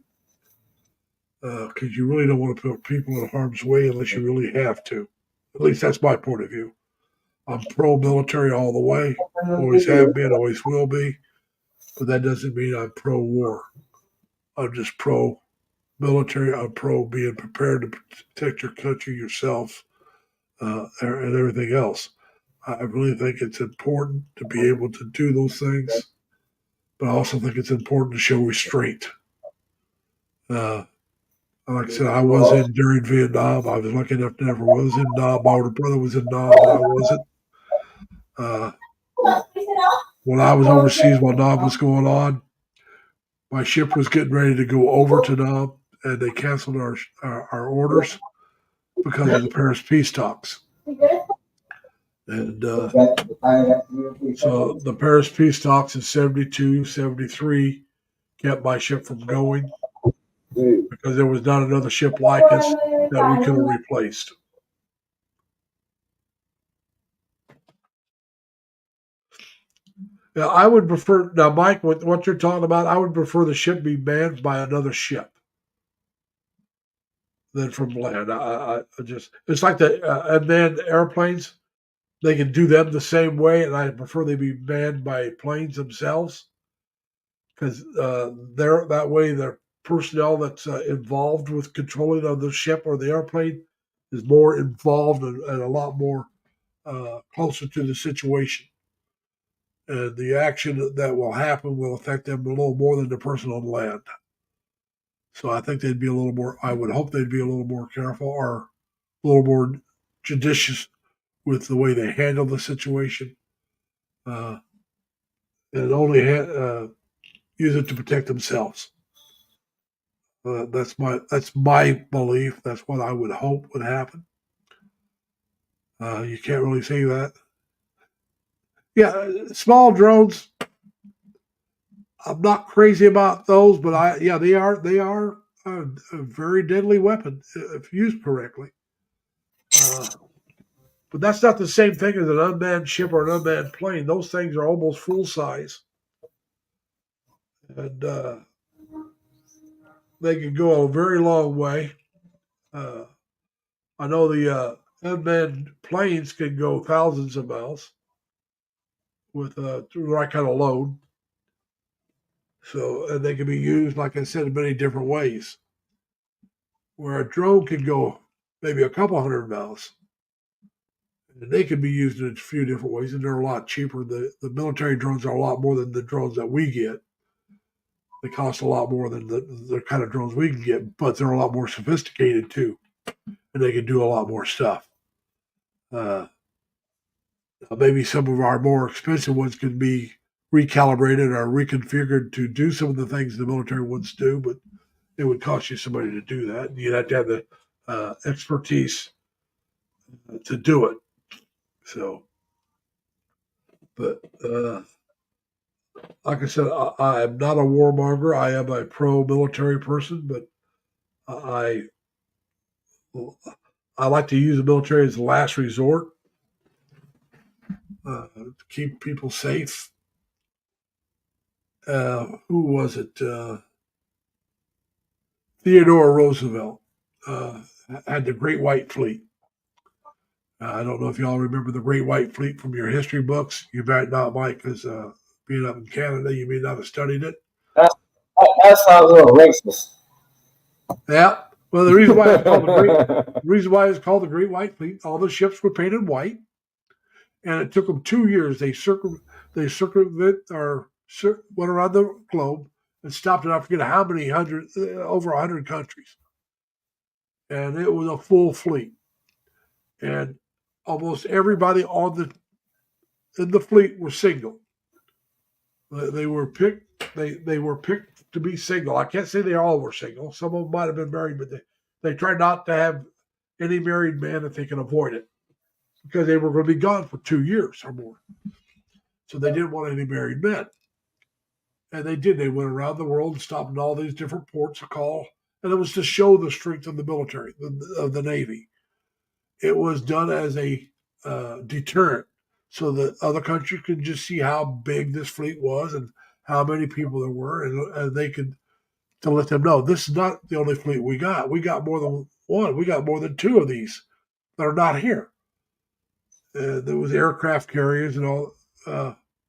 Because you really don't want to put people in harm's way unless you really have to. At least that's my point of view. I'm pro-military all the way. Always have been, always will be. But that doesn't mean I'm pro-war. I'm just pro-military. I'm pro being prepared to protect your country, yourself, and everything else. I really think it's important to be able to do those things, but I also think it's important to show restraint. Like I said, I was in during Vietnam. I was lucky enough to never was in Nam. My older brother was in Nam, but I wasn't. When I was overseas while Nam was going on, my ship was getting ready to go over to Nam, and they canceled our orders because of the Paris peace talks. And so the Paris peace talks in 72, 73 kept my ship from going because there was not another ship like us that we could have replaced. Now, I would prefer, now, Mike, what you're talking about, I would prefer the ship be manned by another ship than from land. I just, it's like the unmanned airplanes. They can do them the same way, and I prefer they be manned by planes themselves because they're that way. The personnel that's involved with controlling of the ship or the airplane is more involved and a lot more closer to the situation. And the action that will happen will affect them a little more than the person on land. So I think they'd be a little more, I would hope they'd be a little more careful or a little more judicious with the way they handle the situation. And only use it to protect themselves. That's my belief. That's what I would hope would happen. You can't really say that. Yeah, small drones. I'm not crazy about those, but they are a very deadly weapon if used correctly. But that's not the same thing as an unmanned ship or an unmanned plane. Those things are almost full size, and they can go a very long way. Uh, I know the unmanned planes can go thousands of miles with the right kind of load. So, and they can be used, like I said, in many different ways. Where a drone can go maybe a couple hundred miles, and they can be used in a few different ways, and they're a lot cheaper. The military drones are a lot more than the drones that we get. They cost a lot more than the kind of drones we can get, but they're a lot more sophisticated too, and they can do a lot more stuff. Uh, Maybe some of our more expensive ones can be recalibrated or reconfigured to do some of the things the military ones do, but it would cost you somebody to do that. You'd have to have the expertise to do it. So, but like I said, I am not a warmonger. I am a pro-military person, but I I like to use the military as a last resort to keep people safe. Who was it? Theodore Roosevelt had the Great White Fleet. I don't know if y'all remember the Great White Fleet from your history books. You might not, Mike, because being up in Canada, you may not have studied it. That sounds a little racist. Yeah. Well, the reason why it's called the Great White Fleet, all the ships were painted white, and it took them 2 years. They circumvent or went around the globe and stopped it. I forget how many hundred, over 100 countries, and it was a full fleet. And almost everybody in the fleet were single. They were picked. They were picked to be single. I can't say they all were single. Some of them might have been married, but they tried not to have any married man if they can avoid it, because they were going to be gone for 2 years or more. So they didn't want any married men, and they did. They went around the world and stopped in all these different ports of call, and it was to show the strength of the military, of the Navy. It was done as a deterrent, so that other countries could just see how big this fleet was and how many people there were, and they could, to let them know this is not the only fleet we got. We got more than one. We got more than two of these that are not here. There was aircraft carriers and all.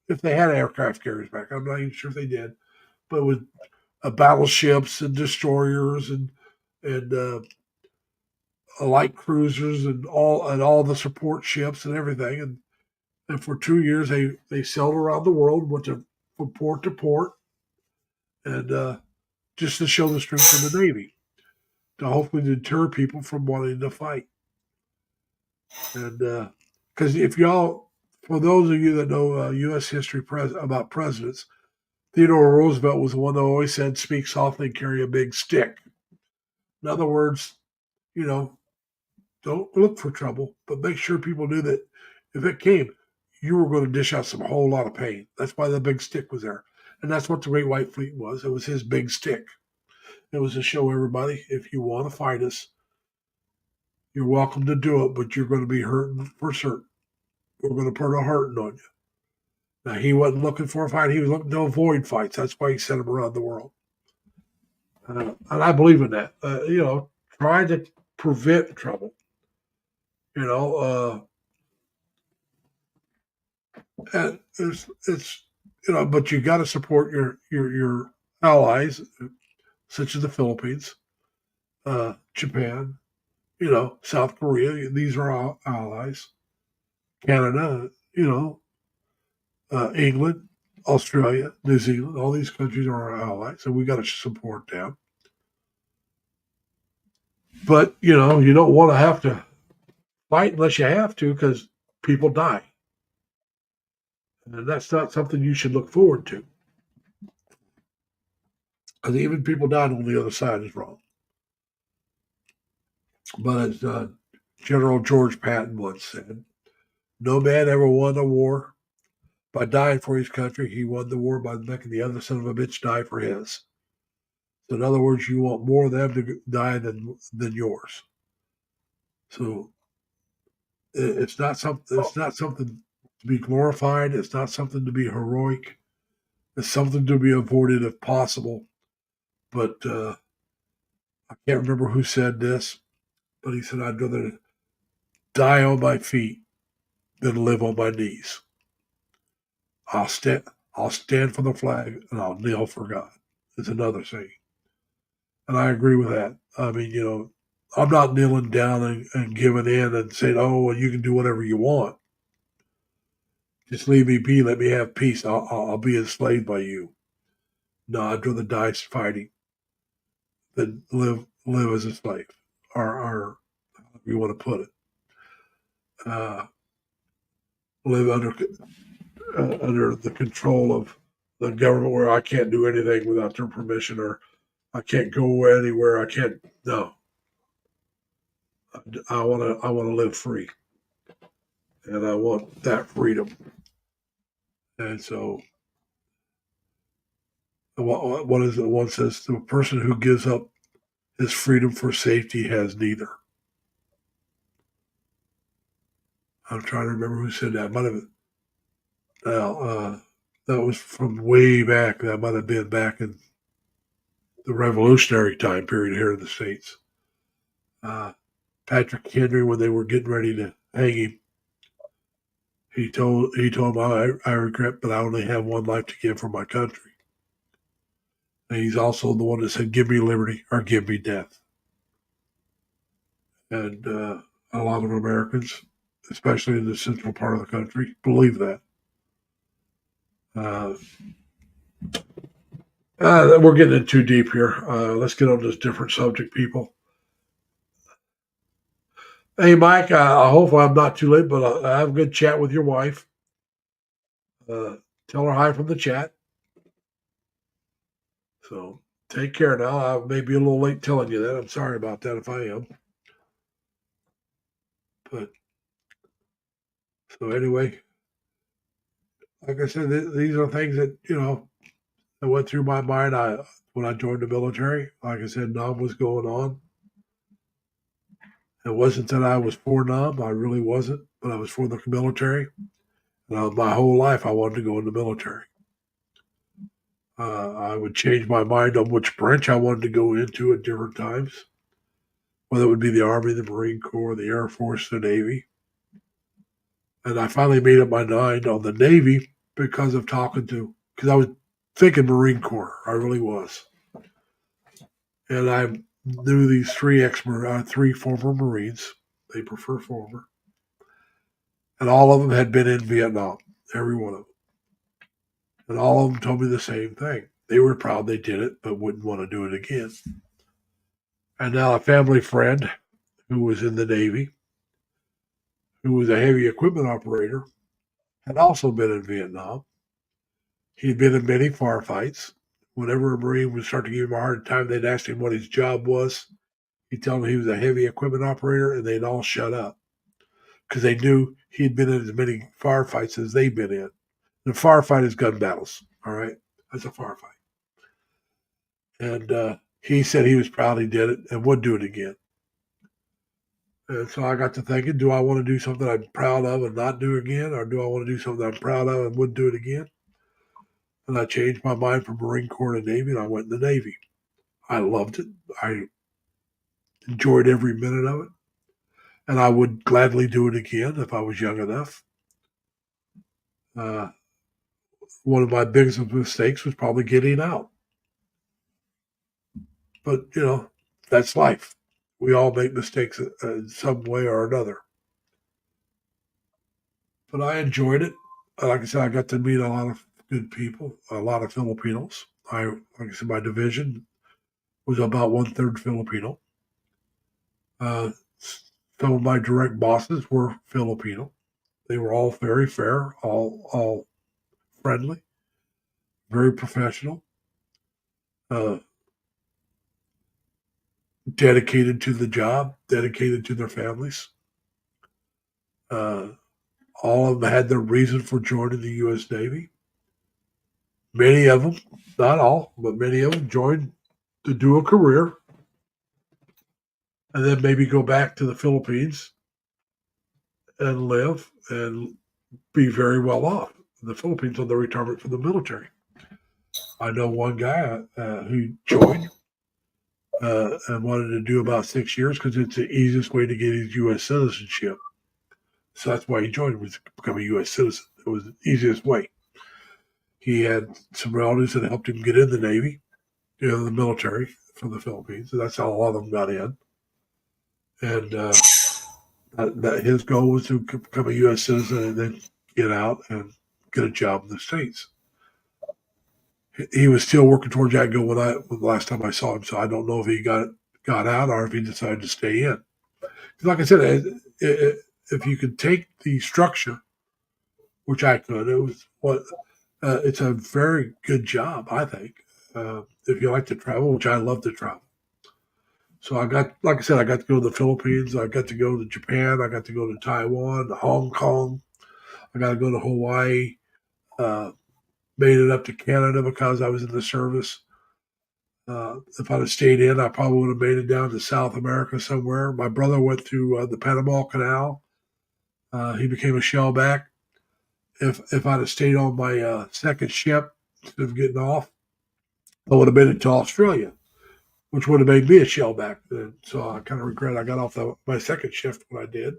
If they had aircraft carriers back, I'm not even sure if they did, but it was battleships and destroyers and light cruisers and all the support ships and everything. And for 2 years they sailed around the world, went from port to port, and just to show the strength of the Navy, to hopefully deter people from wanting to fight. And because for those of you that know U.S. history about presidents, Theodore Roosevelt was the one that always said, "Speak softly and carry a big stick." In other words, you know, don't look for trouble, but make sure people knew that if it came, you were going to dish out some whole lot of pain. That's why the big stick was there. And that's what the Great White Fleet was. It was his big stick. It was to show everybody, if you want to fight us, you're welcome to do it, but you're going to be hurting for certain. We're going to put a hurting on you. Now, he wasn't looking for a fight. He was looking to avoid fights. That's why he sent them around the world. And I believe in that. Trying to prevent trouble. And it's but you got to support your allies, such as the Philippines, Japan, South Korea. These are our allies. Canada, England, Australia, New Zealand. All these countries are our allies, and we got to support them. But you don't want to have to fight unless you have to, because people die, and that's not something you should look forward to. Because even people dying on the other side is wrong. But as General George Patton once said, no man ever won a war By dying for his country, he won the war by making the other son of a bitch die for his. So in other words, you want more of them to die than yours. So it's not something. It's not something to be glorified. It's not something to be heroic. It's something to be avoided if possible. But I can't remember who said this, but he said, "I'd rather die on my feet than live on my knees. I'll stand. I'll stand for the flag, and I'll kneel for God." It's another saying, and I agree with that. I mean, I'm not kneeling down and giving in and saying, "Oh, well, you can do whatever you want. Just leave me be. Let me have peace. I'll be enslaved by you." No, I'd rather die fighting than live as a slave, or however you want to put it. Live under the control of the government where I can't do anything without their permission, or I can't go anywhere. I can't. No, I want to live free, and I want that freedom. And so, what is it? One says, the person who gives up his freedom for safety has neither. I'm trying to remember who said that. Might have that was from way back. That might have been back in the revolutionary time period here in the States. Patrick Henry, when they were getting ready to hang him, he told him, I regret, but I only have one life to give for my country. And he's also the one that said, give me liberty or give me death. And a lot of Americans, especially in the central part of the country, believe that. We're getting in too deep here. Let's get on this different subject, people. Hey, Mike, I hope I'm not too late, but I have a good chat with your wife. Tell her hi from the chat. So take care now. I may be a little late telling you that. I'm sorry about that if I am. But so anyway, like I said, these are things that, that went through my mind when I joined the military. Like I said, NOM was going on. It wasn't that I was for NOM. I really wasn't, but I was for the military. And my whole life, I wanted to go in the military. I would change my mind on which branch I wanted to go into at different times, whether it would be the Army, the Marine Corps, the Air Force, the Navy. And I finally made up my mind on the Navy because I was thinking Marine Corps. I really was. And I knew these three former Marines. They prefer former. And all of them had been in Vietnam, every one of them. And all of them told me the same thing. They were proud they did it, but wouldn't want to do it again. And now a family friend who was in the Navy, who was a heavy equipment operator, had also been in Vietnam. He'd been in many firefights. Whenever a Marine would start to give him a hard time, they'd ask him what his job was. He'd tell them he was a heavy equipment operator, and they'd all shut up because they knew he'd been in as many firefights as they'd been in. The firefight is gun battles, all right? That's a firefight. And he said he was proud he did it and would do it again. And so I got to thinking, do I want to do something I'm proud of and not do again? Or do I want to do something I'm proud of and wouldn't do it again? And I changed my mind from Marine Corps to Navy, and I went in the Navy. I loved it. I enjoyed every minute of it. And I would gladly do it again if I was young enough. One of my biggest mistakes was probably getting out. But, that's life. We all make mistakes in some way or another. But I enjoyed it. Like I said, I got to meet a lot of good people, a lot of Filipinos. Like I said, my division was about 1/3 Filipino. Some of my direct bosses were Filipino. They were all very fair, all friendly, very professional, dedicated to the job, dedicated to their families. All of them had their reason for joining the U.S. Navy. Many of them, not all, but many of them joined to do a career and then maybe go back to the Philippines and live and be very well off in the Philippines on their retirement from the military. I know one guy who joined and wanted to do about 6 years because it's the easiest way to get his U.S. citizenship. So that's why he joined, was to become a U.S. citizen. It was the easiest way. He had some relatives that helped him get in the Navy, the military from the Philippines. So that's how a lot of them got in. And that his goal was to become a U.S. citizen and then get out and get a job in the States. He was still working towards that goal when the last time I saw him. So I don't know if he got out or if he decided to stay in. Like I said, if you could take the structure, which I could, it's a very good job, I think. If you like to travel, which I love to travel. So I got to go to the Philippines. I got to go to Japan. I got to go to Taiwan, to Hong Kong. I got to go to Hawaii. Made it up to Canada because I was in the service. If I'd have stayed in, I probably would have made it down to South America somewhere. My brother went through the Panama Canal. He became a shellback. If I'd have stayed on my second ship instead of getting off, I would have made it to Australia, which would have made me a shellback then. So I kind of regret I got off my second shift when I did.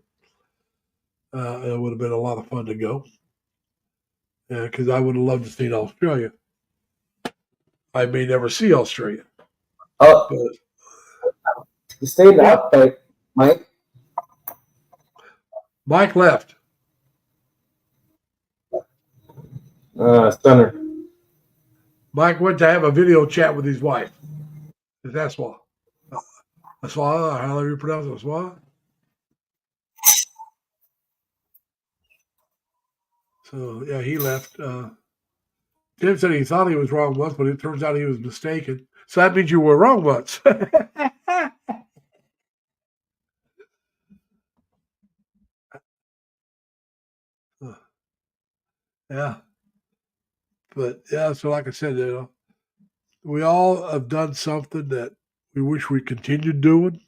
It would have been a lot of fun to go because I would have loved to see Australia. I may never see Australia. Oh, But you stayed up, Mike. Mike left. Stunner. Mike went to have a video chat with his wife. That's why. Aswa, however you pronounce it, Aswa. So, yeah, he left. Tim said he thought he was wrong once, but it turns out he was mistaken. So that means you were wrong once. Yeah. But, yeah, so like I said, we all have done something that we wish we continued doing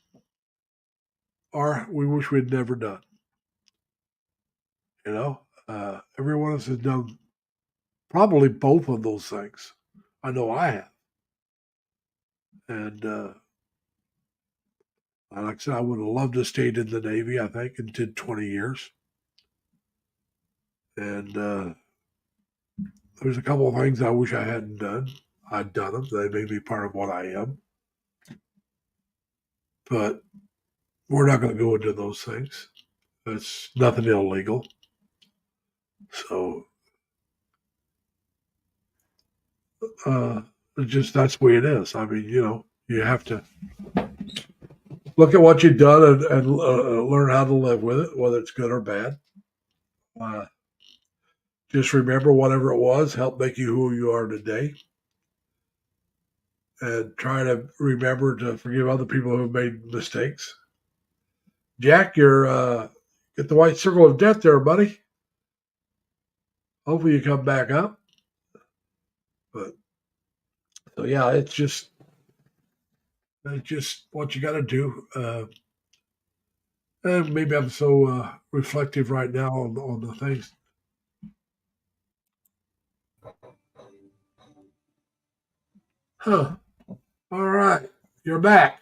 or we wish we'd never done. Every one of us has done probably both of those things. I know I have. And like I said, I would have loved to stayed in the Navy, I think, and did 20 years. And there's a couple of things I wish I hadn't done. I'd done them. They made me part of what I am. But we're not going to go into those things. It's nothing illegal. So it's just that's the way it is. I mean, you have to look at what you've done and learn how to live with it, whether it's good or bad. Just remember whatever it was helped make you who you are today. And try to remember to forgive other people who have made mistakes. Jack, you're get the white circle of death there, buddy. Hopefully you come back up. But so yeah, it's just what you got to do. And maybe I'm so reflective right now on the things. Huh. All right. You're back.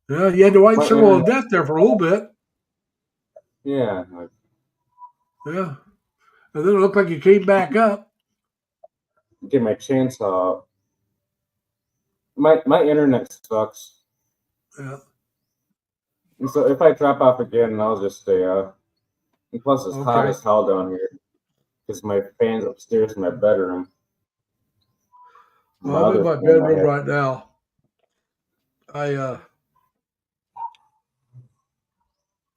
Yeah, you had the white circle of death there for a little bit. Yeah. Yeah. And then it looked like you came back up. Get my chainsaw out. My internet sucks. Yeah. And so if I drop off again, I'll just stay up. And plus, it's hot as hell down here because my fan's upstairs in my bedroom. Well, I'm in my bedroom right now.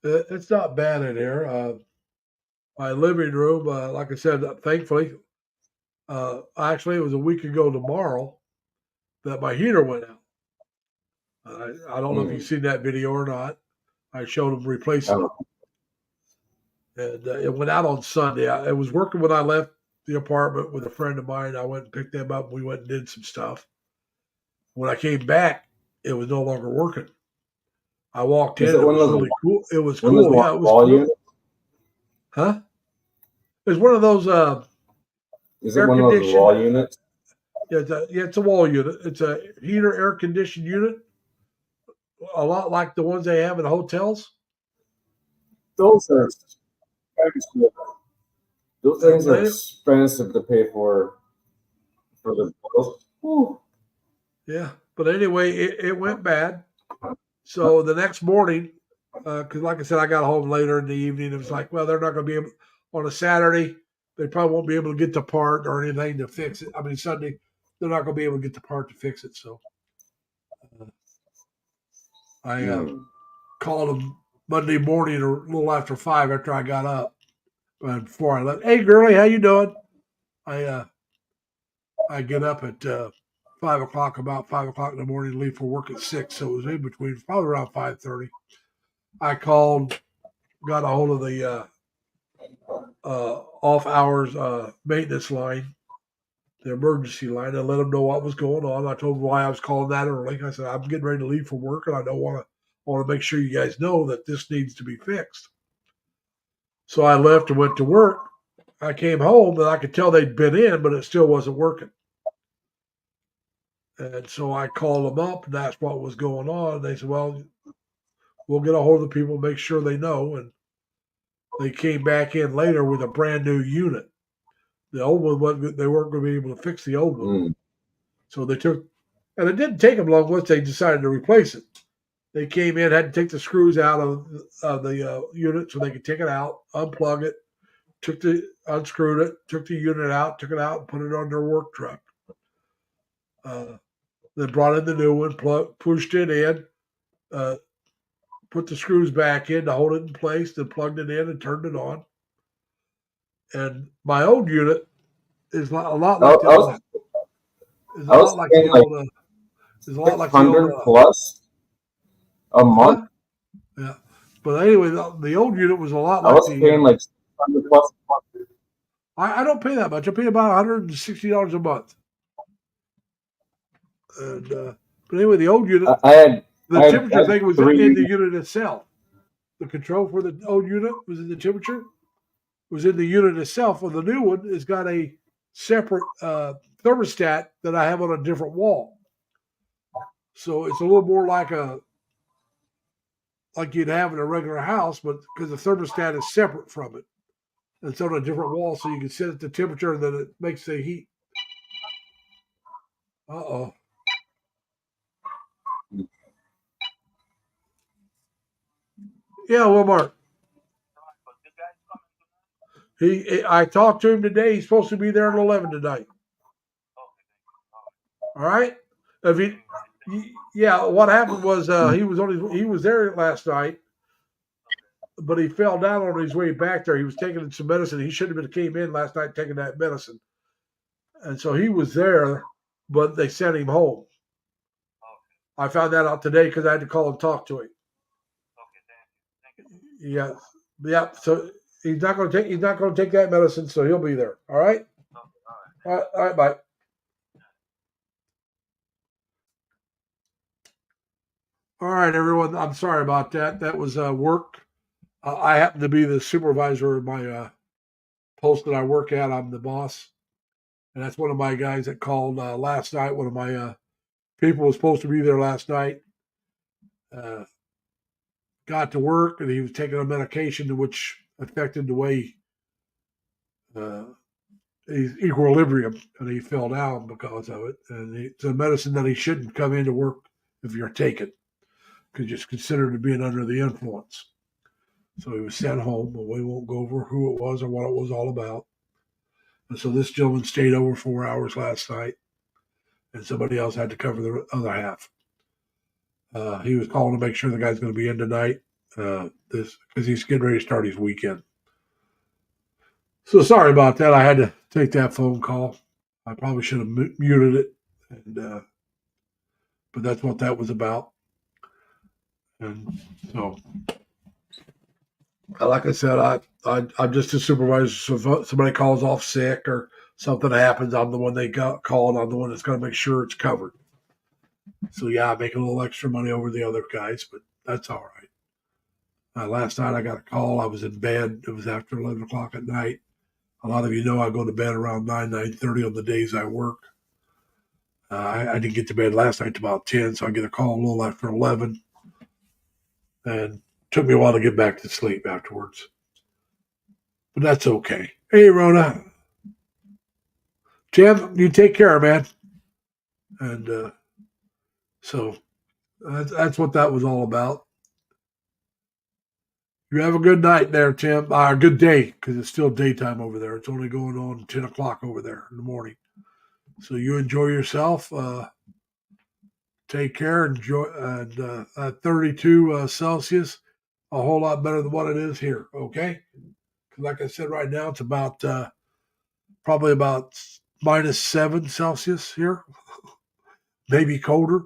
It's not bad in here. My living room, like I said, thankfully, actually it was a week ago tomorrow that my heater went out. I don't know if you've seen that video or not, I showed him replacing it. And it went out on Sunday. I was working when I left the apartment with a friend of mine. I went and picked them up. We went and did some stuff. When I came back, it was no longer working. I walked in. Is it It one was of those- really cool. It was One of cool. those Yeah, it was wall cool. units? Huh? It was one of those. Is it Air one of those conditioned- wall units? Yeah, it's a wall unit. It's a heater, air conditioned unit. A lot like the ones they have in hotels. Those are expensive. Those things are Right. expensive to pay for the bills. Whew. Yeah, but anyway, it went bad. So the next morning, because like I said, I got home later in the evening. It was like, well, they're not going to be able on a Saturday. They probably won't be able to get the part or anything to fix it. I mean, Sunday, they're not going to be able to get the part to fix it. So I called them Monday morning or a little after 5 after I got up. And before I left, hey, girlie, how you doing? I get up at 5 o'clock, about 5 o'clock in the morning, leave for work at 6. So it was in between, probably around 5:30. I called, got a hold of the off hours maintenance line, the emergency line, and let them know what was going on. I told them why I was calling that early. I said, I'm getting ready to leave for work, and I want to make sure you guys know that this needs to be fixed. So I left and went to work. I came home, and I could tell they'd been in, but it still wasn't working. And so I called them up, and that's what was going on. And they said, well, we'll get a hold of the people, make sure they know. And they came back in later with a brand new unit. The old one, they weren't going to be able to fix the old one. So they took, and it didn't take them long once they decided to replace it. They came in, had to take the screws out of the unit so they could take it out, unplug it, unscrewed it, took the unit out, took it out, and put it on their work truck. They brought in the new one, pushed it in, put the screws back in to hold it in place, then plugged it in and turned it on. And my old unit is a lot like the old. Is a lot like the old. Is a lot like the old. Plus a month. Yeah, but anyway, the old unit was a lot like I was paying like 600 plus a month. I don't pay that much. I pay about $160 a month. And but anyway, the old unit, the temperature thing was in the unit itself. The control for the old unit was in the temperature, was in the unit itself. Well, the new one has got a separate thermostat that I have on a different wall. So it's a little more like you'd have in a regular house, but because the thermostat is separate from it. It's on a different wall, so you can set it the temperature that it makes the heat. Uh-oh. Yeah, well, Mark. I talked to him today. He's supposed to be there at 11 tonight. All right. What happened was he was there last night, but he fell down on his way back there. He was taking some medicine. He should have came in last night taking that medicine, and so he was there, but they sent him home. I found that out today because I had to call and talk to him. Yeah. So he's not going to take that medicine, so he'll be there. All right. All right. Bye. All right, everyone. I'm sorry about that. That was work. I happen to be the supervisor of my post that I work at. I'm the boss, and that's one of my guys that called last night. One of my people was supposed to be there last night. Got to work, and he was taking a medication which affected the way his equilibrium, and he fell down because of it. And it's a medicine that he shouldn't come into work if you're taking, because it's considered being under the influence. So he was sent home, but we won't go over who it was or what it was all about. And so this gentleman stayed over 4 hours last night, and somebody else had to cover the other half. He was calling to make sure the guy's going to be in tonight, because he's getting ready to start his weekend. So sorry about that. I had to take that phone call. I probably should have muted it, but that's what that was about. And so, like I said, I'm just a supervisor. So if somebody calls off sick or something happens, I'm the one they got called. I'm the one that's going to make sure it's covered. So yeah, I make a little extra money over the other guys, but that's all right. Last night I got a call. I was in bed. It was after 11 o'clock at night. A lot of you know I go to bed around 9:30 on the days I work. I didn't get to bed last night till about 10, so I get a call a little after 11. And it took me a while to get back to sleep afterwards. But that's okay. Hey, Rona. Tim, you take care, man. And so that's what that was all about. You have a good night there, Tim. Good day, because it's still daytime over there. It's only going on 10 o'clock over there in the morning. So you enjoy yourself. Take care. Enjoy. And at 32 Celsius, a whole lot better than what it is here. Okay. Like I said, right now it's about probably about -7 Celsius here, maybe colder.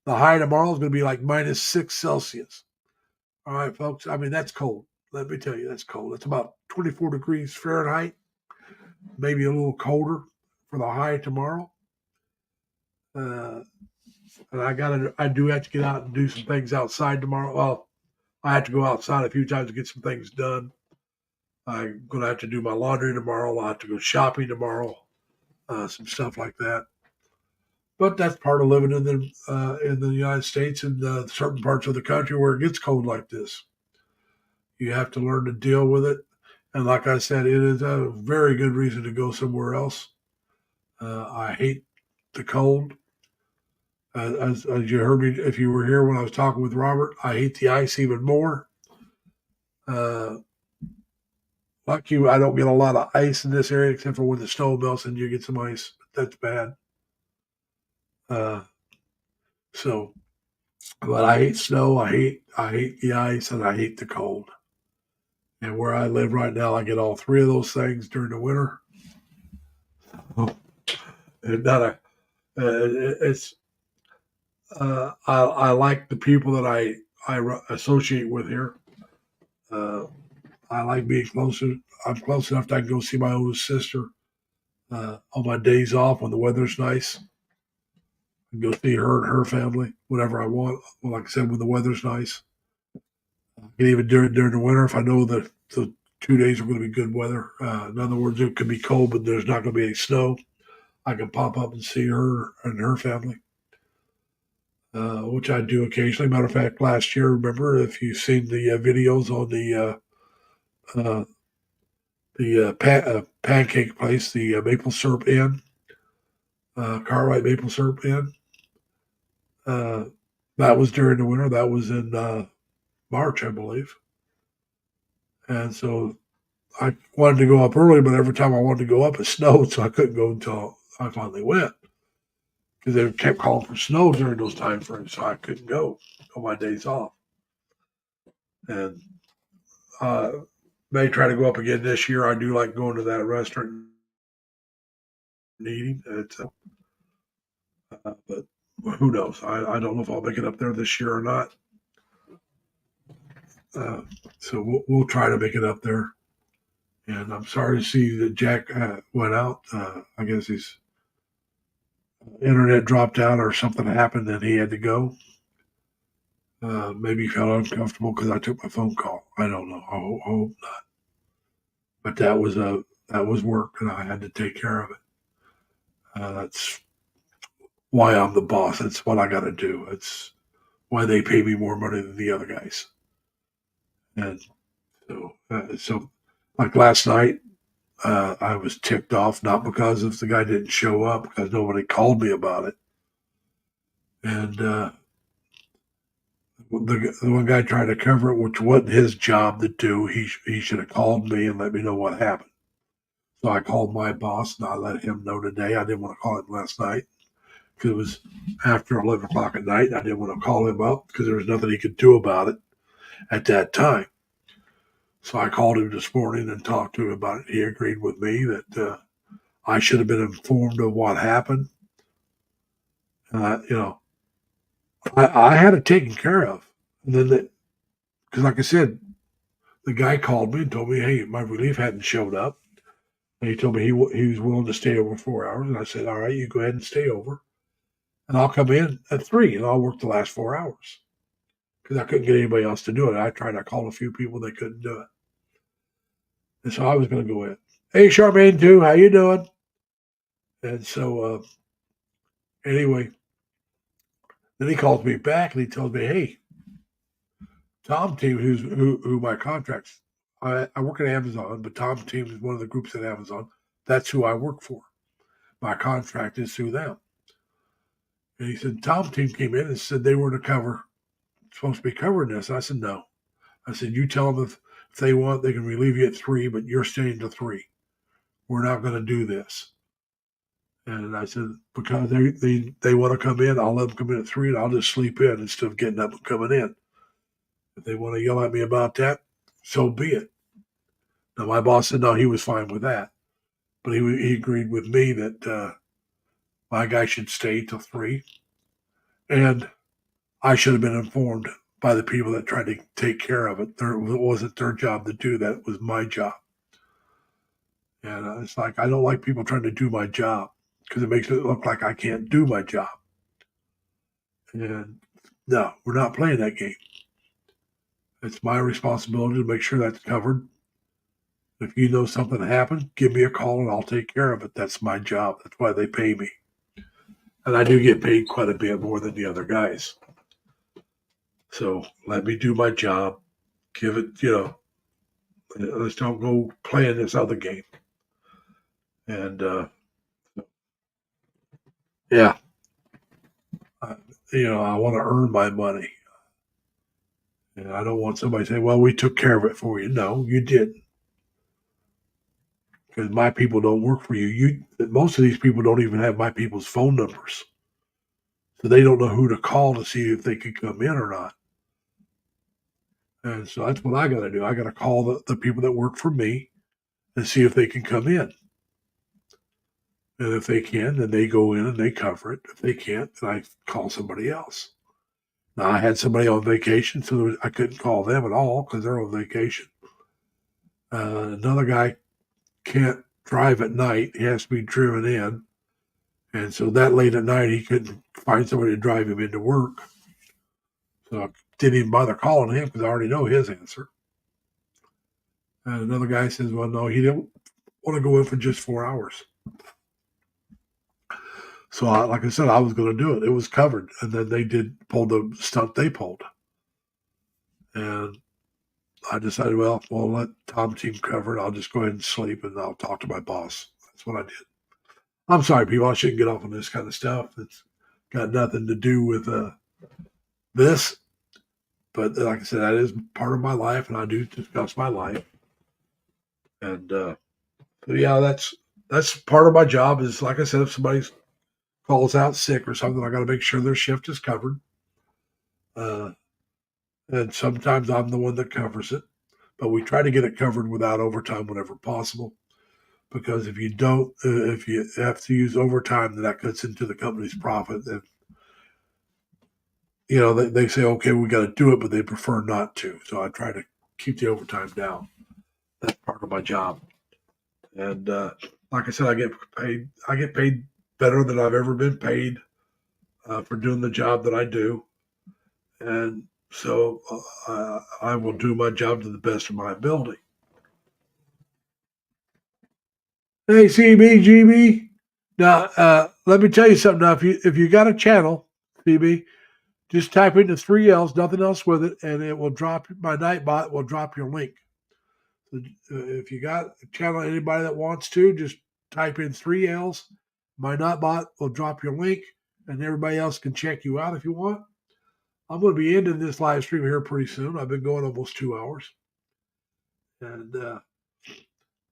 The high tomorrow is going to be like -6 Celsius. All right, folks. I mean, that's cold. Let me tell you, that's cold. It's about 24 degrees Fahrenheit, maybe a little colder for the high tomorrow. And I do have to get out and do some things outside tomorrow. Well, I have to go outside a few times to get some things done. I'm going to have to do my laundry tomorrow. I'll have to go shopping tomorrow, some stuff like that. But that's part of living in the United States and certain parts of the country where it gets cold like this. You have to learn to deal with it. And like I said, it is a very good reason to go somewhere else. I hate the cold. As you heard me, if you were here when I was talking with Robert, I hate the ice even more. Like you, I don't get a lot of ice in this area except for when the snow melts and you get some ice. That's bad. But I hate snow. I hate the ice, and I hate the cold. And where I live right now, I get all three of those things during the winter. And not a, it's. I like the people that I associate with here. I like being closer. I'm close enough that I can go see my oldest sister on my days off when the weather's nice. I can go see her and her family whenever I want. Well, like I said, when the weather's nice. And even during the winter, if I know that the 2 days are going to be good weather. In other words, it could be cold, but there's not going to be any snow. I can pop up and see her and her family, which I do occasionally. Matter of fact, last year, remember, if you've seen the videos on the pancake place, the Maple Syrup Inn, Cartwright Maple Syrup Inn, that was during the winter. That was in March, I believe. And so I wanted to go up early, but every time I wanted to go up, it snowed, so I couldn't go until I finally went. Because they kept calling for snow during those time frames, so I couldn't go on my days off. And may try to go up again this year. I do like going to that restaurant and eating. But who knows? I don't know if I'll make it up there this year or not. So we'll try to make it up there. And I'm sorry to see that Jack went out. I guess his internet dropped out or something happened and he had to go. Maybe he felt uncomfortable because I took my phone call. I don't know. I hope not. But that was work and I had to take care of it. That's why I'm the boss. That's what I got to do. It's why they pay me more money than the other guys. And so like last night, I was ticked off, not because if the guy didn't show up, because nobody called me about it. And the one guy tried to cover it, which wasn't his job to do. He should have called me and let me know what happened. So I called my boss and I let him know today. I didn't want to call him last night because it was after 11 o'clock at night. I didn't want to call him up because there was nothing he could do about it at that time. So I called him this morning and talked to him about it. He agreed with me that I should have been informed of what happened. I had it taken care of. And then, because like I said, the guy called me and told me, hey, my relief hadn't showed up. And he told me he was willing to stay over 4 hours. And I said, all right, you go ahead and stay over. And I'll come in at 3 and I'll work the last 4 hours. Because I couldn't get anybody else to do it. I called a few people, they couldn't do it. And so I was going to go in. Hey, Charmaine, too, how you doing? And so, anyway, then he calls me back and he tells me, hey, Tom Team, who my contracts, I work at Amazon, but Tom Team is one of the groups at Amazon. That's who I work for. My contract is through them. And he said, Tom Team came in and said they were supposed to be covering this. And I said, no. I said, you tell them if they want, they can relieve you at 3, but you're staying to 3. We're not going to do this. And I said, because they want to come in, I'll let them come in at 3 and I'll just sleep in instead of getting up and coming in. If they want to yell at me about that, so be it. Now, my boss said, no, he was fine with that. But he agreed with me that my guy should stay till 3. And I should have been informed by the people that tried to take care of it. It wasn't their job to do that. It was my job. And it's like, I don't like people trying to do my job because it makes it look like I can't do my job. And no, we're not playing that game. It's my responsibility to make sure that's covered. If you know something happened, give me a call and I'll take care of it. That's my job. That's why they pay me. And I do get paid quite a bit more than the other guys. So let me do my job. Give it, let's don't go playing this other game. And, yeah, I want to earn my money. And I don't want somebody to say, well, we took care of it for you. No, you didn't. Because my people don't work for you. Most of these people don't even have my people's phone numbers. So they don't know who to call to see if they could come in or not. And so that's what I got to do. I got to call the people that work for me and see if they can come in. And if they can, then they go in and they cover it. If they can't, then I call somebody else. Now, I had somebody on vacation, so I couldn't call them at all because they're on vacation. Another guy can't drive at night. He has to be driven in. And so that late at night, he couldn't find somebody to drive him into work. So I didn't even bother calling him because I already know his answer. And another guy says, well, no, he didn't want to go in for just 4 hours. So, like I said, I was going to do it. It was covered. And then they pull the stunt they pulled. And I decided, well, we'll let Tom Team cover it. I'll just go ahead and sleep and I'll talk to my boss. That's what I did. I'm sorry, people. I shouldn't get off on this kind of stuff. It's got nothing to do with this. But like I said, that is part of my life, and I do discuss my life. And so, yeah, that's part of my job is, like I said, if somebody calls out sick or something, I got to make sure their shift is covered. And sometimes I'm the one that covers it. But we try to get it covered without overtime whenever possible. Because if you don't, if you have to use overtime, then that cuts into the company's profit. And, they say, okay, we got to do it, but they prefer not to. So I try to keep the overtime down. That's part of my job. And like I said, I get paid better than I've ever been paid for doing the job that I do. And so I will do my job to the best of my ability. Hey, CBGB. Now, let me tell you something. Now, if you got a channel, CB, just type in the 3 L's, nothing else with it, and it will drop. My Nightbot will drop your link. So, if you got a channel, anybody that wants to, just type in 3 L's. My Nightbot will drop your link, and everybody else can check you out if you want. I'm going to be ending this live stream here pretty soon. I've been going almost 2 hours, and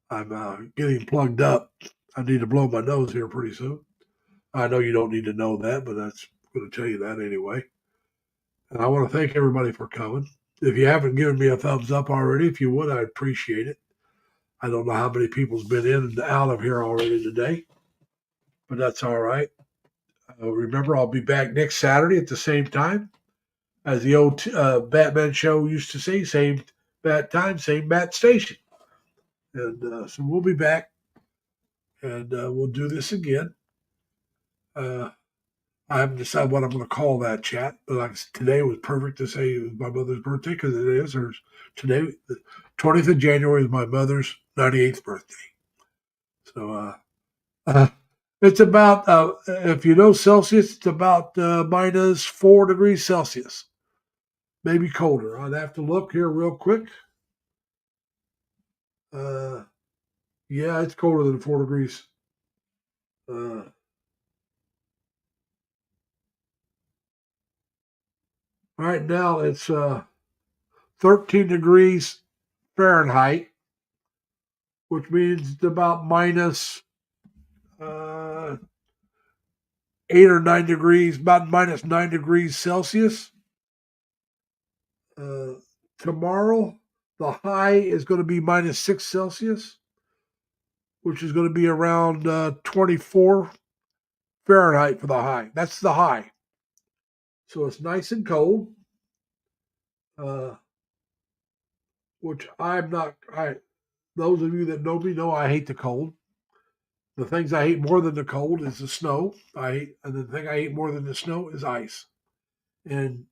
I'm getting plugged up. I need to blow my nose here pretty soon. I know you don't need to know that, but that's going to tell you that anyway. And I want to thank everybody for coming. If you haven't given me a thumbs up already, if you would, I'd appreciate it. I don't know how many people's been in and out of here already today, but that's all right. Remember, I'll be back next Saturday at the same time as the old Batman show used to say, same bat time, same bat station. And so we'll be back, and we'll do this again. I haven't decided what I'm going to call that chat, but like today was perfect to say it was my mother's birthday because it is. Today, the 20th of January is my mother's 98th birthday. So it's about, if you know Celsius, it's about minus 4 degrees Celsius, maybe colder. I'd have to look here real quick. Yeah, it's colder than 4 degrees. Right now it's 13 degrees Fahrenheit, which means it's about minus 8 or 9 degrees, about minus 9 degrees Celsius. Tomorrow, the high is going to be minus 6 Celsius, which is going to be around 24 Fahrenheit for the high. That's the high. So it's nice and cold, which I'm not. Those of you that know me know I hate the cold. The things I hate more than the cold is the snow. And the thing I hate more than the snow is ice. And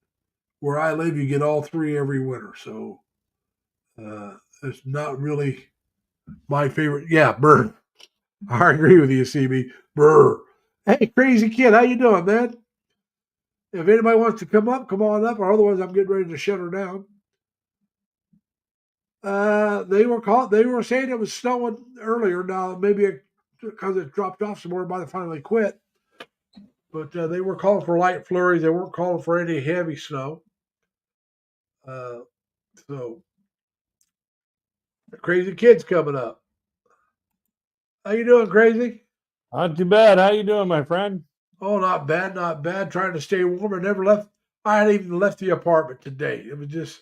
where I live, you get all three every winter. So it's not really my favorite. Yeah, burr. I agree with you, CB. Burr. Hey, crazy kid, how you doing, man? If anybody wants to come up, come on up, or otherwise I'm getting ready to shut her down. They were saying it was snowing earlier. Now maybe because it dropped off some more, it might have finally quit. But they were calling for light flurries. They weren't calling for any heavy snow. So the crazy kid's coming up. How you doing, crazy? Not too bad. How you doing, my friend? Oh, not bad, not bad. Trying to stay warm. I hadn't even left the apartment today. It was just,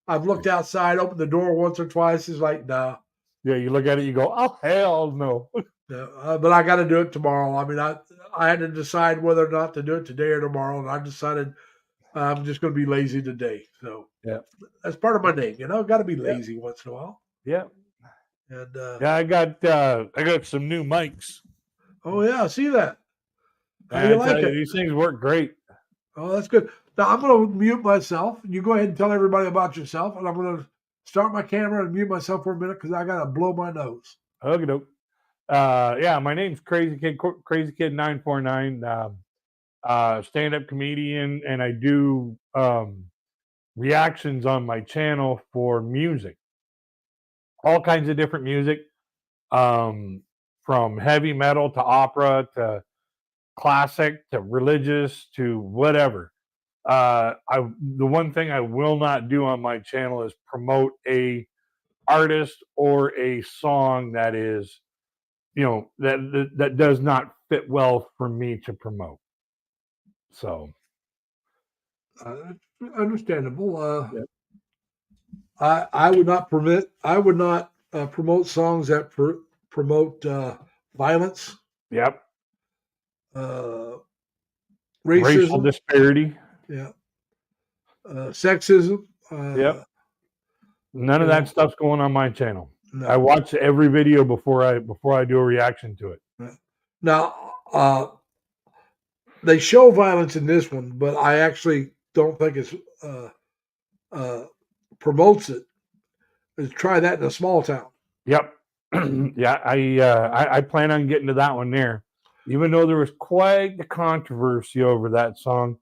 I've looked outside, opened the door once or twice. It's like, nah. Yeah, you look at it, you go, oh, hell no. No, but I got to do it tomorrow. I mean, I had to decide whether or not to do it today or tomorrow, and I decided I'm just going to be lazy today. So yeah, that's part of my name. Got to be lazy once in a while. Yeah. And yeah, I got some new mics. Oh yeah, I see that. How And you I like tell you, it? these things work great. Oh, that's good. Now I'm going to mute myself. You go ahead and tell everybody about yourself, and I'm going to start my camera and mute myself for a minute because I got to blow my nose. Okay, doke. Yeah, my name's Crazy Kid 949. Stand-up comedian, and I do reactions on my channel for music, all kinds of different music, from heavy metal to opera to classic to religious to whatever. The one thing I will not do on my channel is promote a artist or a song that is, that does not fit well for me to promote. So Understandable. Yep. I would not promote songs that promote violence. Yep. Racism, Racial disparity. yeah, sexism. Yep. None of that stuff's going on my channel. No. I watch every video before I do a reaction to it. Now, they show violence in this one, but I actually don't think it's promotes it. Let's try that in a small town. Yep. Yeah, I plan on getting to that one there. Even though there was quite the controversy over that song,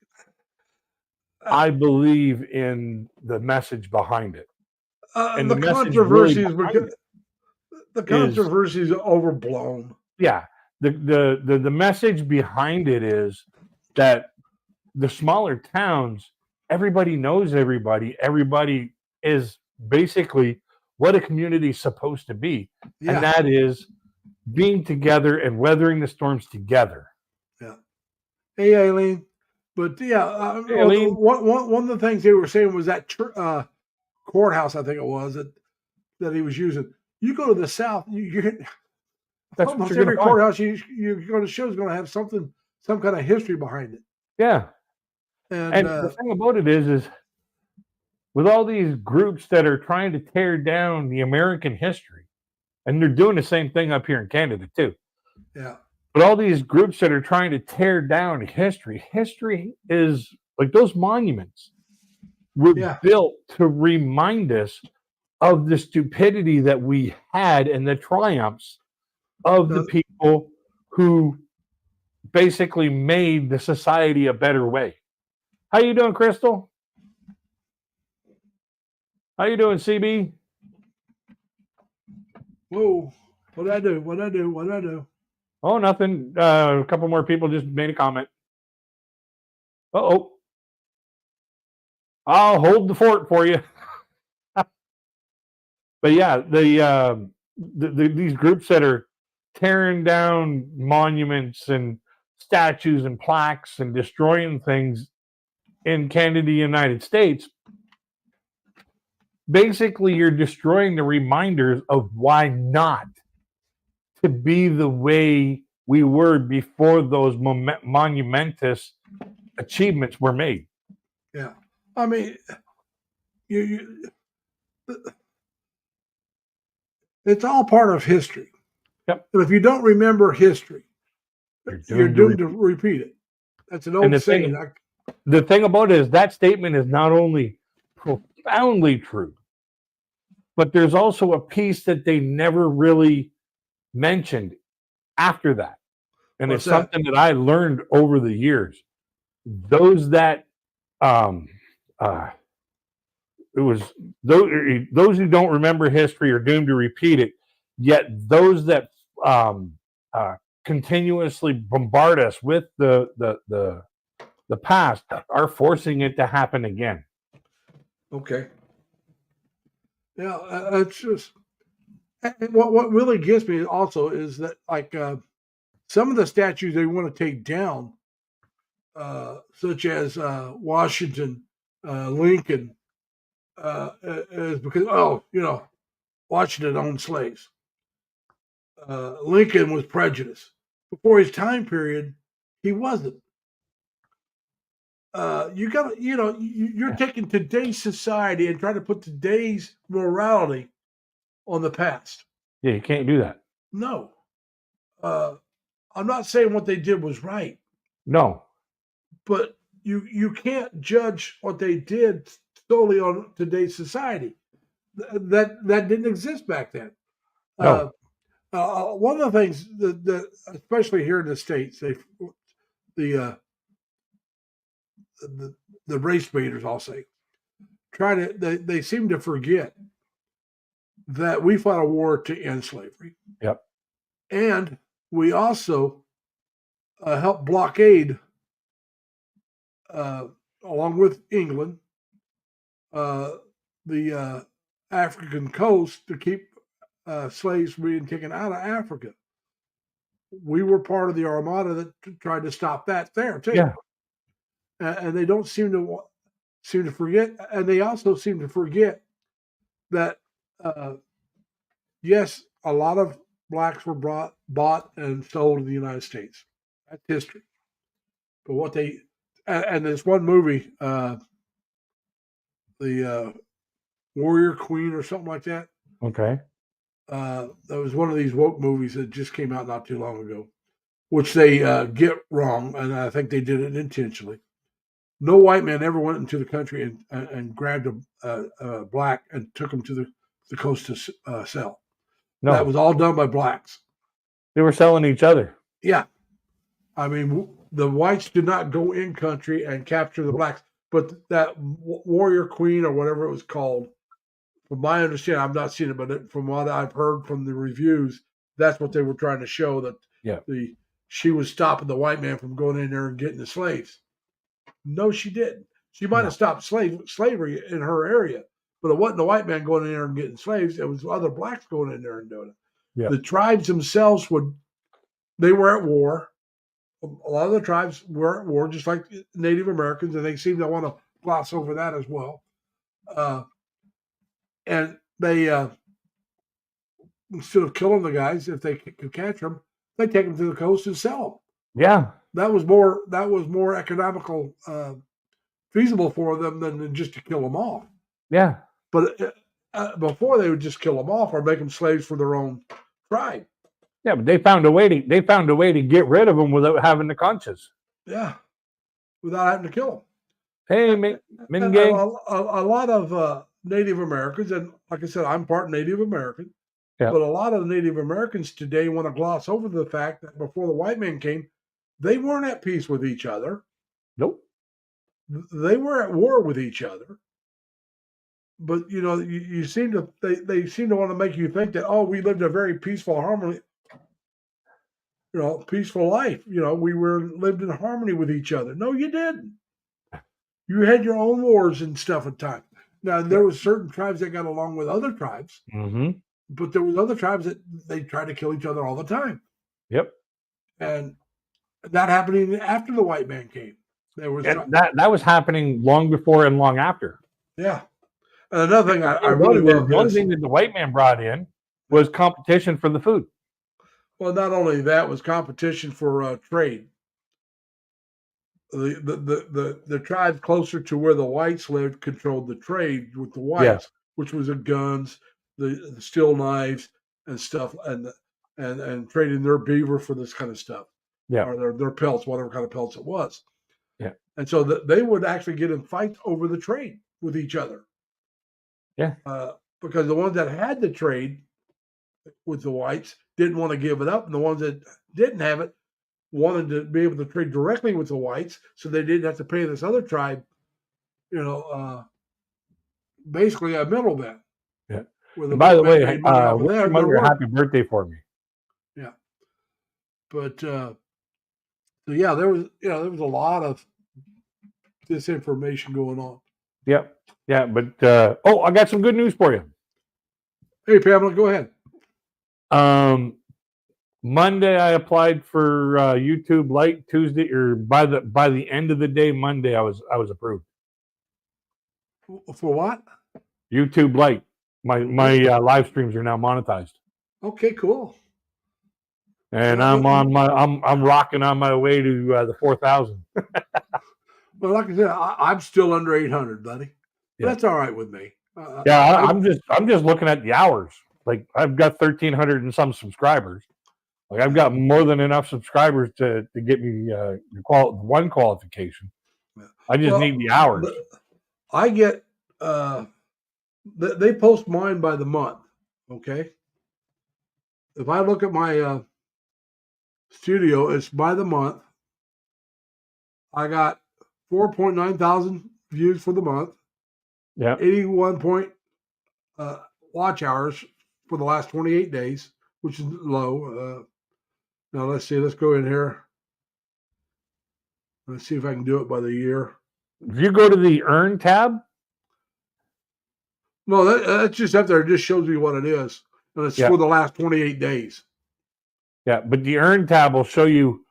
I believe in the message behind it. And the controversy is overblown. Yeah. The message behind it is that the smaller towns, everybody knows everybody. Everybody is basically what a community is supposed to be. Yeah. And that is being together and weathering the storms together. Yeah. Hey, Aileen. But yeah, Hey, Aileen. One of the things they were saying was that courthouse, I think it was, that he was using. You go to the South, That's almost every courthouse you go to show is going to have some kind of history behind it. Yeah. And the thing about it is with all these groups that are trying to tear down the American history, and they're doing the same thing up here in Canada too. Yeah. But all these groups that are trying to tear down history is like those monuments were Yeah. built to remind us of the stupidity that we had and the triumphs of the people who basically made the society a better way. How you doing, Crystal? How you doing, CB? Whoa. What'd I do? What'd I do? What'd I do? Oh, nothing. A couple more people just made a comment. Uh-oh. I'll hold the fort for you. But yeah, these groups that are tearing down monuments and statues and plaques and destroying things in Canada, United States, basically you're destroying the reminders of why not to be the way we were before those monumentous achievements were made. Yeah. I mean, it's all part of history. Yep. But if you don't remember history, you're doomed to repeat it. That's an old saying. The thing about it is that statement is not only profoundly true, but there's also a piece that they never really mentioned after that. And What's it's something that I learned over the years. Those that it was those who don't remember history are doomed to repeat it. Yet those that continuously bombard us with the past are forcing it to happen again. Okay. Yeah, it's just what really gets me also is that like some of the statues they want to take down, such as Washington, Lincoln, is because Washington owned slaves. Lincoln was prejudiced. Before his time period, he wasn't. You got to, you're taking today's society and trying to put today's morality on the past. Yeah, you can't do that. No. I'm not saying what they did was right. No. But you can't judge what they did solely on today's society. That didn't exist back then. No. One of the things that especially here in the States, the race baiters, I'll say, they seem to forget that we fought a war to end slavery. Yep. And we also helped blockade, along with England, the African coast to keep slaves from being taken out of Africa. We were part of the Armada that tried to stop that there too. Yeah. And they don't seem to forget, and they also seem to forget that yes, a lot of blacks were bought and sold in the United States. That's history. But and there's one movie, the Warrior Queen or something like that. Okay. That was one of these woke movies that just came out not too long ago, which they get wrong, and I think they did it intentionally. No white man ever went into the country and grabbed a black and took him to the coast to sell. No. That was all done by blacks. They were selling each other. Yeah. I mean, the whites did not go in country and capture the blacks, but that Warrior Queen or whatever it was called, from my understanding, I've not seen it, but from what I've heard from the reviews, that's what they were trying to show, that she was stopping the white man from going in there and getting the slaves. No, she didn't. She might have stopped slavery in her area, but it wasn't the white man going in there and getting slaves. It was other blacks going in there and doing it. Yeah. The tribes themselves they were at war. A lot of the tribes were at war, just like Native Americans, and they seem to want to gloss over that as well. And they, instead of killing the guys, if they could catch them, they take them to the coast and sell them. Yeah. That was more economical, feasible for them than just to kill them off. Yeah. But before they would just kill them off or make them slaves for their own tribe. Yeah, but they found a way to get rid of them without having the conscience. Yeah, without having to kill them. Hey, And Mingay. a lot of Native Americans, and like I said, I'm part Native American, Yeah. but a lot of Native Americans today want to gloss over the fact that before the white man came, they weren't at peace with each other. Nope. They were at war with each other. But you seem to they seem to want to make you think that we lived a very peaceful harmony, peaceful life. We lived in harmony with each other. No, you didn't. You had your own wars and stuff at times. Now there was certain tribes that got along with other tribes, but there was other tribes that they tried to kill each other all the time. Yep. And that happened even after the white man came. There was that was happening long before and long after. Yeah. And another thing I really love. One thing that the white man brought in was competition for the food. Well, not only that was competition for trade. The tribes closer to where the whites lived controlled the trade with the whites, which was the guns, the steel knives and stuff, and trading their beaver for this kind of stuff. Yeah, or their pelts, whatever kind of pelts it was. Yeah, and so they would actually get in fights over the trade with each other. Yeah, because the ones that had the trade with the whites didn't want to give it up, and the ones that didn't have it wanted to be able to trade directly with the whites, so they didn't have to pay this other tribe, basically a middleman. Yeah. By the way, wish your happy birthday for me. Yeah. But so yeah, there was a lot of disinformation going on. Yep. Yeah, but I got some good news for you. Hey, Pamela, go ahead. Monday I applied for YouTube Lite. Tuesday, or by the end of the day Monday, I was approved. For what? YouTube Lite. My live streams are now monetized. Okay, cool. And I'm rocking on my way to the 4,000. Well, like I said, I'm still under 800, buddy. Yeah. That's all right with me. I'm just looking at the hours. Like I've got 1,300 and some subscribers. Like I've got more than enough subscribers to get me one qualification. Yeah. I just need the hours. I get they post mine by the month. Okay. If I look at my studio, it's by the month. I got 4.9 thousand views for the month. Yeah. 81 watch hours for the last 28 days, which is low. Now let's see. Let's go in here. Let's see if I can do it by the year. If you go to the Earn tab. No, that's just up there. It just shows me what it is. And it's for the last 28 days. Yeah, but the Earn tab will show you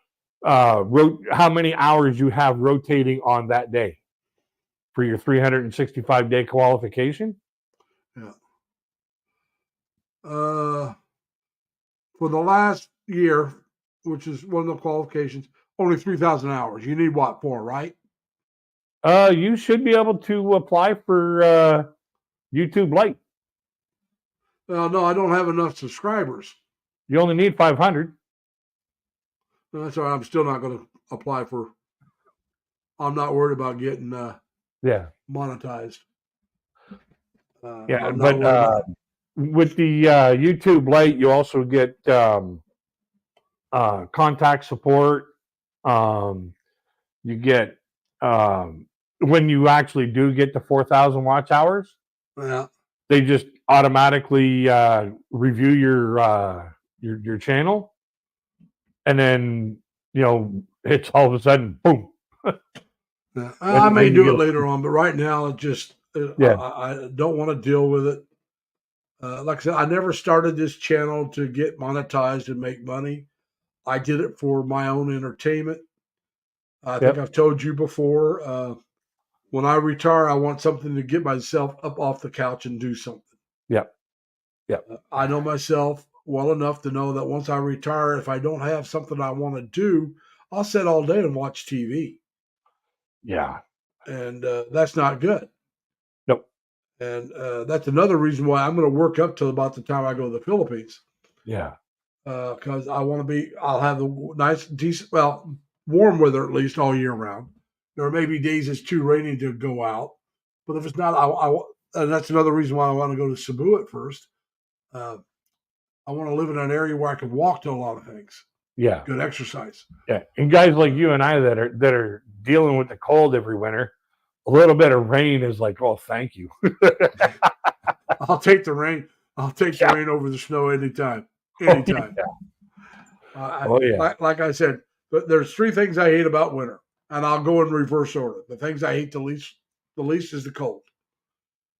how many hours you have rotating on that day for your 365-day qualification. Yeah. For the last year, which is one of the qualifications, only 3,000 hours. You need what for, right? You should be able to apply for YouTube Lite. No, I don't have enough subscribers. You only need 500. That's all right. I'm still not going to apply for. I'm not worried about getting monetized. But with the YouTube Lite, you also get contact support. You get when you actually do get to 4,000 watch hours. Yeah. They just automatically review your channel, and then it's all of a sudden boom. Yeah. I may do it later on, but right now it just I don't want to deal with it. Like I said, I never started this channel to get monetized and make money. I did it for my own entertainment. I think I've told you before. When I retire, I want something to get myself up off the couch and do something. Yep. I know myself well enough to know that once I retire, if I don't have something I want to do, I'll sit all day and watch TV. Yeah. And that's not good. Nope. And that's another reason why I'm going to work up till about the time I go to the Philippines. Yeah. Because I want to I'll have the nice, decent, well, warm weather at least all year round. There may be days it's too rainy to go out, but if it's not, and that's another reason why I want to go to Cebu at first. I want to live in an area where I can walk to a lot of things. Yeah. Good exercise. Yeah. And guys like you and I that are dealing with the cold every winter, a little bit of rain is like, oh, thank you. I'll take the rain. I'll take the rain over the snow anytime. Anytime. Oh, yeah. Like I said, but there's 3 things I hate about winter, and I'll go in reverse order. The things I hate the least is the cold.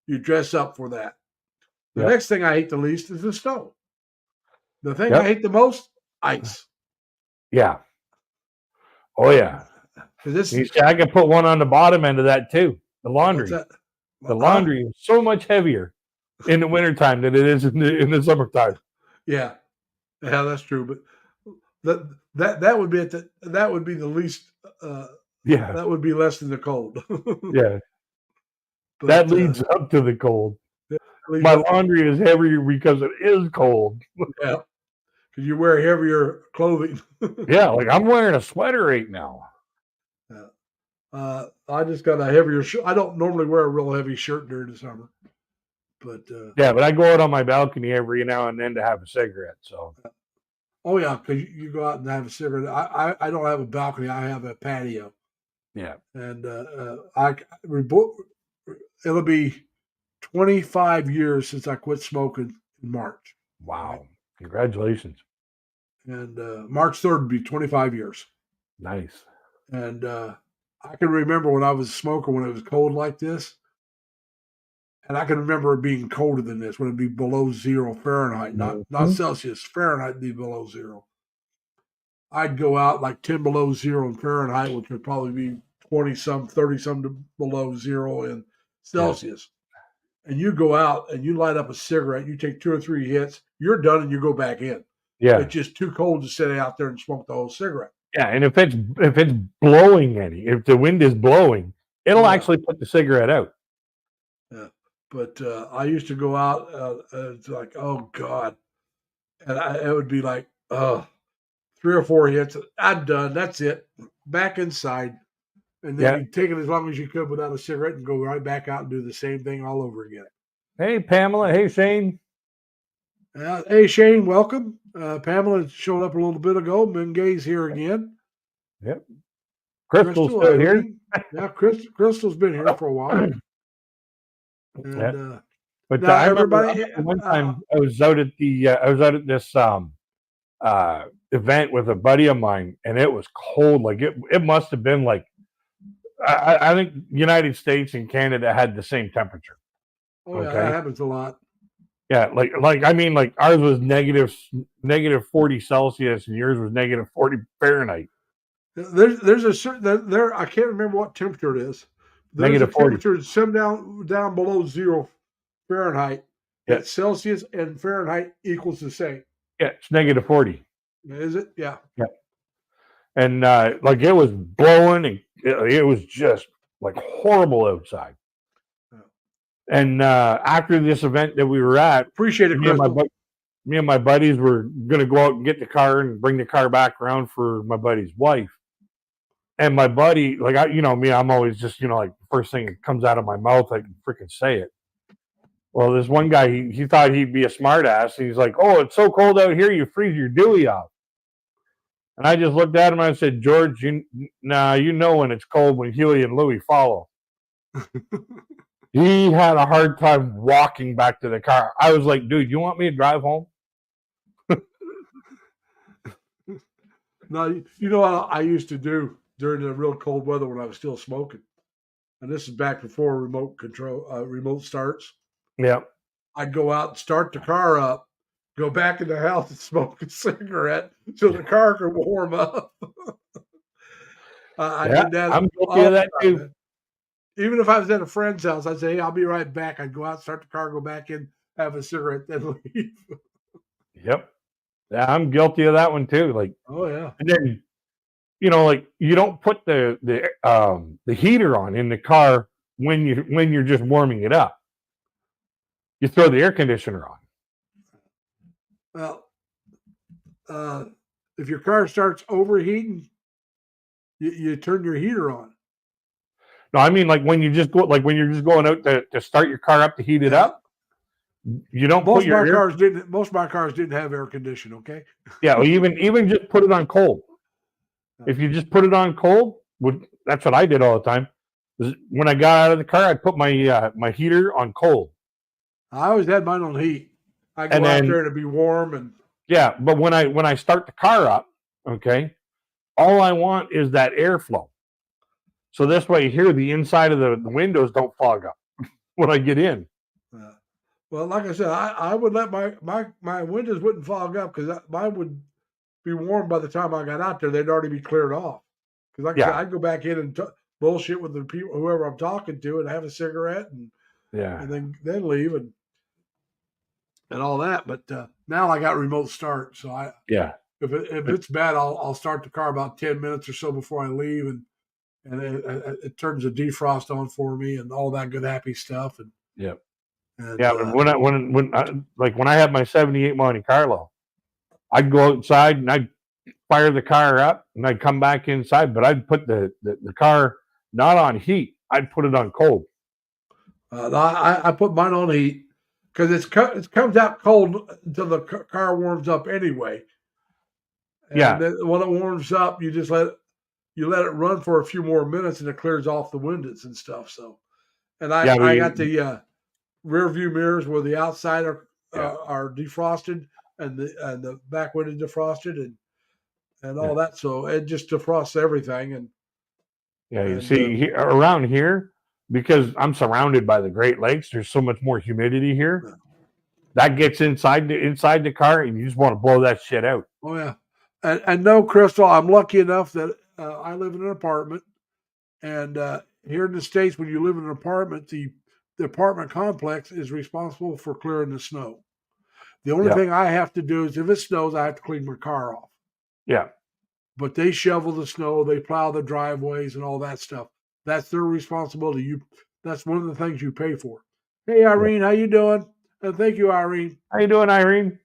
You dress up for that. The next thing I hate the least is the snow. The thing I hate the most, ice. Yeah. Oh, yeah. I can put one on the bottom end of that too. The laundry. The laundry is so much heavier in the wintertime than it is in the summertime. Yeah, that's true. But that would be the least. That would be less than the cold. Yeah, but, that leads up to the cold. My laundry is heavier because it is cold. Yeah, because you wear heavier clothing. Yeah, like I'm wearing a sweater right now. I just got a heavier shirt. I don't normally wear a real heavy shirt during the summer, but but I go out on my balcony every now and then to have a cigarette. So, oh yeah, because you go out and have a cigarette. I don't have a balcony. I have a patio. Yeah, and it'll be 25 years since I quit smoking in March. Wow! Right? Congratulations. And March 3rd would be 25 years. Nice. And I can remember when I was a smoker when it was cold like this. And I can remember it being colder than this, when it'd be below 0 Fahrenheit, not Celsius. Fahrenheit would be below 0. I'd go out like 10 below 0 in Fahrenheit, which would probably be 20-some, 30-some below 0 in Celsius. Yeah. And you go out and you light up a cigarette, you take 2 or 3 hits, you're done and you go back in. Yeah. It's just too cold to sit out there and smoke the whole cigarette. Yeah, and if it's blowing if the wind is blowing, it'll actually put the cigarette out. Yeah, but I used to go out. It's like, oh God, and it would be like, 3 or 4 hits. I'm done. That's it. Back inside, and then you take it as long as you could without a cigarette, and go right back out and do the same thing all over again. Hey, Pamela. Hey, Shane. Hey, Shane. Welcome. Pamela showed up a little bit ago. Mingay's here again. Yep. Crystal's still here. Yeah, Crystal's been here for a while. And, but I remember one time I was out at this event with a buddy of mine, and it was cold. Like it must have been like I think United States and Canada had the same temperature. Oh yeah, that happens a lot. Yeah, like I mean, like ours was negative 40 Celsius, and yours was negative 40 Fahrenheit. There's a certain there. I can't remember what temperature it is. There's negative 40. Temperature some down below 0 Fahrenheit. That Celsius and Fahrenheit equals the same. Yeah, it's negative 40. Is it? Yeah. Yeah. And like it was blowing, and it was just like horrible outside. And after this event that we were at, appreciate it. Me and my buddies were going to go out and get the car and bring the car back around for my buddy's wife. And my buddy, like I'm always just like the first thing that comes out of my mouth, I can freaking say it. Well, this one guy, he thought he'd be a smart ass. And he's like, "Oh, it's so cold out here, you freeze your dewey off." And I just looked at him and I said, "George, you know when it's cold when Huey and Louie follow." He had a hard time walking back to the car. I was like, "Dude, you want me to drive home?" No, you know what I used to do during the real cold weather when I was still smoking, and this is back before remote starts. Yeah, I'd go out and start the car up, go back in the house and smoke a cigarette so the car could warm up. I did that. I'm guilty of that too. Man. Even if I was at a friend's house, I'd say, "Hey, I'll be right back." I'd go out, start the car, go back in, have a cigarette, then leave. Yep. Yeah, I'm guilty of that one too. Like, oh yeah. And then, like you don't put the heater on in the car when you're just warming it up. You throw the air conditioner on. Well, if your car starts overheating, you turn your heater on. No, I mean like when you just go, like when you're just going out to start your car up to heat it Yeah. up. You don't Most put of your my air, cars didn't. Most of my cars didn't have air conditioning. Okay. yeah, or even just put it on cold. If you just put it on cold, that's what I did all the time. When I got out of the car, I'd put my my heater on cold. I always had mine on heat. I go And out then- there to be warm, and Yeah, but when I start the car up, okay, all I want is that airflow. So this way here, the inside of the windows don't fog up when I get in. well, like I said, I would let my windows wouldn't fog up because mine would be warm by the time I got out there. They'd already be cleared off. Because like I said, Yeah. I'd go back in and bullshit with the people, whoever I'm talking to, and have a cigarette, and Yeah. then leave and all that. But now I got remote start, so Yeah. if it's bad, I'll start the car about 10 minutes or so before I leave, and it turns the defrost on for me and all that good happy stuff. And Yep. and, Yeah. When I had my 78 Monte Carlo, I'd go outside and I'd fire the car up and I'd come back inside, but I'd put the car not on heat. I'd put it on cold. I put mine on heat because it comes out cold until the car warms up anyway. And Yeah. then when it warms up, you just let it run for a few more minutes, and it clears off the windows and stuff. So, and I got the rear view mirrors where the outside are defrosted and the back window defrosted and all that. So it just defrosts everything. And Yeah, you And, see, around here, because I'm surrounded by the Great Lakes, there's so much more humidity here. That gets inside the car, and you just want to blow that shit out. oh yeah, and no, Crystal, I'm lucky enough that I live in an apartment, and here in the States, when you live in an apartment, the apartment complex is responsible for clearing the snow. The only Yeah. thing I have to do is if it snows, I have to clean my car off. Yeah, But they shovel the snow, they plow the driveways and all that stuff. That's their responsibility. That's one of the things you pay for. Hey, Irene, how you doing? And thank you, Irene. how you doing, Irene?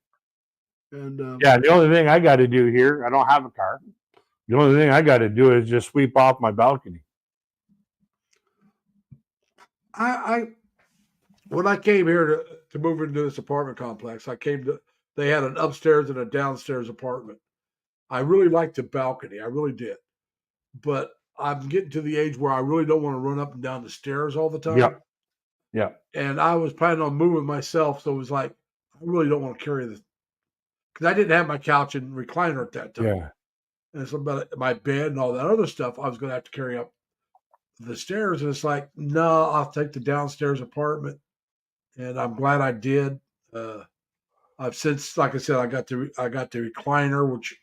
And Yeah, the only thing I got to do here, I don't have a car. The only thing I got to do is just sweep off my balcony. when I came here to move into this apartment complex, they had an upstairs and a downstairs apartment. I really liked the balcony. I really did. But I'm getting to the age where I really don't want to run up and down the stairs all the time. Yeah. Yeah. And I was planning on moving myself. So it was like, I really don't want to carry this. Because I didn't have my couch and recliner at that time. Yeah. And so about my bed and all that other stuff, I was going to have to carry up the stairs. And it's like, no, I'll take the downstairs apartment. And I'm glad I did. I've since, like I said, I got the recliner, which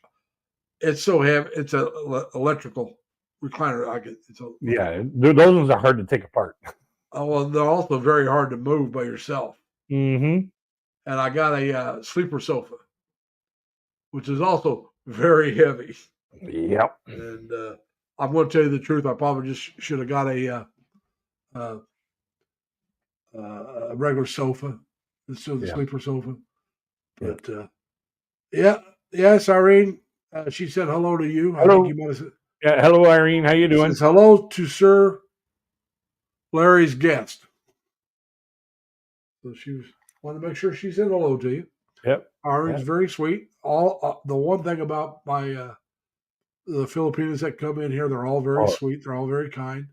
it's so heavy. It's a electrical recliner. Yeah, those ones are hard to take apart. Oh, well, they're also very hard to move by yourself. Mm-hmm. And I got a sleeper sofa, which is also very heavy. Yep. And I'm going to tell you the truth. I probably just should have got a regular sofa instead of the sleeper sofa. But yes, Irene. She said hello to you. Hello. I think you might have Yeah. Hello, Irene. How you doing? says hello to Sir Larry's guest. So she wanted to make sure she said hello to you. Yep. Irene's very sweet. All the one thing about the Filipinos that come in here, they're all very sweet. They're all very kind.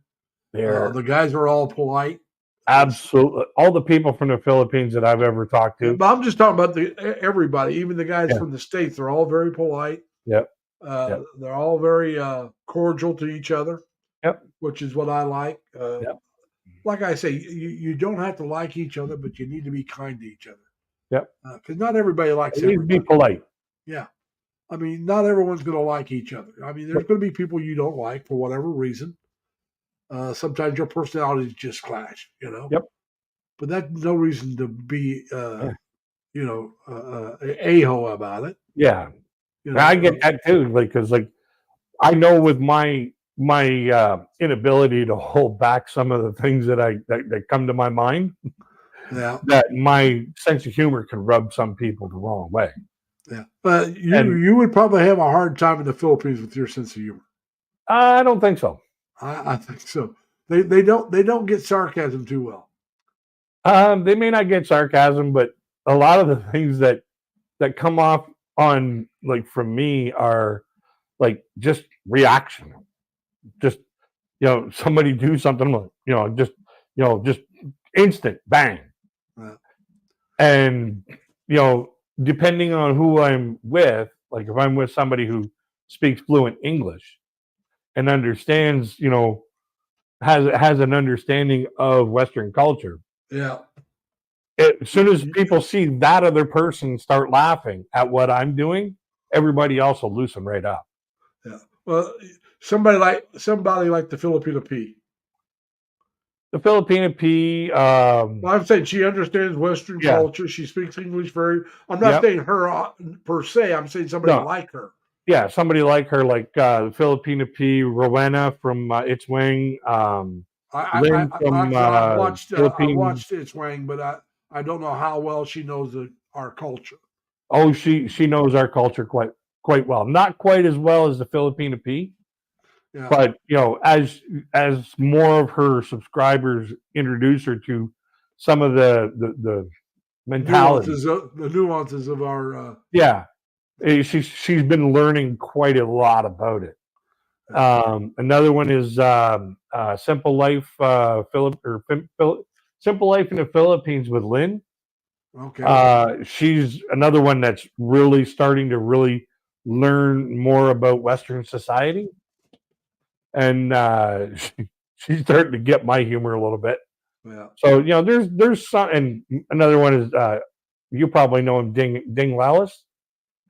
The guys are all polite. Absolutely. All the people from the Philippines that I've ever talked to. But I'm just talking about everybody, even the guys from the States. They're all very polite. Yep. They're all very cordial to each other. Yep. Which is what I like. Yep. Like I say, you don't have to like each other, but you need to be kind to each other. Yep. Because not everybody likes You need to everybody. be polite. Yeah. I mean, not everyone's going to like each other. I mean, there's going to be people you don't like for whatever reason. Sometimes your personalities just clash, you know. Yep. But that's no reason to be, a-ho about it. Yeah. You know? I get that too, because I know with my inability to hold back some of the things that come to my mind, Yeah. that my sense of humor can rub some people the wrong way. Yeah. But And- you would probably have a hard time in the Philippines with your sense of humor. I don't think so. I think so. They don't get sarcasm too well. They may not get sarcasm, but a lot of the things that come off on like from me are like just reaction. Just somebody do something, just instant bang. Yeah. And depending on who I'm with, like if I'm with somebody who speaks fluent English and understands, has an understanding of Western culture, Yeah. as soon as people see that other person start laughing at what I'm doing, everybody else will loosen right up. Yeah. Well, somebody like the Filipino P. The Filipina P, Well, I'm saying she understands Western Yeah. culture. She speaks English very. I'm not Yep. saying her per se. I'm saying somebody No. like her. yeah, somebody like her, like the Filipina P, Rowena from It's Wing, Lynn from I watched Philippines. It's Wang, but I don't know how well she knows our culture. Oh, she knows our culture quite well. Not quite as well as the Filipina P, Yeah. but as more of her subscribers introduce her to some of the mentality. The nuances of our. Yeah, she's been learning quite a lot about it. Another one is Simple Life Simple Life in the Philippines with Lynn. Okay. She's another one that's really starting to really learn more about Western society, and she's starting to get my humor a little bit. Yeah. So there's some, and another one is you probably know him, Ding Lellis.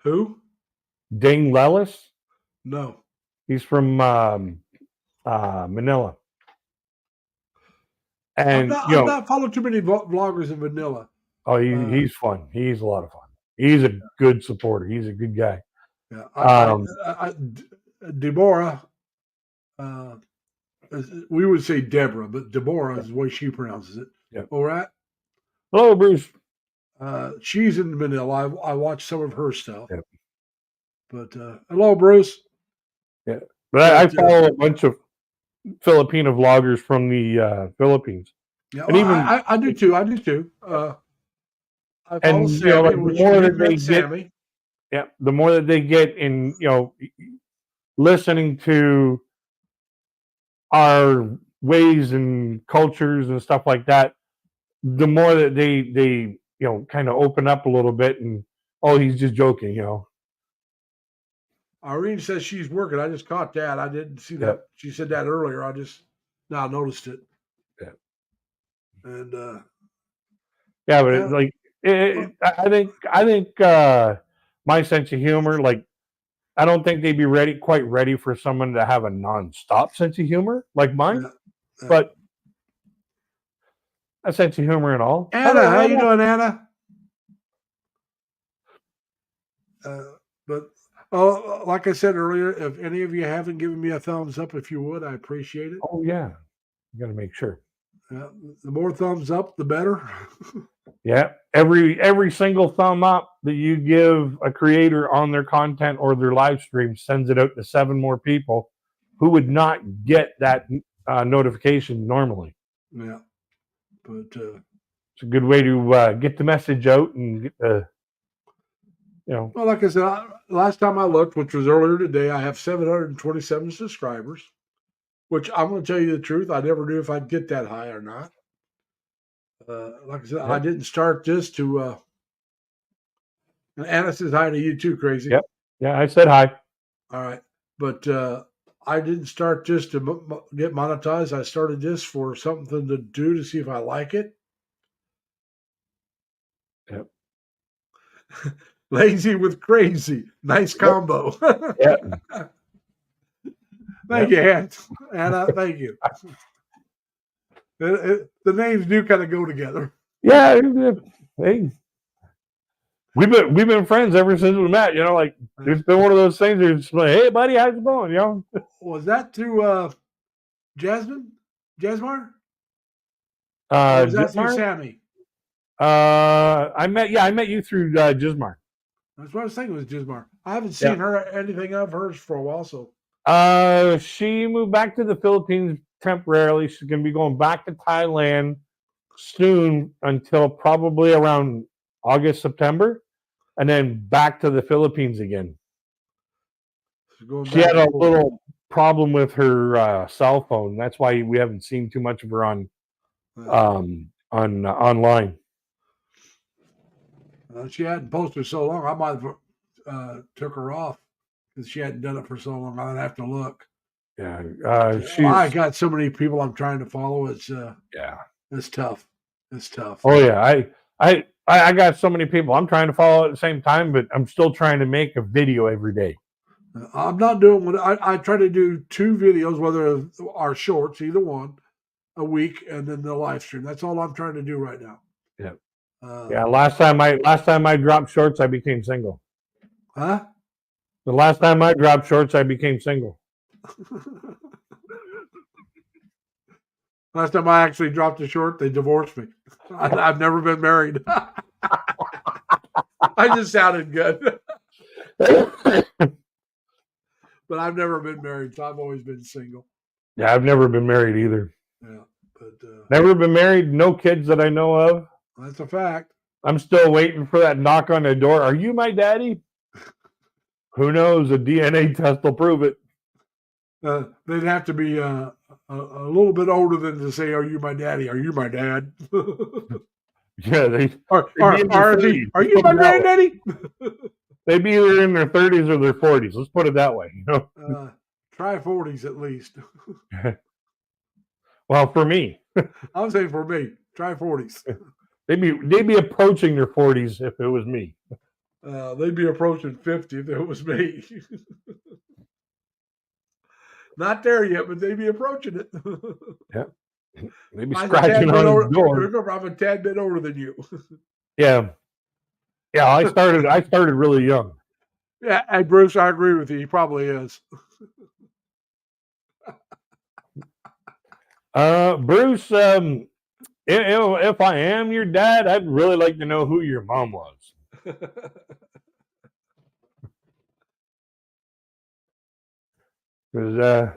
Who? Ding Lellis. No. He's from Manila. And I've not followed too many vloggers in Manila. Oh, he's fun. He's a lot of fun. He's a good supporter. He's a good guy. Yeah. Deborah, we would say Deborah, but Deborah is the way she pronounces it. Yeah. All right. Hello, Bruce. She's in Manila. I watched some of her stuff. Yep. But hello, Bruce. Yeah. But I follow a bunch of Filipino vloggers from the Philippines. Yeah, and even I do too. I do too. I follow and Sammy, the more that they get, Sammy. yeah, the more that they get in, listening to our ways and cultures and stuff like that, the more that they kind of open up a little bit and he's just joking, Irene says she's working. I just caught that. I didn't see that. She said that earlier. I just now noticed it. Yeah. And yeah, but it's like I think my sense of humor, like I don't think they'd be quite ready for someone to have a nonstop sense of humor like mine. Yeah. But a sense of humor and all. Anna, how you doing, Anna? But like I said earlier, if any of you haven't given me a thumbs up, if you would, I appreciate it. Oh yeah, you got to make sure. The more thumbs up, the better. Yeah, every single thumb up that you give a creator on their content or their live stream sends it out to 7 more people who would not get that notification normally. Yeah, but it's a good way to get the message out and get the, Well, like I said, last time I looked, which was earlier today, I have 727 subscribers. Which I'm going to tell you the truth, I never knew if I'd get that high or not. Like I said, I didn't start this to. And Anna says hi to you too, Crazy. Yep. Yeah, I said hi. All right, but I didn't start this to get monetized. I started this for something to do to see if I like it. Yep. Lazy with crazy, nice combo. Yeah. Thank you, Anna. Thank you. The names do kind of go together. Yeah, hey, we've been friends ever since we met. Like it's been one of those things where it's like, hey, buddy, how's it going? Was that through Jasmine? Jasmine? Was that through Sammy? I met you through Gismar. That's what I was thinking was Gismar. I haven't seen her anything of hers for a while, so She moved back to the Philippines temporarily. She's going to be going back to Thailand soon until probably around August, September, and then back to the Philippines again. she's going She back had a and forth. little problem with her cell phone. That's why we haven't seen too much of her on online. She hadn't posted so long. I might have took her off because she hadn't done it for so long. I'd have to look. Yeah, I got so many people I'm trying to follow. It's it's tough. It's tough. Oh yeah, I got so many people I'm trying to follow at the same time, but I'm still trying to make a video every day. I'm not doing what I try to do 2 videos, whether are shorts, either one, a week, and then the live stream. That's all I'm trying to do right now. Yeah. Yeah. Last time I dropped shorts, I became single. Huh? The last time I dropped shorts, I became single. Last time I actually dropped a short, they divorced me. I've never been married. I just sounded good. But I've never been married, so I've always been single. Yeah, I've never been married either. Yeah, but never been married. No kids that I know of. That's a fact. I'm still waiting for that knock on the door. Are you my daddy? Who knows? A DNA test will prove it. They'd have to be a little bit older than to say, "Are you my daddy? Are you my dad?" Yeah, are you my granddaddy? They'd be either in their 30s or their 40s. Let's put it that way. You know? Try 40s at least. Well, for me, I'm saying for me, try 40s. They'd be approaching their 40s if it was me. They'd be approaching 50 if it was me. Not there yet, but they'd be approaching it. Yeah, they'd be scratching on the door. Remember, I'm a tad bit older than you. Yeah. I started really young. Yeah, hey Bruce, I agree with you. He probably is. Bruce, if I am your dad, I'd really like to know who your mom was. Because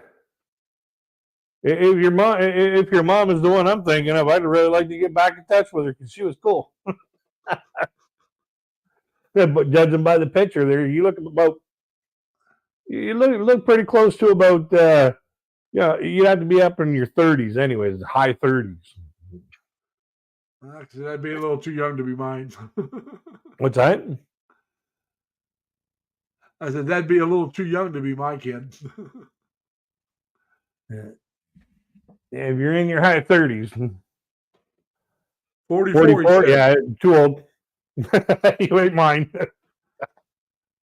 if your mom is the one I'm thinking of, I'd really like to get back in touch with her because she was cool. Yeah, but judging by the picture there, you look pretty close to about you'd have to be up in your 30s anyways, high 30s. That'd be a little too young to be mine. What's that? I said that'd be a little too young to be my kid. Yeah, if you're in your high 30s. 44, yeah, too old. You ain't mine.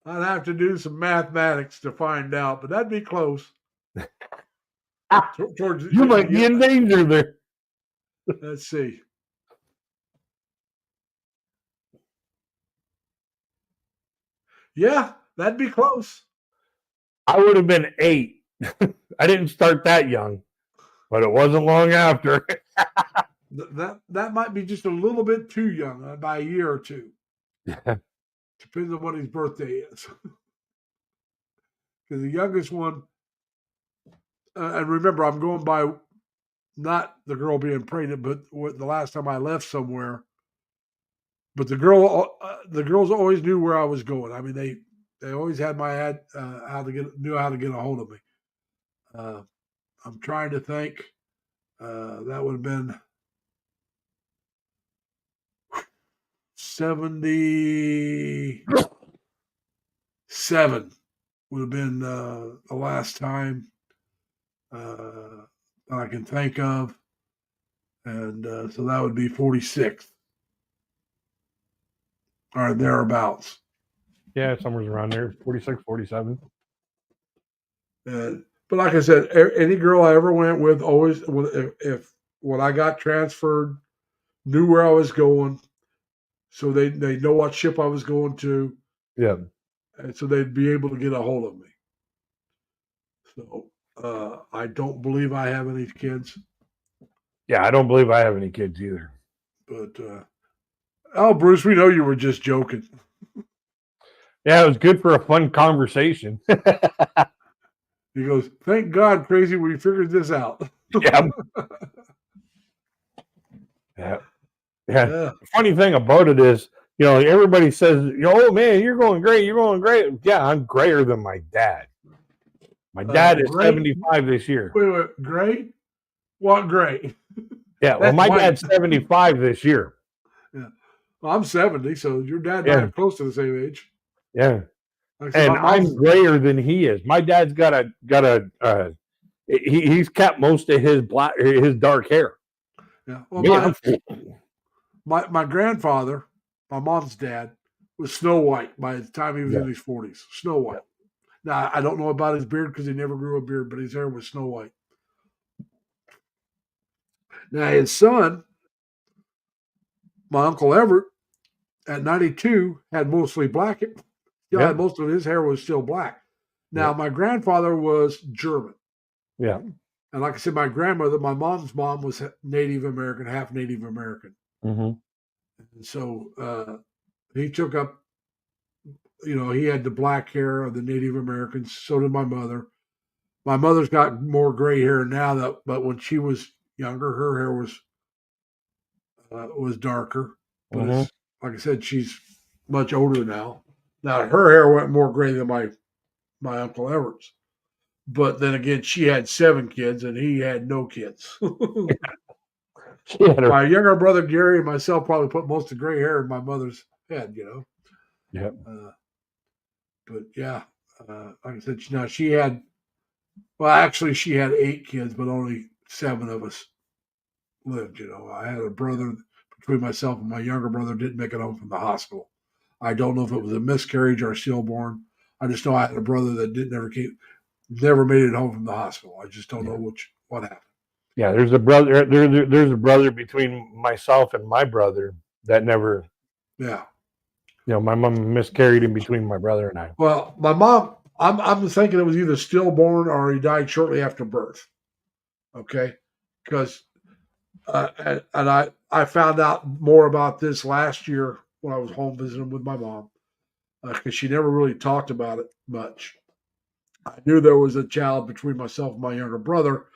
I'd have to do some mathematics to find out, but that'd be close. You might be in danger there. Let's see. Yeah, that'd be close. I would have been 8. I didn't start that young, but it wasn't long after. That might be just a little bit too young, by a year or two. Depends on what his birthday is. Because the youngest one, and remember, I'm going by not the girl being pregnant, but the last time I left somewhere. But the girls always knew where I was going. I mean, they always had my ad, knew how to get a hold of me. I'm trying to think. That would have been 77 would have been the last time that I can think of. And so that would be 46 or thereabouts. Yeah, somewhere around there, 46, 47. But like I said, any girl I ever went with always, if when I got transferred, knew where I was going. So they know what ship I was going to. Yeah. And so they'd be able to get a hold of me. So I don't believe I have any kids. Yeah, I don't believe I have any kids either. But Oh, Bruce, we know you were just joking. Yeah, it was good for a fun conversation. He goes, "Thank God, crazy, we figured this out." Yeah. Yeah. Yeah. Yeah. The funny thing about it is, everybody says, "Oh man, you're going great. You're going great." Yeah, I'm greater than my dad. My dad is Great. 75 this year. Wait, great? What great? Yeah, well, That's my white. dad's 75 this year. Yeah. Well, I'm 70, so your dad and I Yeah. are close to the same age. Yeah, Like I said, and my mom's- I'm grayer than he is. My dad's he's kept most of his dark hair. yeah. Well, Me, I'm my grandfather, my mom's dad, was Snow White by the time he was Yeah. in his 40s. Snow White. Now, I don't know about his beard because he never grew a beard, but his hair was Snow White. Now, his son, my Uncle Everett, at 92, had mostly black. Still Yeah. had most of his hair was still black. Now, my grandfather was German. Yeah. And like I said, my grandmother, my mom's mom was Native American, half Native American. Mhm. And so he took up, he had the black hair of the Native Americans. So did my mother. My mother's got more gray hair now, but when she was younger, her hair was darker. But Mhm. it's, like I said, she's much older now. Now her hair went more gray than my Uncle Everett's. But then again, she had 7 kids and he had no kids. She had her. My younger brother Gary and myself probably put most of the gray hair in my mother's head, Yep. But yeah, like I said, she had. Well, actually, she had 8 kids, but only 7 of us lived. I had a brother between myself and my younger brother didn't make it home from the hospital. I don't know if it was a miscarriage or stillborn. I just know I had a brother that never made it home from the hospital. I just don't know what happened. Yeah, there's a brother. There's a brother between myself and my brother that never. Yeah. My mom miscarried in between my brother and I. Well, my mom, I'm thinking it was either stillborn or he died shortly after birth. Okay, because and I found out more about this last year when I was home visiting with my mom because she never really talked about it much. I knew there was a child between myself and my younger brother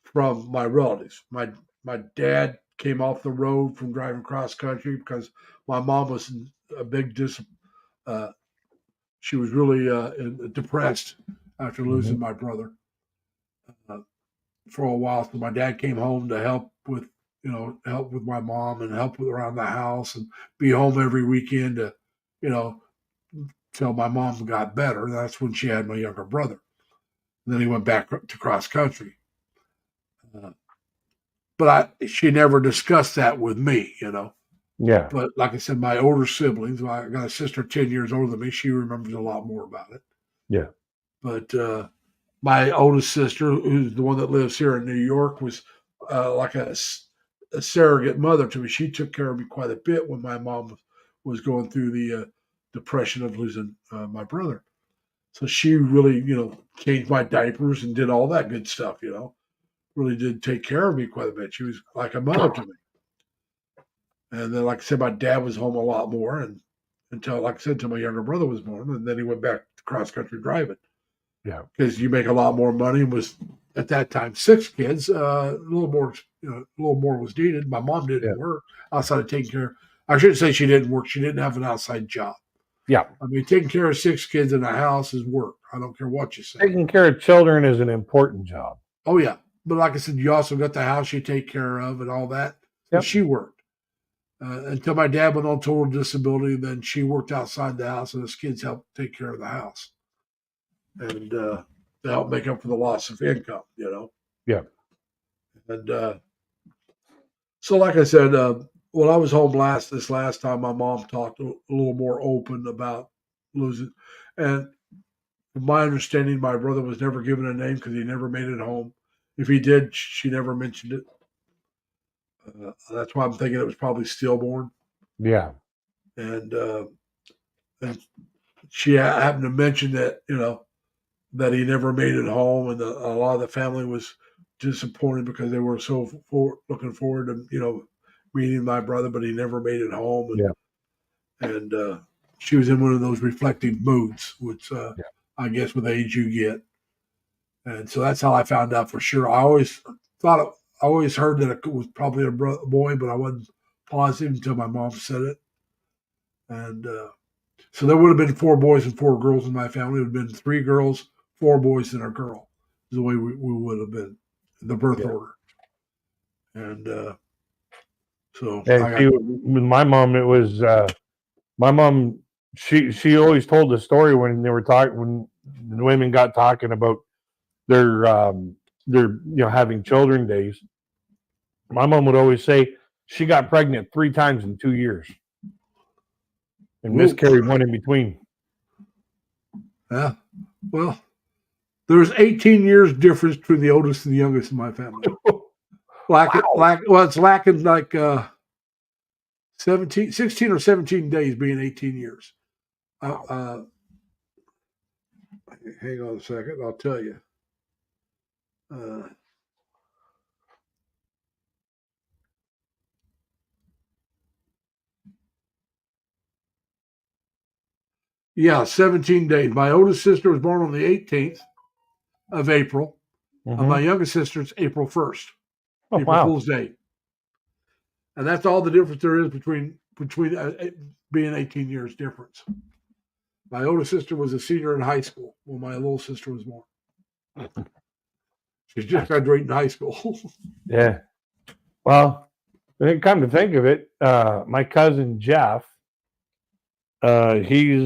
from my relatives. My dad came off the road from driving cross country because my mom was in a big she was really depressed after losing my brother for a while. So my dad came home to help with my mom and help with around the house and be home every weekend to, till my mom got better. That's when she had my younger brother. And then he went back to cross country. But she never discussed that with me, Yeah. But like I said, my older siblings, I got a sister 10 years older than me. She remembers a lot more about it. Yeah. But my oldest sister, who's the one that lives here in New York, was like a surrogate mother to me. She took care of me quite a bit when my mom was going through the depression of losing my brother. So she really, changed my diapers and did all that good stuff, really did take care of me quite a bit. She was like a mother to me. And then, like I said, my dad was home a lot more, and until my younger brother was born, and then he went back to cross country driving. Yeah, because you make a lot more money. And was at that time 6 kids, a little more was needed. My mom didn't work outside of taking care. I shouldn't say she didn't work. She didn't have an outside job. Yeah, I mean, taking care of 6 kids in a house is work. I don't care what you say. Taking care of children is an important job. Oh yeah, but like I said, you also got the house you take care of and all that. So she worked until my dad went on total disability. Then she worked outside the house, and his kids helped take care of the house and to help make up for the loss of income. Yeah. And so, like I said, when I was home this last time, my mom talked a little more open about losing. And from my understanding, my brother was never given a name because he never made it home. If he did, she never mentioned it. That's why I'm thinking it was probably stillborn. Yeah. And she happened to mention that, that he never made it home, and a lot of the family was disappointed because they were so looking forward to meeting my brother, but he never made it home. And Yeah. and she was in one of those reflective moods, which Yeah. I guess with age you get. And so that's how I found out for sure. I always heard that it was probably a boy, but I wasn't positive until my mom said it. And so there would have been 4 boys and 4 girls in my family. It would have been 3 girls, 4 boys, and a girl. Is the way we would have been, the birth Yeah. order. And so And I see, got, with my mom, it was my mom. She always told the story when they were talking when the women got talking about their having children days. My mom would always say she got pregnant 3 times in 2 years and Whoa. miscarried one in between. yeah. Well, there's 18 years difference between the oldest and the youngest in my family. It's lacking like 16 or 17 days being 18 years. Hang on a second, I'll tell you. Yeah, 17 days. My oldest sister was born on the 18th of April, and my youngest sister's April 1st, Oh, April wow. Fool's Day. And that's all the difference there is between being 18 years difference. My oldest sister was a senior in high school when my little sister was born. She's just graduating high school. Yeah. Well, come to think of it, my cousin Jeff, he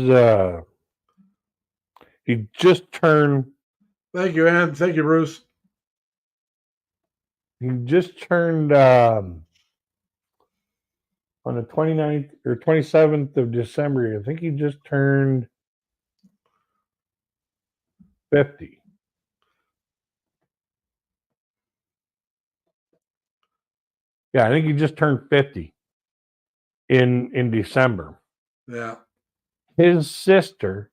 just turned Thank you, Ann. Thank you, Bruce. on the 29th or 27th of December. I think he just turned 50. Yeah, I think he just turned 50 in December. Yeah. His sister,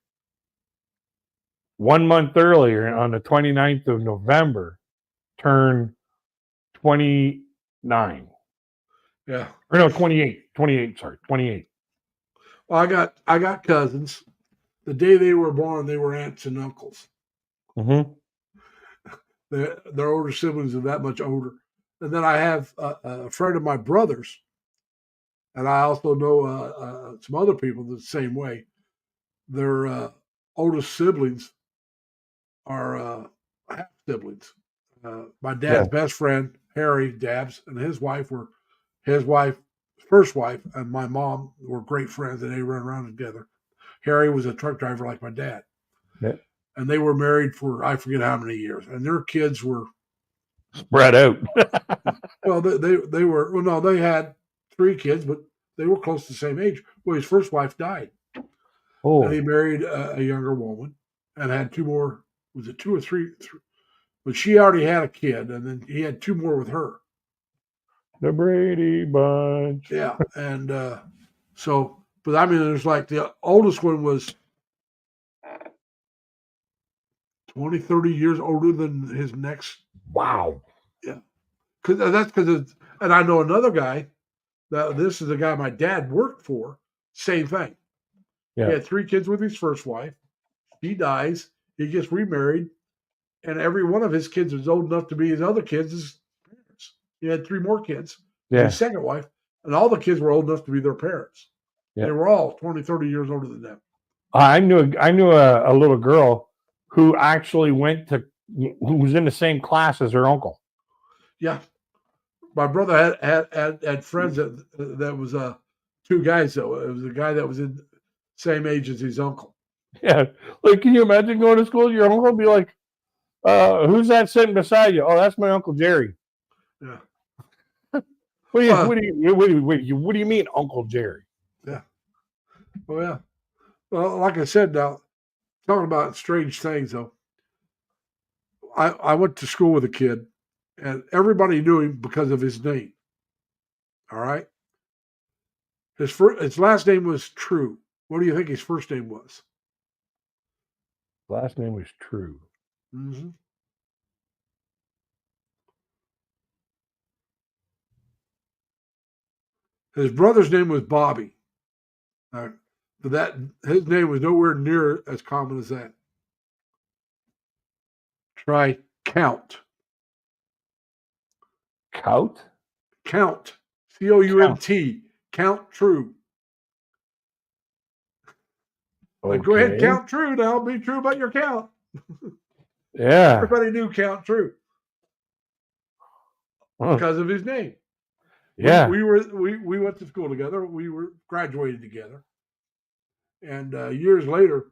1 month earlier, on the 29th of November, turned 29. Yeah. Or no, 28. 28, sorry, 28. Well, I got cousins. The day they were born, they were aunts and uncles. Mm-hmm. Their older siblings are that much older. And then I have a friend of my brother's, and I also know some other people the same way. Their oldest siblings are half siblings. My dad's best friend, Harry Dabbs, and his wife, first wife, and my mom were great friends, and they ran around together. Harry was a truck driver like my dad. Yeah. And they were married for I forget how many years, and their kids were Spread out. well. They were well. No, they had 3 kids, but they were close to the same age. Well, his first wife died, and he married a younger woman, and had 2 more. Was it 2 or 3? But she already had a kid, and then he had 2 more with her. The Brady Bunch. Yeah, and so, but I mean, there's like the oldest one was 20, 30 years older than his next. Wow. Yeah. Because and I know another guy that this is the guy my dad worked for. Same thing. Yeah. He had 3 kids with his first wife. He dies. He gets remarried, and every one of his kids is old enough to be his other kids' parents. He had 3 more kids. Yeah. His second wife, and all the kids were old enough to be their parents. Yeah. They were all 20, 30 years older than them. I knew a little girl who actually who was in the same class as her uncle. Yeah. My brother had friends that was 2 guys though. It was a guy that was in the same age as his uncle. Yeah. Like, can you imagine going to school? Your uncle would be like, who's that sitting beside you? Oh, that's my Uncle Jerry. Yeah. What do you mean, Uncle Jerry? Yeah. Oh yeah. Well, like I said, now talking about strange things though. I went to school with a kid, and everybody knew him because of his name. All right. His last name was True. What do you think his first name was? Last name was True. Mm-hmm. His brother's name was Bobby. All right. But his name was nowhere near as common as that. Try Count. Count? Count. Count. Count True. Like, go ahead, Okay. count true now. Be true about your count. Yeah. Everybody knew Count True Huh. because of his name. Yeah. We went to school together. We were graduated together. And years later,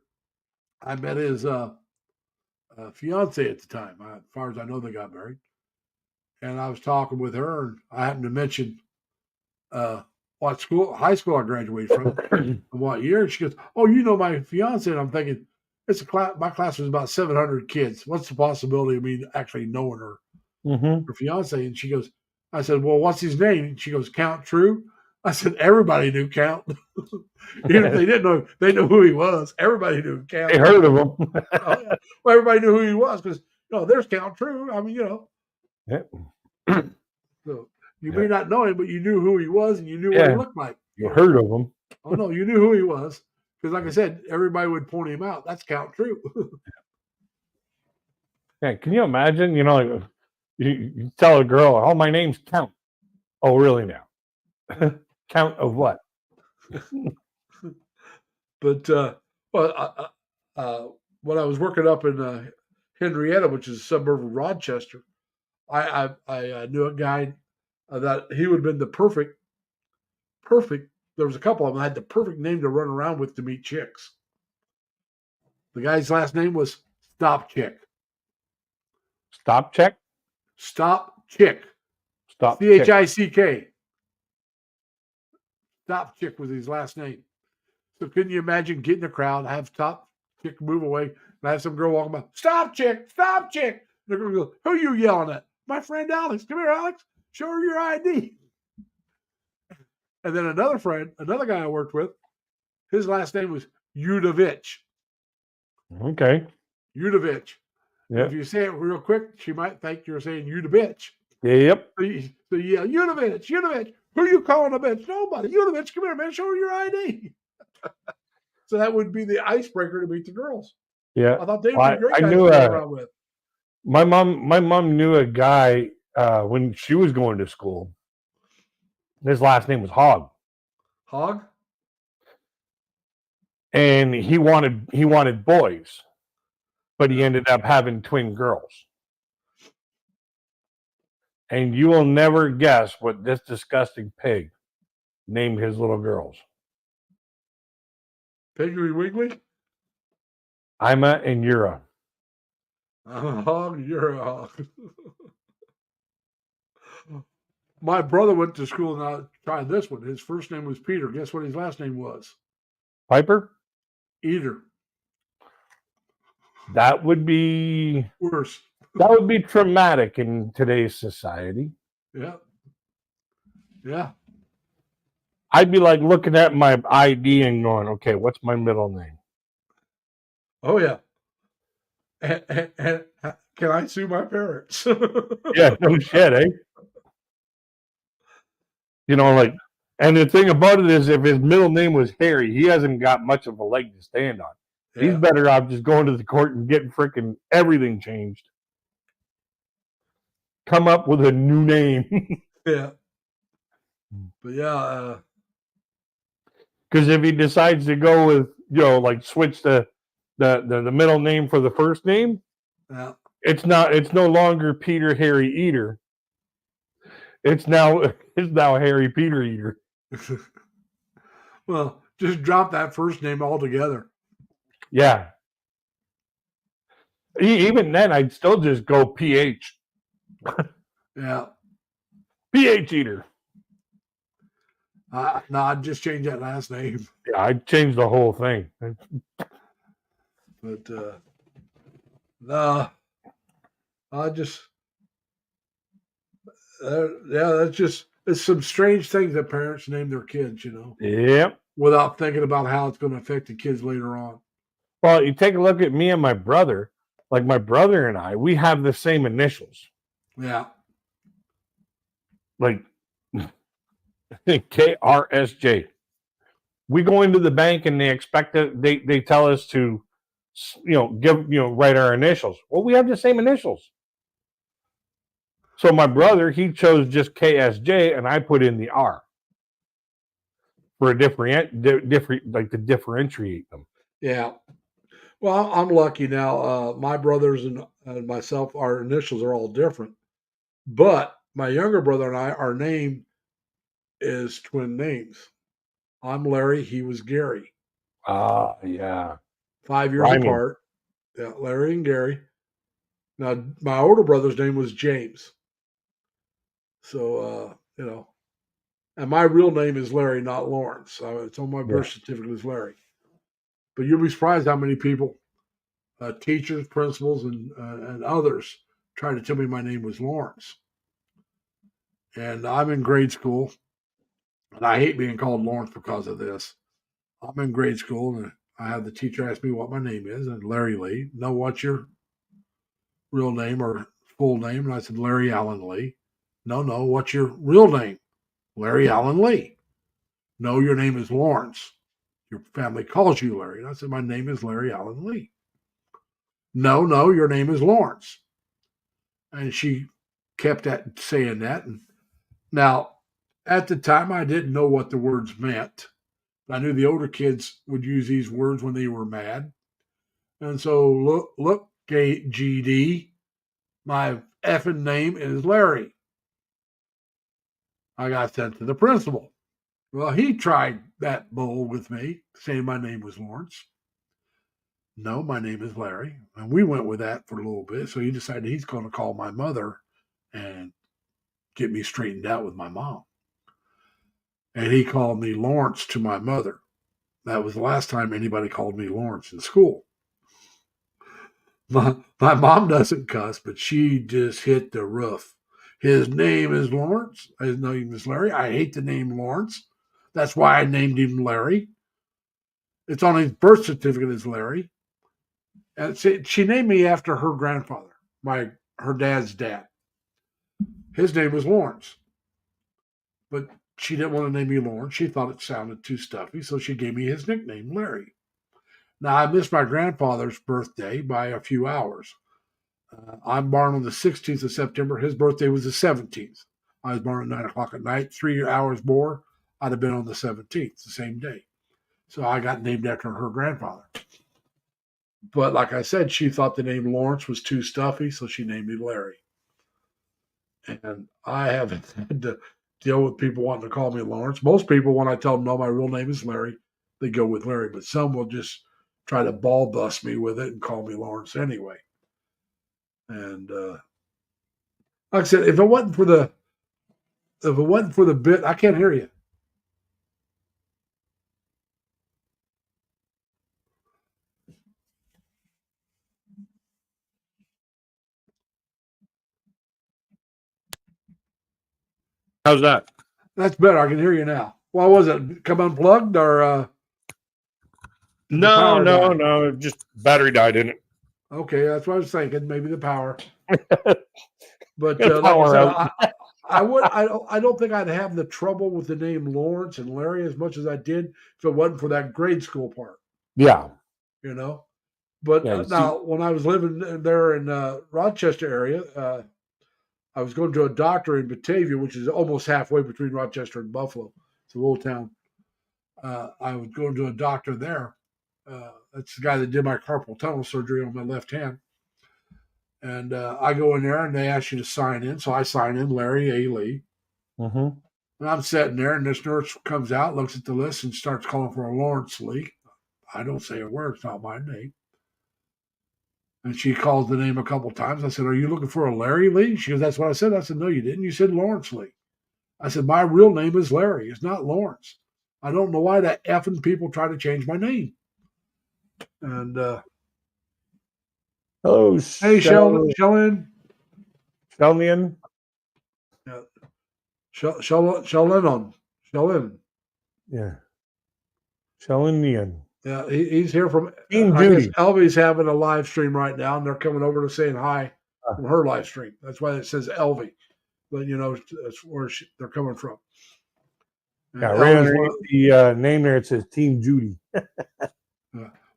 I met his fiance at the time. As far as I know, they got married. And I was talking with her, and I happened to mention what high school I graduated from, and what year. And she goes, "Oh, you know my fiance." And I'm thinking, it's a class. My class was about 700 kids. What's the possibility of me actually knowing her fiance? And she goes, I said, "Well, what's his name?" And she goes, "Count True." I said, everybody knew Count. Even if they didn't know, they knew who he was. Everybody knew Count. They heard of him. Oh, yeah. Well, everybody knew who he was because, there's Count True. I mean, Yeah. So you may not know him, but you knew who he was and you knew what Yeah. he looked like. You heard of him. Oh, no, you knew who he was. Because, like I said, everybody would point him out. That's Count True. Yeah. Can you imagine? Like you tell a girl, "Oh, my name's Count." Oh, really now? Count of what? But, when I was working up in Henrietta, which is a suburb of Rochester, I knew a guy that he would have been the perfect. There was a couple of them that had the perfect name to run around with to meet chicks. The guy's last name was Stop Chick. Stop check. Stop Chick. Stop check. CHICK. Stop Chick was his last name. So couldn't you imagine getting in a crowd, have Stop Chick move away, and have some girl walking by, "Stop Chick, Stop Chick." And the girl goes, "Who are you yelling at?" "My friend Alex." "Come here, Alex. Show her your ID." And then another guy I worked with, his last name was Udovich. Okay. Udovich. Yeah. If you say it real quick, she might think you're saying you the bitch. Yep. So you yell, Udovich. Who you calling a bitch? Nobody. Udovich, come here, man. Show her your ID. So that would be the icebreaker to meet the girls. Yeah. I thought they would Well, be great I guys knew to go around with. my mom knew a guy when she was going to school. His last name was Hogg, Hog? and he wanted boys, but he ended up having twin girls. And you will never guess what this disgusting pig named his little girls. Piggly Wiggly? Ima and Yura. I'm a hog, you're a hog. My brother went to school, and I tried this one. His first name was Peter. Guess what his last name was? Piper? Eater. That would be Worse. traumatic in today's society. Yeah. Yeah. I'd be like looking at my ID and going, "Okay, what's my middle name?" Oh, yeah. And can I sue my parents? Yeah, no shit, eh? And the thing about it is, if his middle name was Harry, he hasn't got much of a leg to stand on. Yeah. He's better off just going to the court and getting freaking everything changed. Come up with a new name. Yeah. But yeah, Because if he decides to go with, switch the middle name for the first name, yeah. it's no longer Peter Harry Eater. It's now Harry Peter Eater. Well, just drop that first name altogether. Yeah. Even then, I'd still just go PH. Yeah. PH Eater. No, I'd just change that last name. Yeah, I'd change the whole thing. But no, I just it's some strange things that parents name their kids, Yep. without thinking about how it's going to affect the kids later on. Well, you take a look at me and my brother. Like my brother and I, we have the same initials. Yeah. Like KRSJ. we go into the bank and they expect it. They tell us to, write our initials. Well, we have the same initials. So my brother, he chose just KSJ, and I put in the R for a different, like to differentiate them. Yeah. Well, I'm lucky now. My brothers and myself, our initials are all different. But my younger brother and I, our name is twin names. I'm Larry. He was Gary. Yeah. 5 years Rhyming. apart. Yeah, Larry and Gary. Now, my older brother's name was James. So, and my real name is Larry, not Lawrence. It's on my birth certificate as Larry. But you'll be surprised how many people, teachers, principals, and others, tried to tell me my name was Lawrence. And I'm in grade school, and I hate being called Lawrence because of this. I'm in grade school, and I have the teacher ask me what my name is, and Larry Lee. No, what's your real name or full name? And I said, Larry Allen Lee. No, what's your real name? Larry Allen Lee. No, your name is Lawrence. Your family calls you Larry. And I said, my name is Larry Allen Lee. No, your name is Lawrence. And she kept saying that. And now, at the time, I didn't know what the words meant. I knew the older kids would use these words when they were mad. And so, look, GD, my effing name is Larry. I got sent to the principal. Well, he tried that bull with me, saying my name was Lawrence. No, my name is Larry. And we went with that for a little bit. So he decided he's going to call my mother and get me straightened out with my mom. And he called me Lawrence to my mother. That was the last time anybody called me Lawrence in school. My mom doesn't cuss, but she just hit the roof. His name is Lawrence. His name is Larry. I hate the name Lawrence. That's why I named him Larry. It's on his birth certificate as Larry. And she named me after her grandfather, her dad's dad. His name was Lawrence. But she didn't want to name me Lawrence. She thought it sounded too stuffy, so she gave me his nickname, Larry. Now, I missed my grandfather's birthday by a few hours. I'm born on the 16th of September. His birthday was the 17th. I was born at 9 o'clock at night. 3 hours more, I'd have been on the 17th, the same day. So I got named after her grandfather. But like I said, she thought the name Lawrence was too stuffy, so she named me Larry. And I haven't had to deal with people wanting to call me Lawrence. Most people, when I tell them, no, my real name is Larry, they go with Larry. But some will just try to ball bust me with it and call me Lawrence anyway. And like I said, if it wasn't for the bit, I can't hear you. How's that? That's better. I can hear you now. Why was it? Come unplugged or? No. Just battery died in it. Okay, that's what I was thinking. Maybe the power. But Get like power I said, I don't think I'd have the trouble with the name Lawrence and Larry as much as I did if it wasn't for that grade school part. Yeah. But Yeah, now when I was living there in Rochester area, I was going to a doctor in Batavia, which is almost halfway between Rochester and Buffalo. It's a little town. I was going to a doctor there. That's the guy that did my carpal tunnel surgery on my left hand. And I go in there, and they ask you to sign in. So I sign in, Larry A. Lee. Mm-hmm. And I'm sitting there, and this nurse comes out, looks at the list, and starts calling for a Lawrence Lee. I don't say a word. It's not my name. And she calls the name a couple times. I said, are you looking for a Larry Lee? She goes, that's what I said. I said, no, you didn't. You said Lawrence Lee. I said, my real name is Larry. It's not Lawrence. I don't know why that effing people try to change my name. And hello, hey, Sheldon. Sheldon. Yeah. Sheldon. Yeah. Sheldon. Yeah, he's here from. Team I guess Judy. Elvie's having a live stream right now, and they're coming over to saying hi from her live stream. That's why it says Elvie, but that's where they're coming from. Yeah, And right Elvie's underneath the name there, it says Team Judy.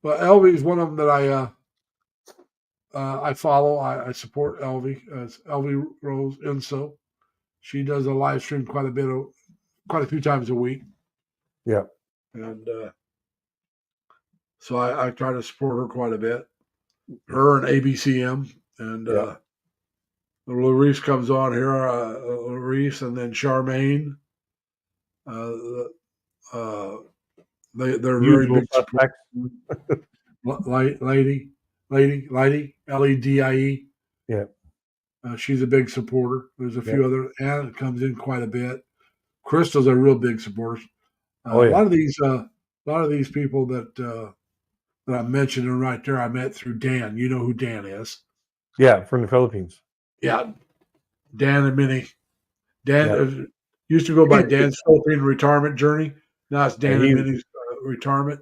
well, Elvie's one of them that I follow. I support Elvie. Elvie Rose Inso. She does a live stream quite a few times a week. Yeah. And so I try to support her quite a bit. Her and ABCM. And Larice comes on here, Larice, and then Charmaine. They're very Usual big support. suspects. Lady, Ledie. Yeah. She's a big supporter. There's a few other. Anna comes in quite a bit. Crystal's a real big supporter. Oh, yeah. A lot of these people that I'm mentioning right there, I met through Dan. You know who Dan is? Yeah, from the Philippines. Yeah, Dan and Minnie. Dan used to go by Dan's Philippine Retirement Journey. Now it's Dan and Minnie's Retirement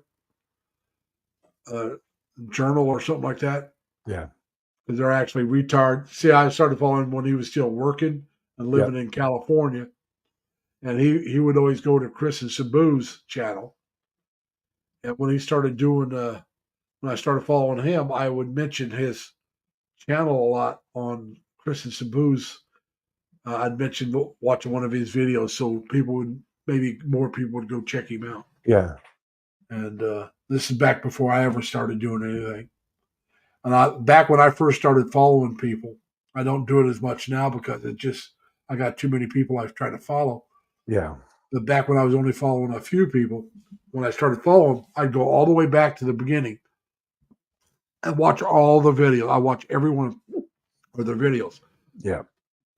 Journal or something like that. Yeah. Because they're actually retired. See, I started following him when he was still working and living in California. And he would always go to Chris and Sabu's channel. And when he started doing, when I started following him, I would mention his channel a lot on Chris and Sabu's. I'd mention watching one of his videos so maybe more people would go check him out. Yeah. And this is back before I ever started doing anything. And back when I first started following people, I don't do it as much now because I got too many people I've tried to follow. Yeah. But back when I was only following a few people, when I started following, I'd go all the way back to the beginning and watch all the videos. I watch every one of their videos. Yeah.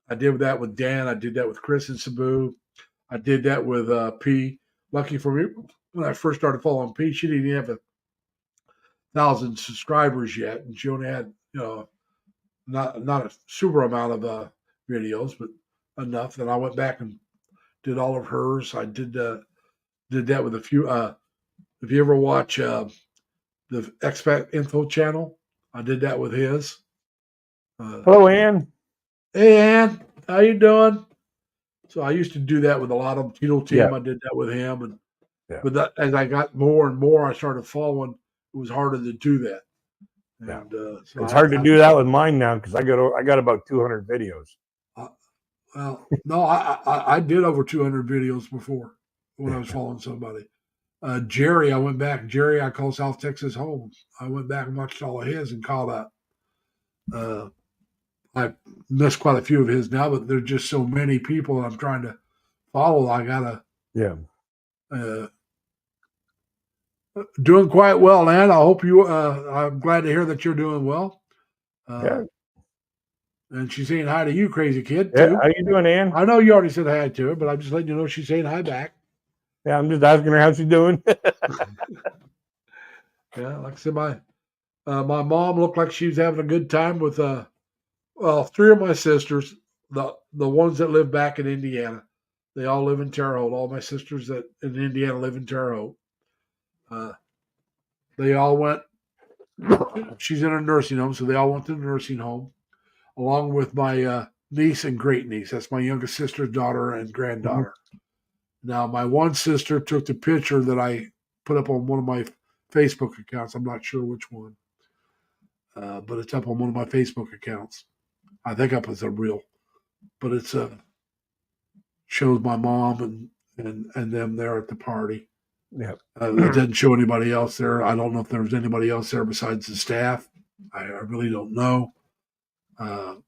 I did that with Dan. I did that with Chris and Sabu. I did that with P. Lucky for me, when I first started following P, she didn't even have 1,000 subscribers yet, and she only had not a super amount of videos, but enough. Then I went back and did all of hers. I did that with a few. If you ever watch the Expat Info channel, I did that with his. Hello, Ann. Hey, Ann, how you doing? So I used to do that with a lot of Tito Team. Yeah. I did that with him, but as I got more and more, I started following. It was harder to do that. And, so it's hard to do that with mine now because I got about 200 videos. Well, no, I did over 200 videos before when I was following somebody. Jerry, I went back. Jerry, I call South Texas home. I went back and watched all of his and called out. I missed quite a few of his now, but there's just so many people I'm trying to follow. I gotta. Doing quite well, Ann. I hope you. I'm glad to hear that you're doing well. And she's saying hi to you, crazy kid. Too. How you doing, Ann? I know you already said hi to her, but I'm just letting you know she's saying hi back. Yeah, I'm just asking her how she's doing. Yeah, like I said, my mom looked like she was having a good time with three of my sisters, the ones that live back in Indiana. They all live in Terre Haute. All my sisters that in Indiana live in Terre Haute. They all went. She's in a nursing home, so they all went to the nursing home, along with my niece and great niece. That's my youngest sister's daughter and granddaughter. Mm-hmm. Now, my one sister took the picture that I put up on one of my Facebook accounts. I'm not sure which one, but it's up on one of my Facebook accounts. I think up as a reel, but it's shows my mom and them there at the party. Yeah, it didn't show anybody else there. I don't know if there was anybody else there besides the staff. I really don't know. Because,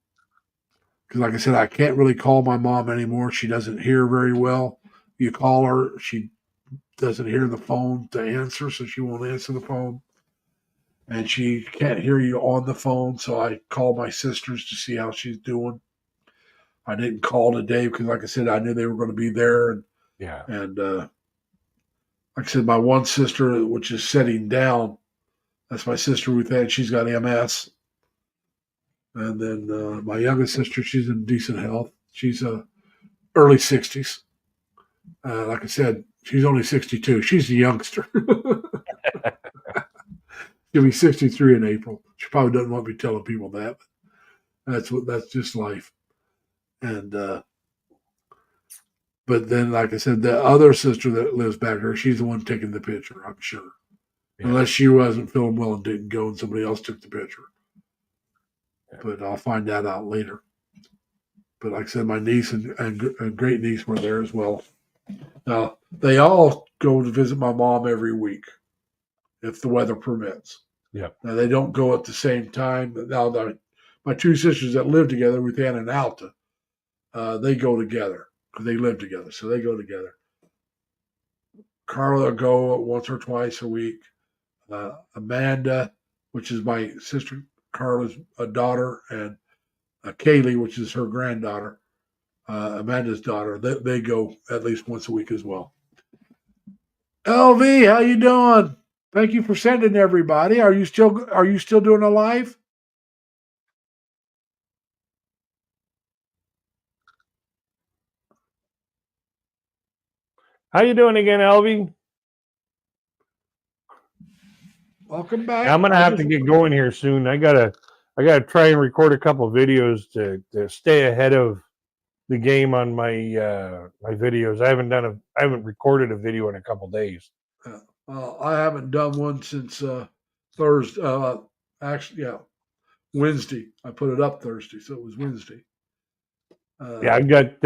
like I said, I can't really call my mom anymore. She doesn't hear very well. You call her, she doesn't hear the phone to answer, so she won't answer the phone. And she can't hear you on the phone, so I call my sisters to see how she's doing. I didn't call today because, like I said, I knew they were going to be there. And like I said, my one sister, which is sitting down, that's my sister Ruth Ann. She's got MS. And then my youngest sister, she's in decent health. She's early 60s. Like I said, she's only 62. She's a youngster. She'll be 63 in April. She probably doesn't want me telling people that. But that's just life. And But then, like I said, the other sister that lives back there, she's the one taking the picture, I'm sure. Yeah. Unless she wasn't feeling well and didn't go and somebody else took the picture. Yeah. But I'll find that out later. But like I said, my niece and great niece were there as well. Now, they all go to visit my mom every week if the weather permits. Yeah. Now, they don't go at the same time. Now, my two sisters that live together, Ruth Ann and Alta, they go together because they live together. So they go together. Carla will go once or twice a week. Amanda, which is my sister Carla's daughter, and Kaylee, which is her granddaughter, Amanda's daughter, they go at least once a week as well. LV, how you doing? Thank you for sending everybody. Are you still doing a live? How you doing again, Elvie? Welcome back. Yeah, I'm gonna have to get going here soon. I gotta try and record a couple of videos to stay ahead of the game on my my videos. I haven't recorded a video in a couple of days. I haven't done one since Thursday. Actually, yeah, Wednesday. I put it up Thursday, so it was Wednesday. Yeah, I got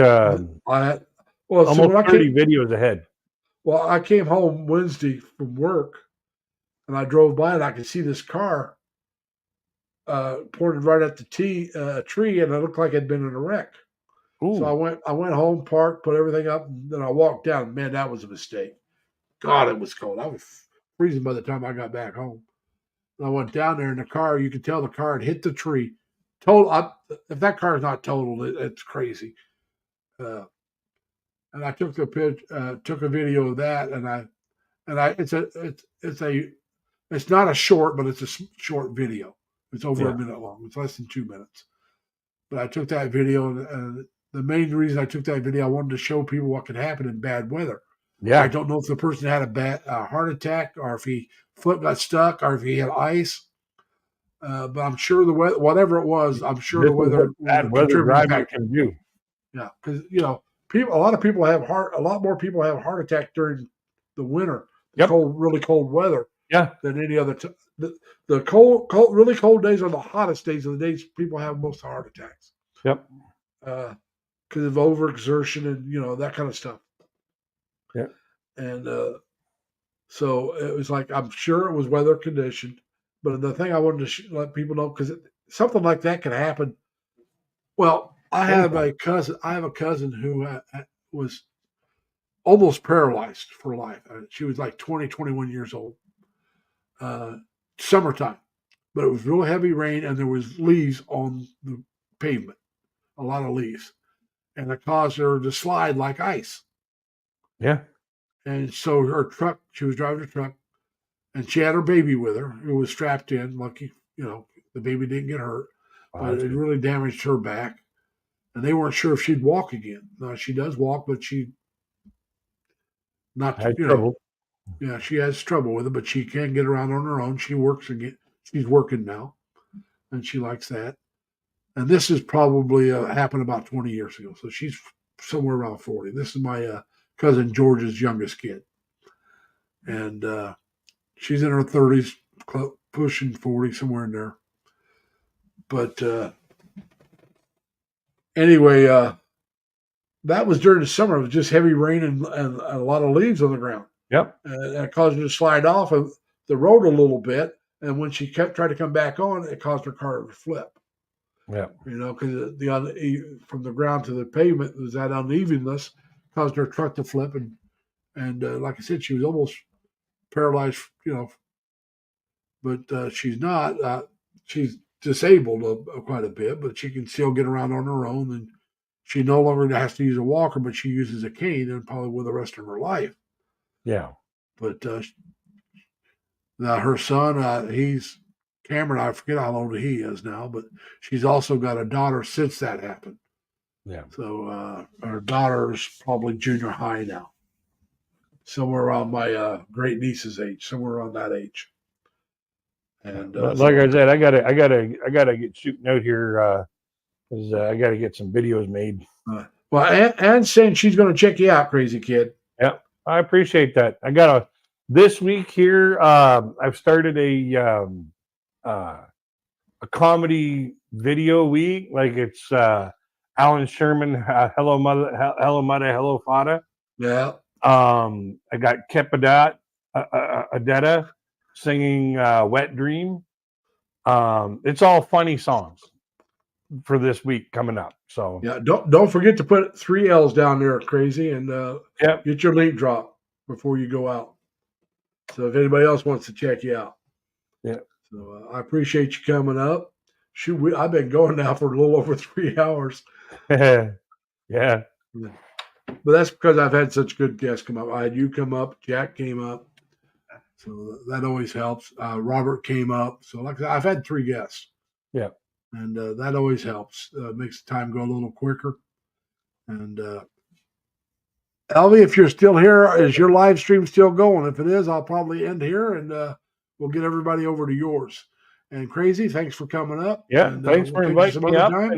I had well, so almost when I 30 videos ahead. Well, I came home Wednesday from work, and I drove by, and I could see this car pointed right at the tree, and it looked like it had been in a wreck. Ooh. So I went home, parked, put everything up, and then I walked down. Man, that was a mistake. God, it was cold. I was freezing by the time I got back home. And I went down there in the car. You could tell the car had hit the tree. If that car is not totaled, it's crazy. And I took took a video of that, and it's not a short, but it's a short video. It's over a minute long. It's less than 2 minutes. But I took that video, and the main reason I took that video, I wanted to show people what could happen in bad weather. Yeah. I don't know if the person had a heart attack, or if he foot got stuck, or if he had ice. But I'm sure the weather, whatever it was, I'm sure the weather. Bad weather driving can do. Yeah, because a lot more people have heart attack during the winter, really cold weather. Yeah. Than any other time. The really cold days are the hottest days of the days people have most heart attacks. Yep. Because of overexertion and that kind of stuff. Yeah. And so it was like, I'm sure it was weather conditioned, but the thing I wanted to let people know, because something like that can happen. Well, I have a cousin who was almost paralyzed for life. She was like 20, 21 years old. Summertime, but it was real heavy rain, and there was leaves on the pavement, a lot of leaves, and it caused her to slide like ice. Yeah. And so she was driving a truck, and she had her baby with her, who was strapped in. Lucky, the baby didn't get hurt, but it really damaged her back, and they weren't sure if she'd walk again. Now she does walk, but she had trouble. Yeah, she has trouble with it, but she can get around on her own. She works again. She's working now, and she likes that. And this is probably happened about 20 years ago. So she's somewhere around 40. This is my cousin George's youngest kid. And she's in her 30s, pushing 40, somewhere in there. But anyway, that was during the summer. It was just heavy rain and a lot of leaves on the ground. Yep. And it caused her to slide off of the road a little bit. And when she tried to come back on, it caused her car to flip. Yeah. Because from the ground to the pavement, was that unevenness caused her truck to flip. And like I said, she was almost paralyzed, but she's not. She's disabled quite a bit, but she can still get around on her own. And she no longer has to use a walker, but she uses a cane, and probably will the rest of her life. Yeah. But now her son, he's Cameron. I forget how old he is now, but she's also got a daughter since that happened. Yeah. So her daughter's probably junior high now, somewhere around my great niece's age, somewhere around that age. And like I said, I gotta get shooting out here because I gotta get some videos made. Well, Anne's saying she's going to check you out, crazy kid. I appreciate that. I got this week here. I've started a comedy video week. Like it's Alan Sherman, Hello Mother, Hello Mother, Hello Father. Yeah. I got Kepadat Adetta singing Wet Dream. It's all funny songs for this week coming up. So Yeah. Don't forget to put 3 L's down there, crazy, and Yep. get your link drop before you go out. So if anybody else wants to check you out. Yeah. So I appreciate you coming up. Shoot, I've been going now for a little over 3 hours. Yeah. But that's because I've had such good guests come up. I had you come up, Jack came up, so that always helps. Robert came up, so like I said, I've had 3 guests. Yeah. And that always helps. Makes the time go a little quicker. And Elvie, if you're still here, is your live stream still going? If it is, I'll probably end here, and we'll get everybody over to yours. And Crazy, thanks for coming up. Yeah. And, Thanks for we'll catch you inviting me up. time.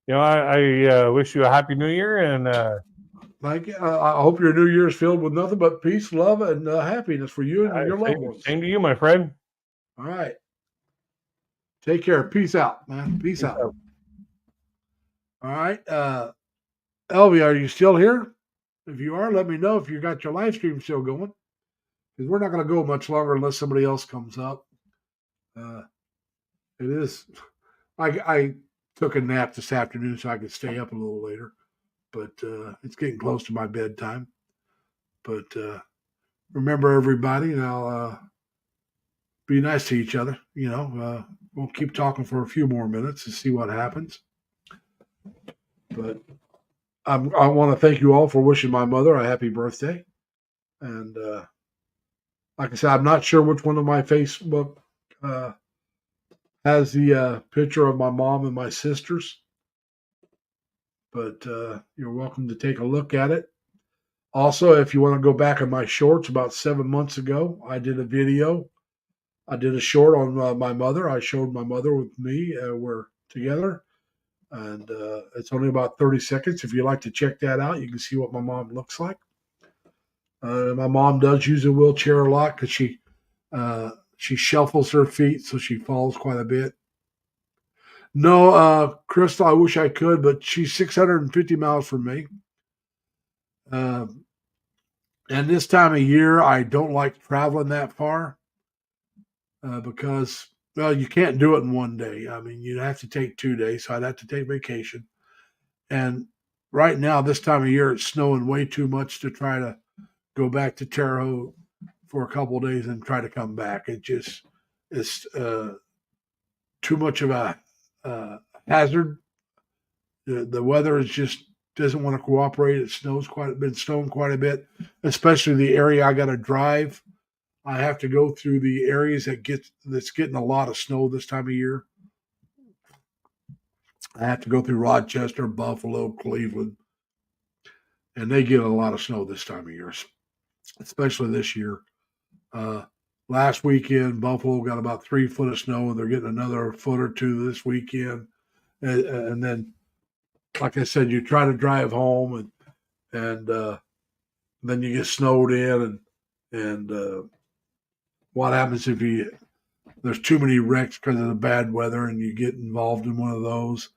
And I wish you a happy New Year. And Thank you. I hope your New Year's filled with nothing but peace, love, and happiness for you and your loved ones. Same to you, my friend. All right. Take care. Peace out, man. Peace out. All right. Elvie, are you still here? If you are, let me know if you got your live stream still going. Because we're not going to go much longer unless somebody else comes up. It is. I took a nap this afternoon so I could stay up a little later. But it's getting close to my bedtime. But remember, everybody, now be nice to each other. We'll keep talking for a few more minutes to see what happens. But I want to thank you all for wishing my mother a happy birthday. And like I said, I'm not sure which one of my Facebook has the picture of my mom and my sisters. But you're welcome to take a look at it. Also, if you want to go back on my shorts, about 7 months ago, I did a video. I did a short on my mother. I showed my mother with me. We're together. And it's only about 30 seconds. If you'd like to check that out, you can see what my mom looks like. My mom does use a wheelchair a lot because she shuffles her feet, so she falls quite a bit. No, Crystal, I wish I could, but she's 650 miles from me. And this time of year, I don't like traveling that far because, well, you can't do it in one day. I mean, you'd have to take 2 days, so I'd have to take vacation. And right now, this time of year, it's snowing way too much to try to go back to Terre Haute for a couple of days and try to come back. It just is too much of a hazard. The weather is just doesn't want to cooperate. It been snowing quite a bit, especially the area I got to drive. I have to go through the areas that's getting a lot of snow this time of year. I have to go through Rochester, Buffalo, Cleveland, and they get a lot of snow this time of year, especially this year. Last weekend, Buffalo got about 3 foot of snow, and they're getting another foot or 2 this weekend. And then, like I said, you try to drive home, and then you get snowed in, and what happens if there's too many wrecks because of the bad weather, and you get involved in one of those.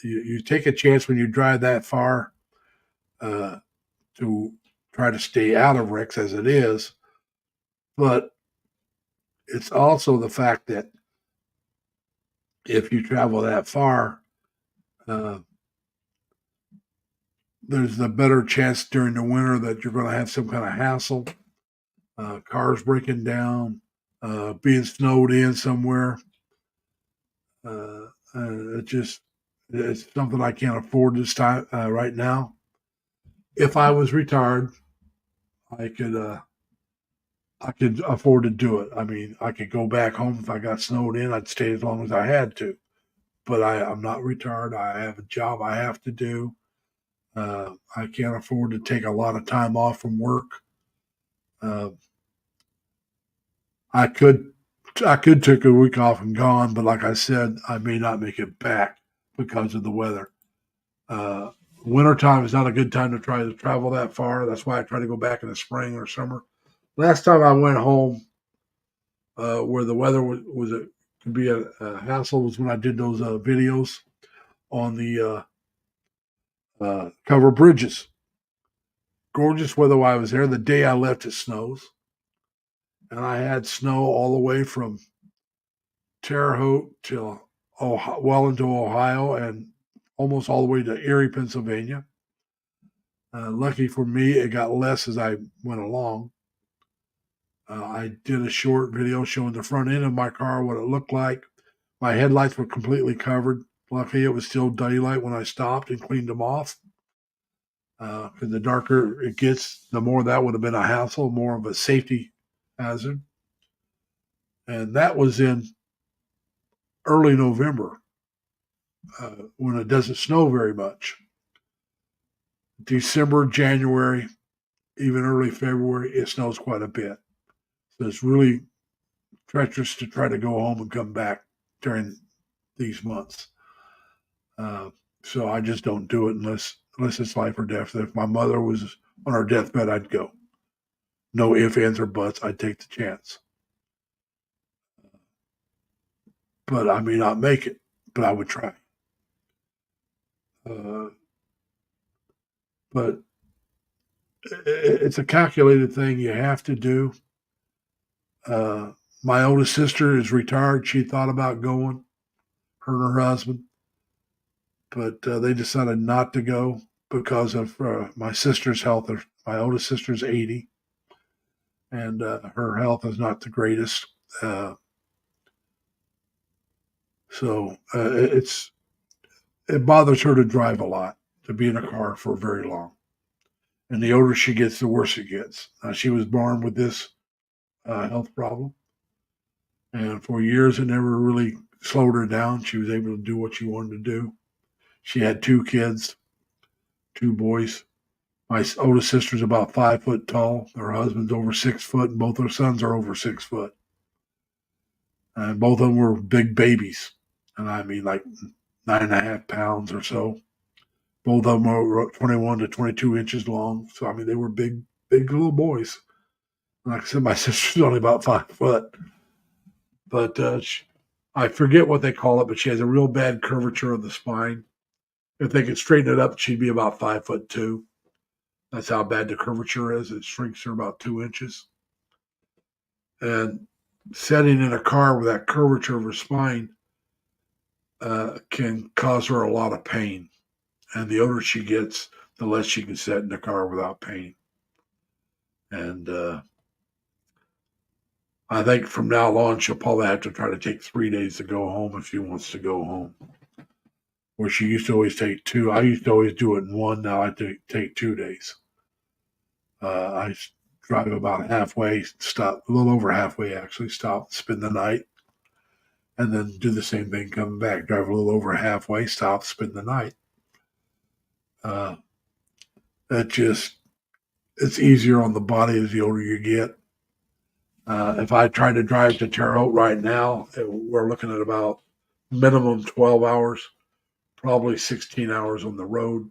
You take a chance when you drive that far to try to stay out of wrecks as it is. But it's also the fact that if you travel that far, there's a better chance during the winter that you're going to have some kind of hassle, cars breaking down, being snowed in somewhere. It's something I can't afford this time right now. If I was retired, I could afford to do it. I mean, I could go back home if I got snowed in. I'd stay as long as I had to. But I'm not retired. I have a job I have to do. I can't afford to take a lot of time off from work. I could take a week off and gone, but like I said, I may not make it back because of the weather. Wintertime is not a good time to try to travel that far. That's why I try to go back in the spring or summer. Last time I went home, where the weather could be a hassle, was when I did those videos on the cover bridges. Gorgeous weather while I was there. The day I left, it snows, and I had snow all the way from Terre Haute till well into Ohio, and almost all the way to Erie, Pennsylvania. Lucky for me, it got less as I went along. I did a short video showing the front end of my car, what it looked like. My headlights were completely covered. Luckily, it was still daylight when I stopped and cleaned them off. Because the darker it gets, the more that would have been a hassle, more of a safety hazard. And that was in early November, when it doesn't snow very much. December, January, even early February, it snows quite a bit. So it's really treacherous to try to go home and come back during these months. So I just don't do it unless it's life or death. If my mother was on her deathbed, I'd go. No ifs, ands, or buts. I'd take the chance. But I may not make it, but I would try. But it's a calculated thing you have to do. My oldest sister is retired. She thought about going, her and her husband, but they decided not to go because of my sister's health. My oldest sister's 80, and her health is not the greatest. So it bothers her to drive a lot, to be in a car for very long. And the older she gets, the worse it gets. She was born with this health problem, and for years it never really slowed her down. She was able to do what she wanted to do. She had 2 kids, 2 boys. My oldest sister's about 5 foot tall. Her husband's over 6 foot, and both her sons are over 6 foot. And both of them were big babies, and I mean like 9.5 pounds or so. Both of them were 21 to 22 inches long. So, I mean, they were big little boys. Like I said, my sister's only about 5 foot. But I forget what they call it, but she has a real bad curvature of the spine. If they could straighten it up, she'd be about 5'2". That's how bad the curvature is. It shrinks her about 2 inches. And sitting in a car with that curvature of her spine can cause her a lot of pain. And the older she gets, the less she can sit in the car without pain. And I think from now on, she'll probably have to try to take 3 days to go home if she wants to go home. Where she used to always take 2. I used to always do it in 1. Now I take 2 days. I drive about halfway, stop a little over halfway actually, stop, spend the night, and then do the same thing coming back. Drive a little over halfway, stop, spend the night. It's easier on the body as the older you get. If I try to drive to Terre Haute right now, we're looking at about minimum 12 hours, probably 16 hours on the road.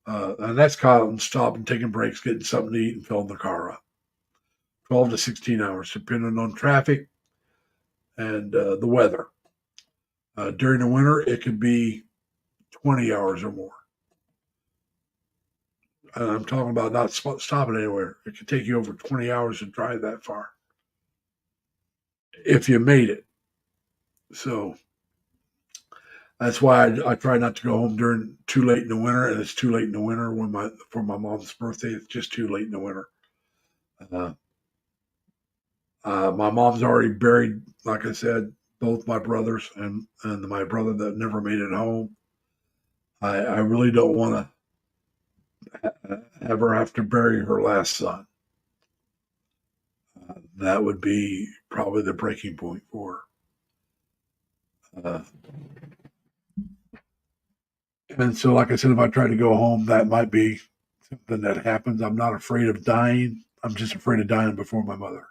And that's caught stopping, taking breaks, getting something to eat, and filling the car up. 12 to 16 hours, depending on traffic and the weather. During the winter, it could be 20 hours or more. And I'm talking about not stopping anywhere. It could take you over 20 hours to drive that far if you made it. So that's why I try not to go home during too late in the winter, and it's too late in the winter for my mom's birthday. It's just too late in the winter. My mom's already buried, like I said, both my brothers and my brother that never made it home. I really don't want to have her have to bury her last son. That would be probably the breaking point for her. And so, like I said, if I try to go home, that might be something that happens. I'm not afraid of dying. I'm just afraid of dying before my mother.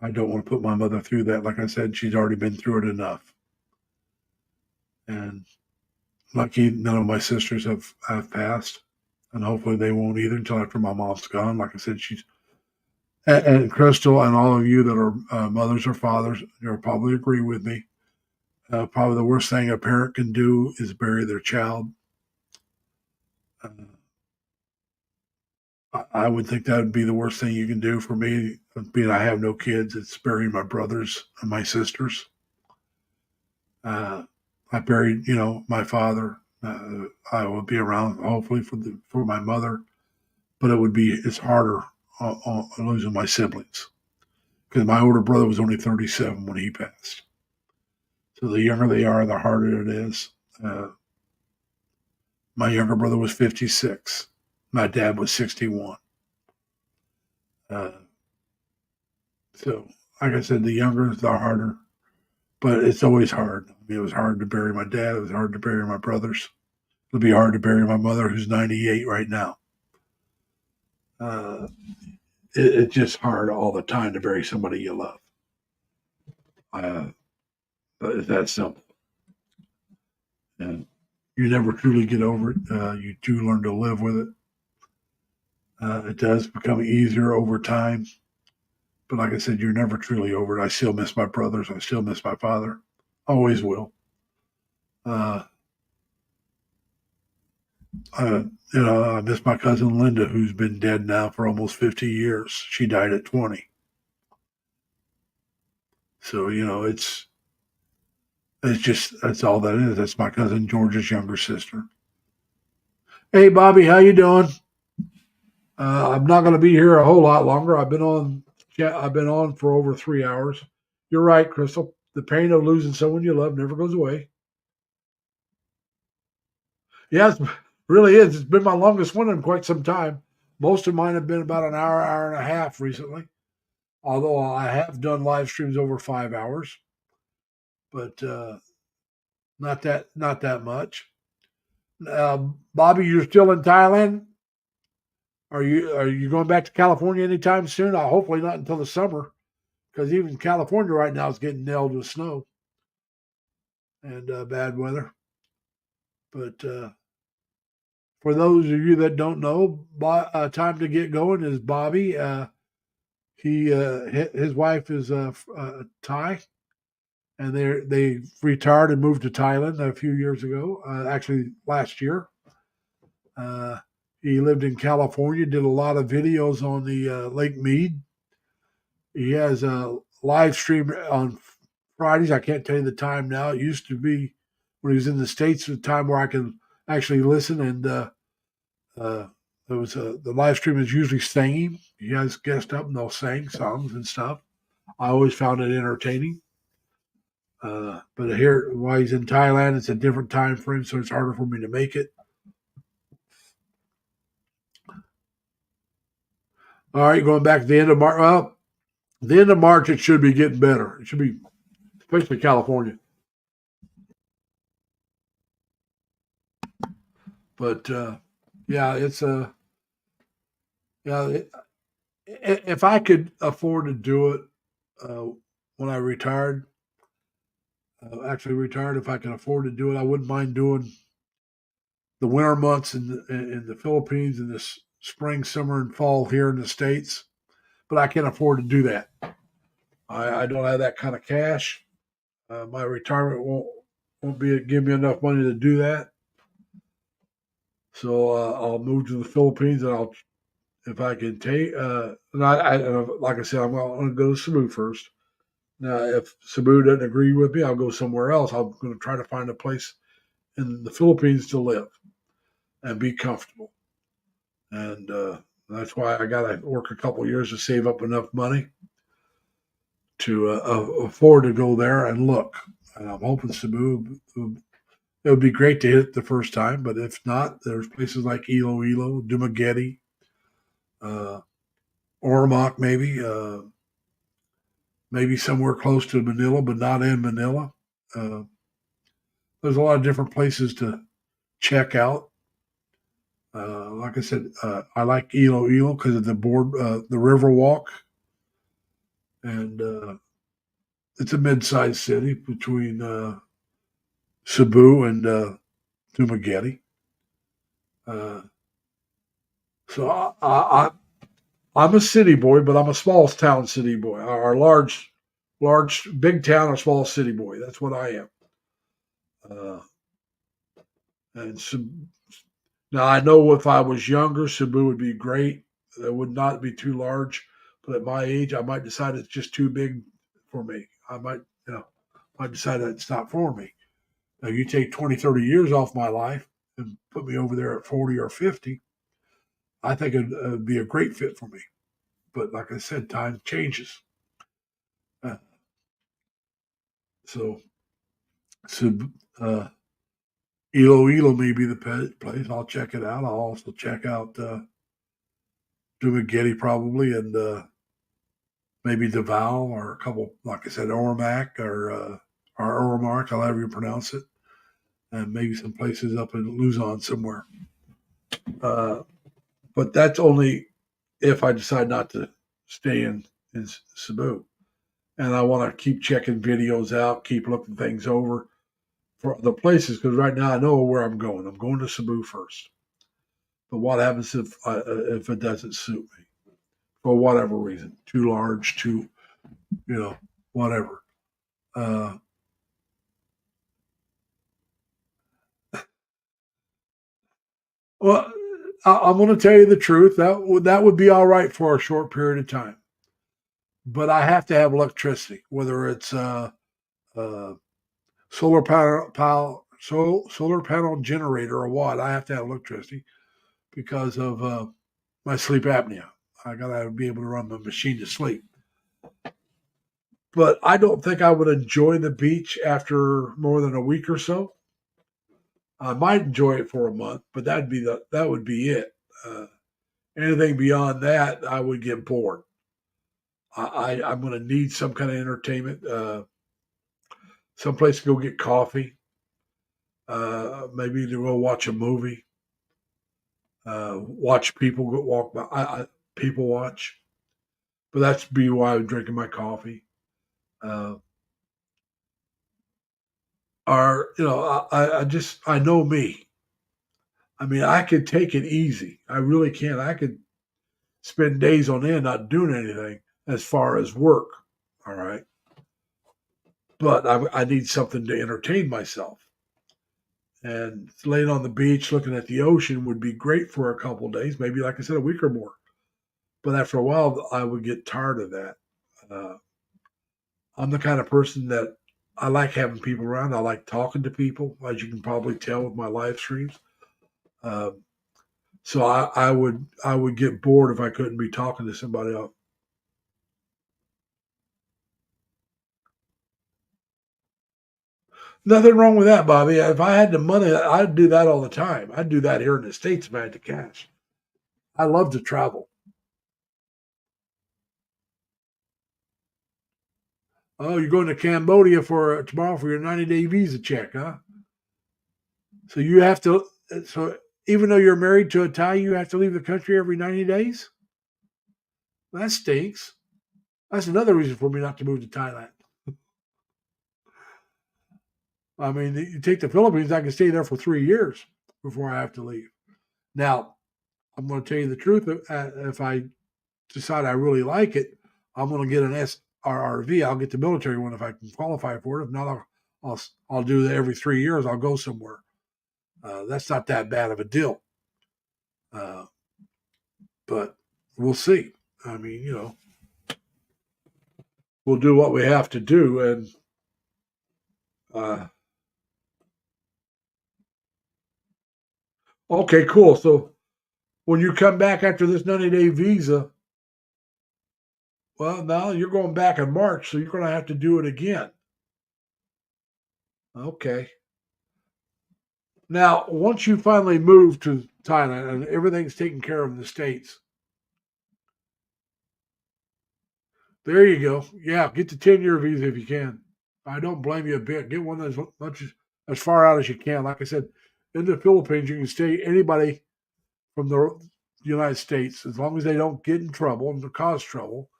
I don't want to put my mother through that. Like I said, she's already been through it enough. And lucky none of my sisters have passed, and hopefully they won't either until after my mom's gone. Like I said, she's and Crystal and all of you that are mothers or fathers, you'll probably agree with me. Probably the worst thing a parent can do is bury their child. I would think that would be the worst thing you can do for me, being I have no kids. It's burying my brothers and my sisters. I buried, my father. I will be around hopefully for my mother, but it's harder losing my siblings because my older brother was only 37 when he passed. So the younger they are, the harder it is. My younger brother was 56. My dad was 61. So, like I said, the younger, the harder. But it's always hard. I mean, it was hard to bury my dad. It was hard to bury my brothers. It'll be hard to bury my mother, who's 98 right now. It's just hard all the time to bury somebody you love. But it's that simple. And you never truly get over it. You do learn to live with it. It does become easier over time. But like I said, you're never truly over it. I still miss my brothers. I still miss my father. Always will. I miss my cousin Linda, who's been dead now for almost 50 years. She died at 20. So, that's all that is. That's my cousin George's younger sister. Hey, Bobby, how you doing? I'm not going to be here a whole lot longer. I've been on for over 3 hours. You're right, Crystal. The pain of losing someone you love never goes away. Yes, it really is. It's been my longest one in quite some time. Most of mine have been about an hour, hour and a half recently. Although I have done live streams over 5 hours, but not that much. Bobby, you're still in Thailand? Are you going back to California anytime soon? Hopefully not until the summer, because even California right now is getting nailed with snow and bad weather. But for those of you that don't know, time to get going is Bobby. His wife is Thai, and they retired and moved to Thailand a few years ago. Actually, last year. He lived in California, did a lot of videos on the Lake Mead. He has a live stream on Fridays. I can't tell you the time now. It used to be when he was in the States, the time where I could actually listen, and the live stream is usually singing. He has guests up and they'll sing songs and stuff. I always found it entertaining. But here, while he's in Thailand, it's a different time frame, so it's harder for me to make it. All right, going back to the end of March. Well, the end of March, it should be getting better. It should be, especially California. But it's if I could afford to do it when I retired, if I could afford to do it, I wouldn't mind doing the winter months in the Philippines and the spring, summer, and fall here in the States. But I can't afford to do that. I don't have that kind of cash. My retirement won't give me enough money to do that. So I'll move to the Philippines, and if I can take, like I said, I'm going to go to Cebu first. Now, if Cebu doesn't agree with me, I'll go somewhere else. I'm going to try to find a place in the Philippines to live and be comfortable. And that's why I got to work a couple of years to save up enough money to afford to go there and look. And I'm hoping Cebu, it would be great to hit the first time, but if not, there's places like Iloilo, Dumaguete, Ormoc, maybe somewhere close to Manila, but not in Manila. There's a lot of different places to check out. Like I said, I like Iloilo because of the river walk, and it's a mid-sized city between Cebu and Dumagetti. So I'm a city boy, but I'm a small town city boy, or large, big town or small city boy. That's what I am. And so, now I know if I was younger, Cebu would be great. That would not be too large. But at my age, I might decide it's just too big for me. I might decide that it's not for me. Now, you take 20, 30 years off my life and put me over there at 40 or 50, I think it'd be a great fit for me. But like I said, time changes. Uh, so, uh, Iloilo may be the place. I'll check it out. I'll also check out Dumagetti probably, and maybe Davao or a couple, like I said, Ormac or Ormark, however you pronounce it, and maybe some places up in Luzon somewhere. But that's only if I decide not to stay in Cebu. And I want to keep checking videos out, keep looking things over for other places, because right now I know where I'm going. I'm going to Cebu first. But what happens if it doesn't suit me for whatever reason? Too large, too, whatever. Well, I'm going to tell you the truth. That would be all right for a short period of time, but I have to have electricity, whether it's solar panel generator or what. I have to have electricity because of my sleep apnea. I gotta be able to run my machine to sleep. But I don't think I would enjoy the beach after more than a week or so. I might enjoy it for a month, but that would be it. Anything beyond that, I would get bored. I'm going to need some kind of entertainment, someplace to go get coffee, maybe to go watch a movie, watch people go walk by. People watch, but that's be why I'm drinking my coffee. Or I know me. I mean, I could take it easy. I really can. I could spend days on end not doing anything as far as work. All right. But I need something to entertain myself. And laying on the beach looking at the ocean would be great for a couple of days, maybe, like I said, a week or more. But after a while, I would get tired of that. I'm the kind of person that I like having people around. I like talking to people, as you can probably tell with my live streams. So I would get bored if I couldn't be talking to somebody else. Nothing wrong with that, Bobby. If I had the money, I'd do that all the time. I'd do that here in the States if I had the cash. I love to travel. Oh, you're going to Cambodia for tomorrow for your 90-day visa check, huh? So you have to. So even though you're married to a Thai, you have to leave the country every 90 days. That stinks. That's another reason for me not to move to Thailand. I mean, you take the Philippines, I can stay there for 3 years before I have to leave. Now, I'm going to tell you the truth. If I decide I really like it, I'm going to get an SRRV. I'll get the military one if I can qualify for it. If not, I'll do that every 3 years. I'll go somewhere. That's not that bad of a deal. But we'll see. I mean, we'll do what we have to do. And okay, cool. So when you come back after this 90-day visa, well, now you're going back in March, so you're going to have to do it again. Okay. Now, once you finally move to Thailand and everything's taken care of in the States, there you go. Yeah, get the 10-year visa if you can. I don't blame you a bit. Get one as far out as you can. Like I said, in the Philippines, you can stay anybody from the United States, as long as they don't get in trouble and cause trouble,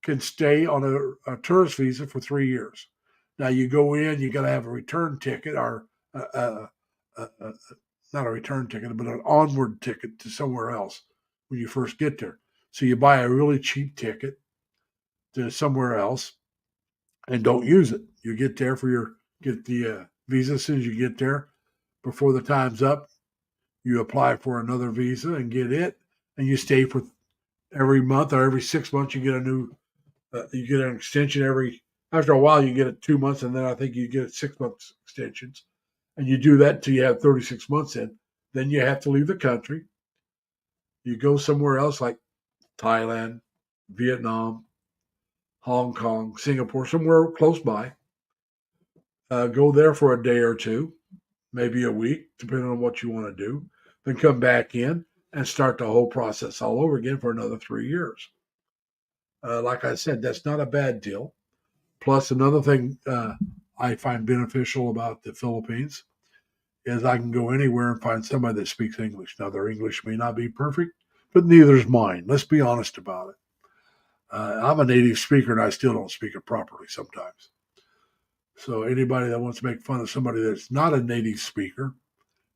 can stay on a tourist visa for 3 years. Now you go in, you got to have a return ticket or not a return ticket, but an onward ticket to somewhere else when you first get there. So you buy a really cheap ticket to somewhere else and don't use it. You get there get the visa as soon as you get there. Before the time's up, you apply for another visa and get it, and you stay for every month or every 6 months. You get you get an extension after a while. You get it 2 months, and then I think you get 6 months extensions, and you do that until you have 36 months in. Then you have to leave the country. You go somewhere else like Thailand, Vietnam, Hong Kong, Singapore, somewhere close by. Go there for a day or two, maybe a week, depending on what you want to do. Then come back in and start the whole process all over again for another 3 years. Like I said, that's not a bad deal. Plus, another thing I find beneficial about the Philippines is I can go anywhere and find somebody that speaks English. Now, their English may not be perfect, but neither is mine. Let's be honest about it. I'm a native speaker, and I still don't speak it properly sometimes. So anybody that wants to make fun of somebody that's not a native speaker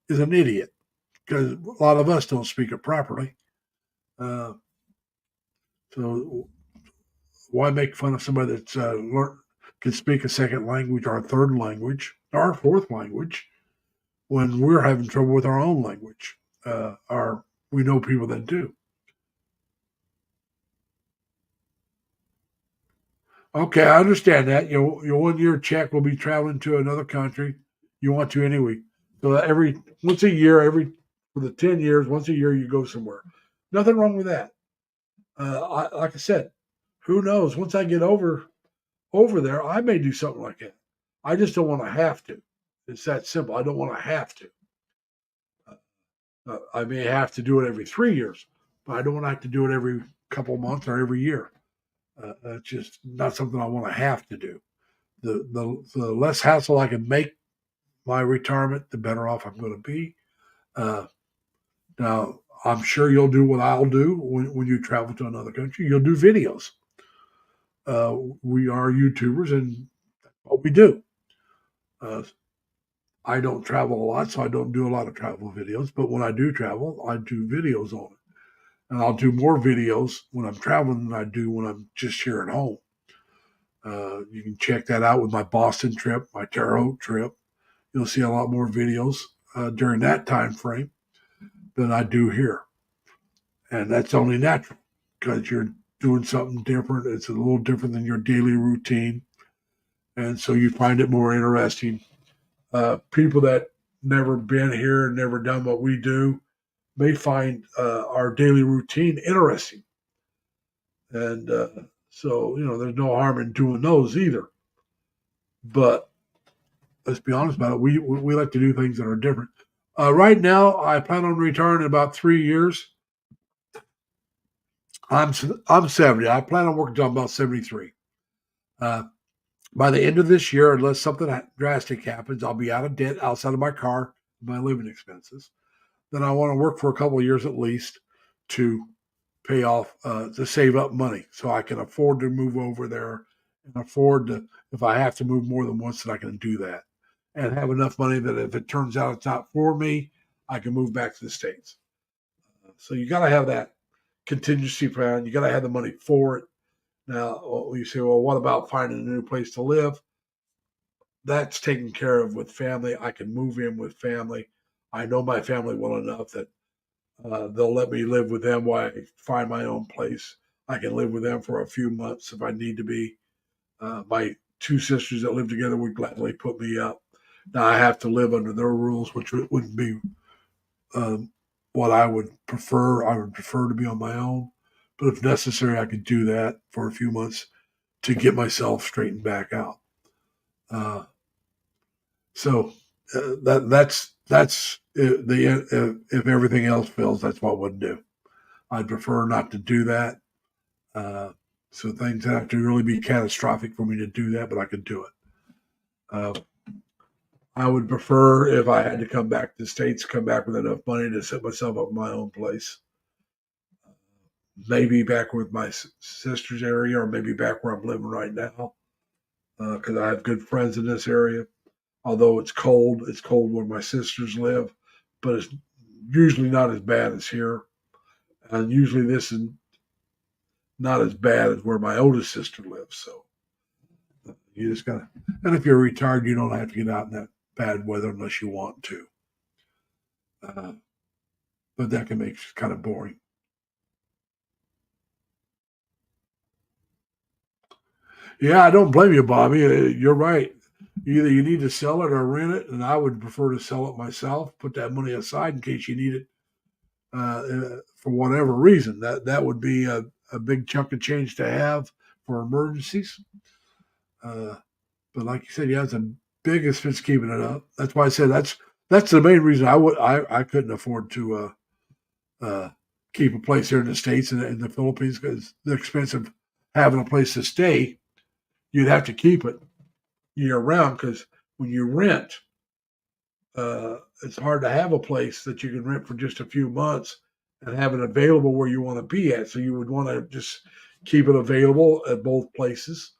is an idiot, because a lot of us don't speak it properly. So why make fun of somebody that's can speak a second language, our third language, our fourth language, when we're having trouble with our own language? We know people that do. Okay, I understand that. Your 1 year check will be traveling to another country. You want to anyway. So once a year, for the 10 years, once a year you go somewhere. Nothing wrong with that. Like I said, who knows? Once I get over there, I may do something like that. I just don't want to have to. It's that simple. I don't want to have to. I may have to do it every 3 years, but I don't want to have to do it every couple months or every year. It's just not something I want to have to do. The less hassle I can make my retirement, the better off I'm going to be. Now, I'm sure you'll do what I'll do when you travel to another country. You'll do videos. We are YouTubers, and that's what we do. I don't travel a lot, so I don't do a lot of travel videos. But when I do travel, I do videos on it. And I'll do more videos when I'm traveling than I do when I'm just here at home. You can check that out with my Boston trip, my Terre Haute trip. You'll see a lot more videos during that time frame than I do here. And that's only natural because you're doing something different. It's a little different than your daily routine. And so you find it more interesting. People that never been here and never done what we do may find our daily routine interesting. And so, there's no harm in doing those either. But let's be honest about it. We like to do things that are different. Right now, I plan on retiring in about 3 years. I'm 70. I plan on working until I'm about 73. By the end of this year, unless something drastic happens, I'll be out of debt outside of my car, my living expenses. Then I want to work for a couple of years at least to pay off, to save up money so I can afford to move over there and afford to, if I have to move more than once, that I can do that and have enough money that if it turns out it's not for me, I can move back to the States. So you got to have that contingency plan. You got to have the money for it. Now, you say, well, what about finding a new place to live? That's taken care of with family. I can move in with family. I know my family well enough that they'll let me live with them while I find my own place. I can live with them for a few months if I need to be. My two sisters that live together would gladly put me up. Now I have to live under their rules, which wouldn't be what I would prefer. I would prefer to be on my own. But if necessary, I could do that for a few months to get myself straightened back out. That's if everything else fails, that's what I would do. I'd prefer not to do that. So things have to really be catastrophic for me to do that, but I could do it. I would prefer, if I had to come back to the States, come back with enough money to set myself up in my own place. Maybe back with my sister's area, or maybe back where I'm living right now, because I have good friends in this area. Although it's cold where my sisters live, but it's usually not as bad as here. And usually this is not as bad as where my oldest sister lives. So you just gotta, and if you're retired, you don't have to get out in that bad weather unless you want to. But that can make it kind of boring. Yeah, I don't blame you, Bobby. You're right. Either you need to sell it or rent it, and I would prefer to sell it myself. Put that money aside in case you need it for whatever reason. That would be a big chunk of change to have for emergencies. But like you said, yeah, it's the biggest expense keeping it up. That's why I said that's the main reason I couldn't afford to keep a place here in the States and in the Philippines, because the expense of having a place to stay, you'd have to keep it year round, because when you rent, it's hard to have a place that you can rent for just a few months and have it available where you want to be at. So you would want to just keep it available at both places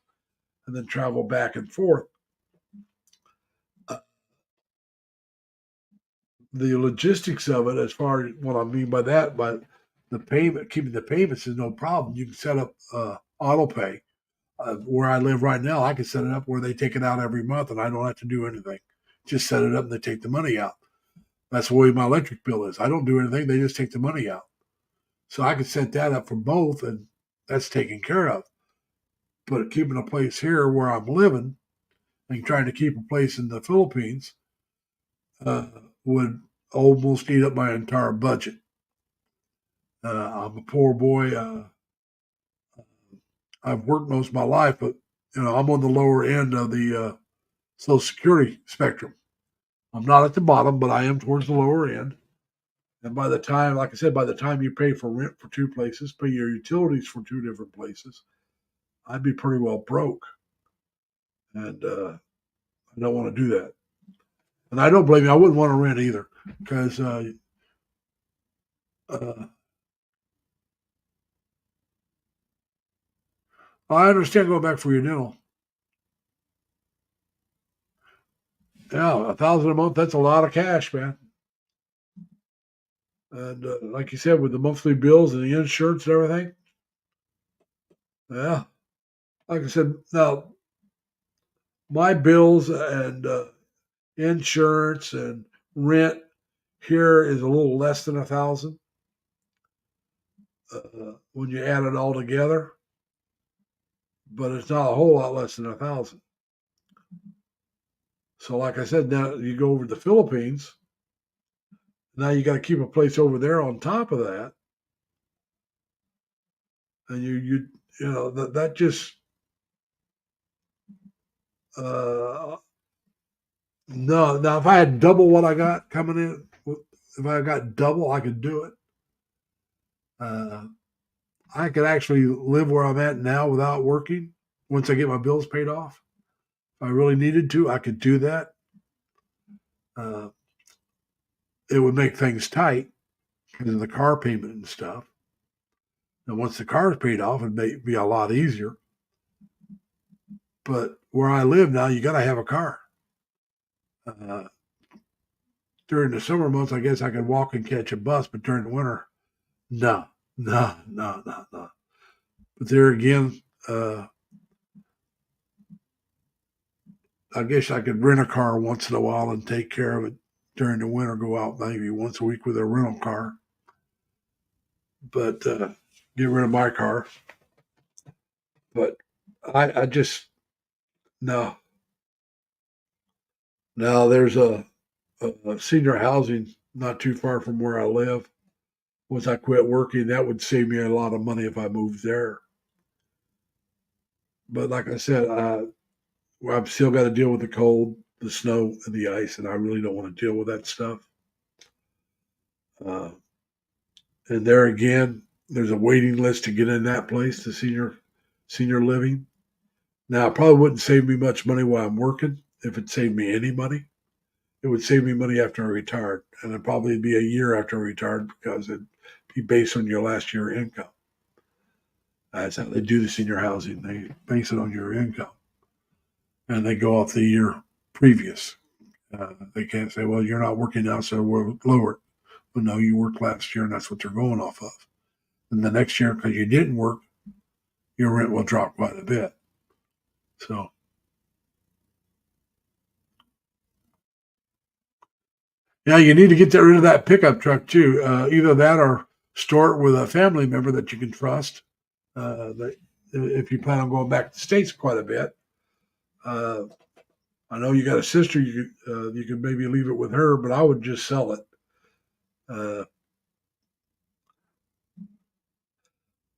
and then travel back and forth. The logistics of it, as far as what I mean by that, by the payment, keeping the payments is no problem. You can set up auto pay. Where I live right now, I can set it up where they take it out every month and I don't have to do anything. Just set it up and they take the money out. That's the way my electric bill is. I don't do anything. They just take the money out. So I could set that up for both and that's taken care of. But keeping a place here where I'm living and trying to keep a place in the Philippines would almost eat up my entire budget. I'm a poor boy. I've worked most of my life, but I'm on the lower end of the Social Security spectrum. I'm not at the bottom, but I am towards the lower end. And by the time, like I said, by the time you pay for rent for two places, pay your utilities for two different places, I'd be pretty well broke. And I don't want to do that. And I don't blame you. I wouldn't want to rent either, because I understand going back for your dental. Yeah, $1,000 a month, that's a lot of cash, man. And like you said, with the monthly bills and the insurance and everything, yeah. Like I said, now my bills and insurance and rent here is a little less than 1,000 when you add it all together, but it's not a whole lot less than 1,000. So, like I said, now you go over to the Philippines. Now you got to keep a place over there on top of that, and you that just no. Now, if I had double what I got coming in, if I got double, I could do it. I could actually live where I'm at now without working once I get my bills paid off. If I really needed to, I could do that. It would make things tight because of the car payment and stuff. And once the car is paid off, it may be a lot easier. But where I live now, you got to have a car. During the summer months, I guess I could walk and catch a bus, but during the winter, no. But there again, I guess I could rent a car once in a while and take care of it during the winter, go out maybe once a week with a rental car. But get rid of my car. But I just, no. Now there's a senior housing not too far from where I live. Once I quit working, that would save me a lot of money if I moved there. But like I said, I've still got to deal with the cold, the snow, and the ice, and I really don't want to deal with that stuff. And there again, there's a waiting list to get in that place, the senior living. Now, it probably wouldn't save me much money while I'm working. If it saved me any money, it would save me money after I retired, and it'd probably be a year after I retired because it'd be based on your last year income. That's how they do the senior housing. They base it on your income, and they go off the year previous. They can't say, well, you're not working now, so we'll lower it. But no, you worked last year, and that's what they're going off of. And the next year, because you didn't work, your rent will drop quite a bit. So, yeah, you need to get rid of that pickup truck too. Either that or store it with a family member that you can trust. That if you plan on going back to the States quite a bit. I know you got a sister. You could maybe leave it with her, but I would just sell it.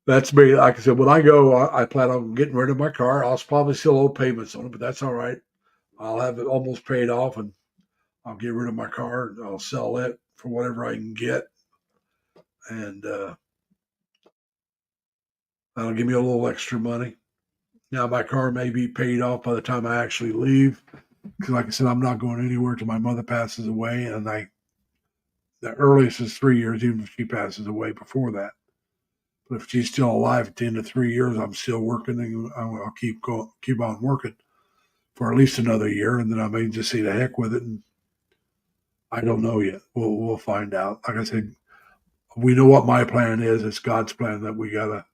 That's me. Like I said, when I go, I plan on getting rid of my car. I'll probably still owe payments on it, but that's all right. I'll have it almost paid off, and I'll get rid of my car. And I'll sell it for whatever I can get, and that'll give me a little extra money. Now my car may be paid off by the time I actually leave, because like I said, I'm not going anywhere till my mother passes away, and the earliest is 3 years, even if she passes away before that. But if she's still alive at the end of 3 years, I'm still working, and I'll keep on working for at least another year, and then I may just say the heck with it. And I don't know yet. We'll find out. Like I said, we know what my plan is. It's God's plan that we gotta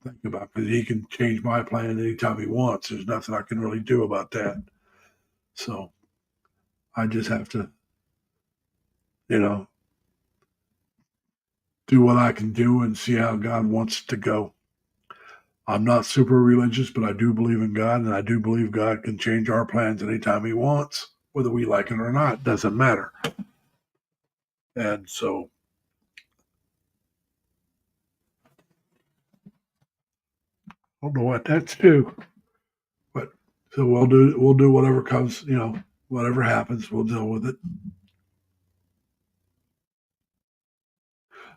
think about, because He can change my plan anytime He wants. There's nothing I can really do about that. So I just have to, do what I can do and see how God wants to go. I'm not super religious, but I do believe in God, and I do believe God can change our plans anytime He wants, whether we like it or not. Doesn't matter. And so, I don't know what that's to, but so we'll do whatever comes. Whatever happens, we'll deal with it.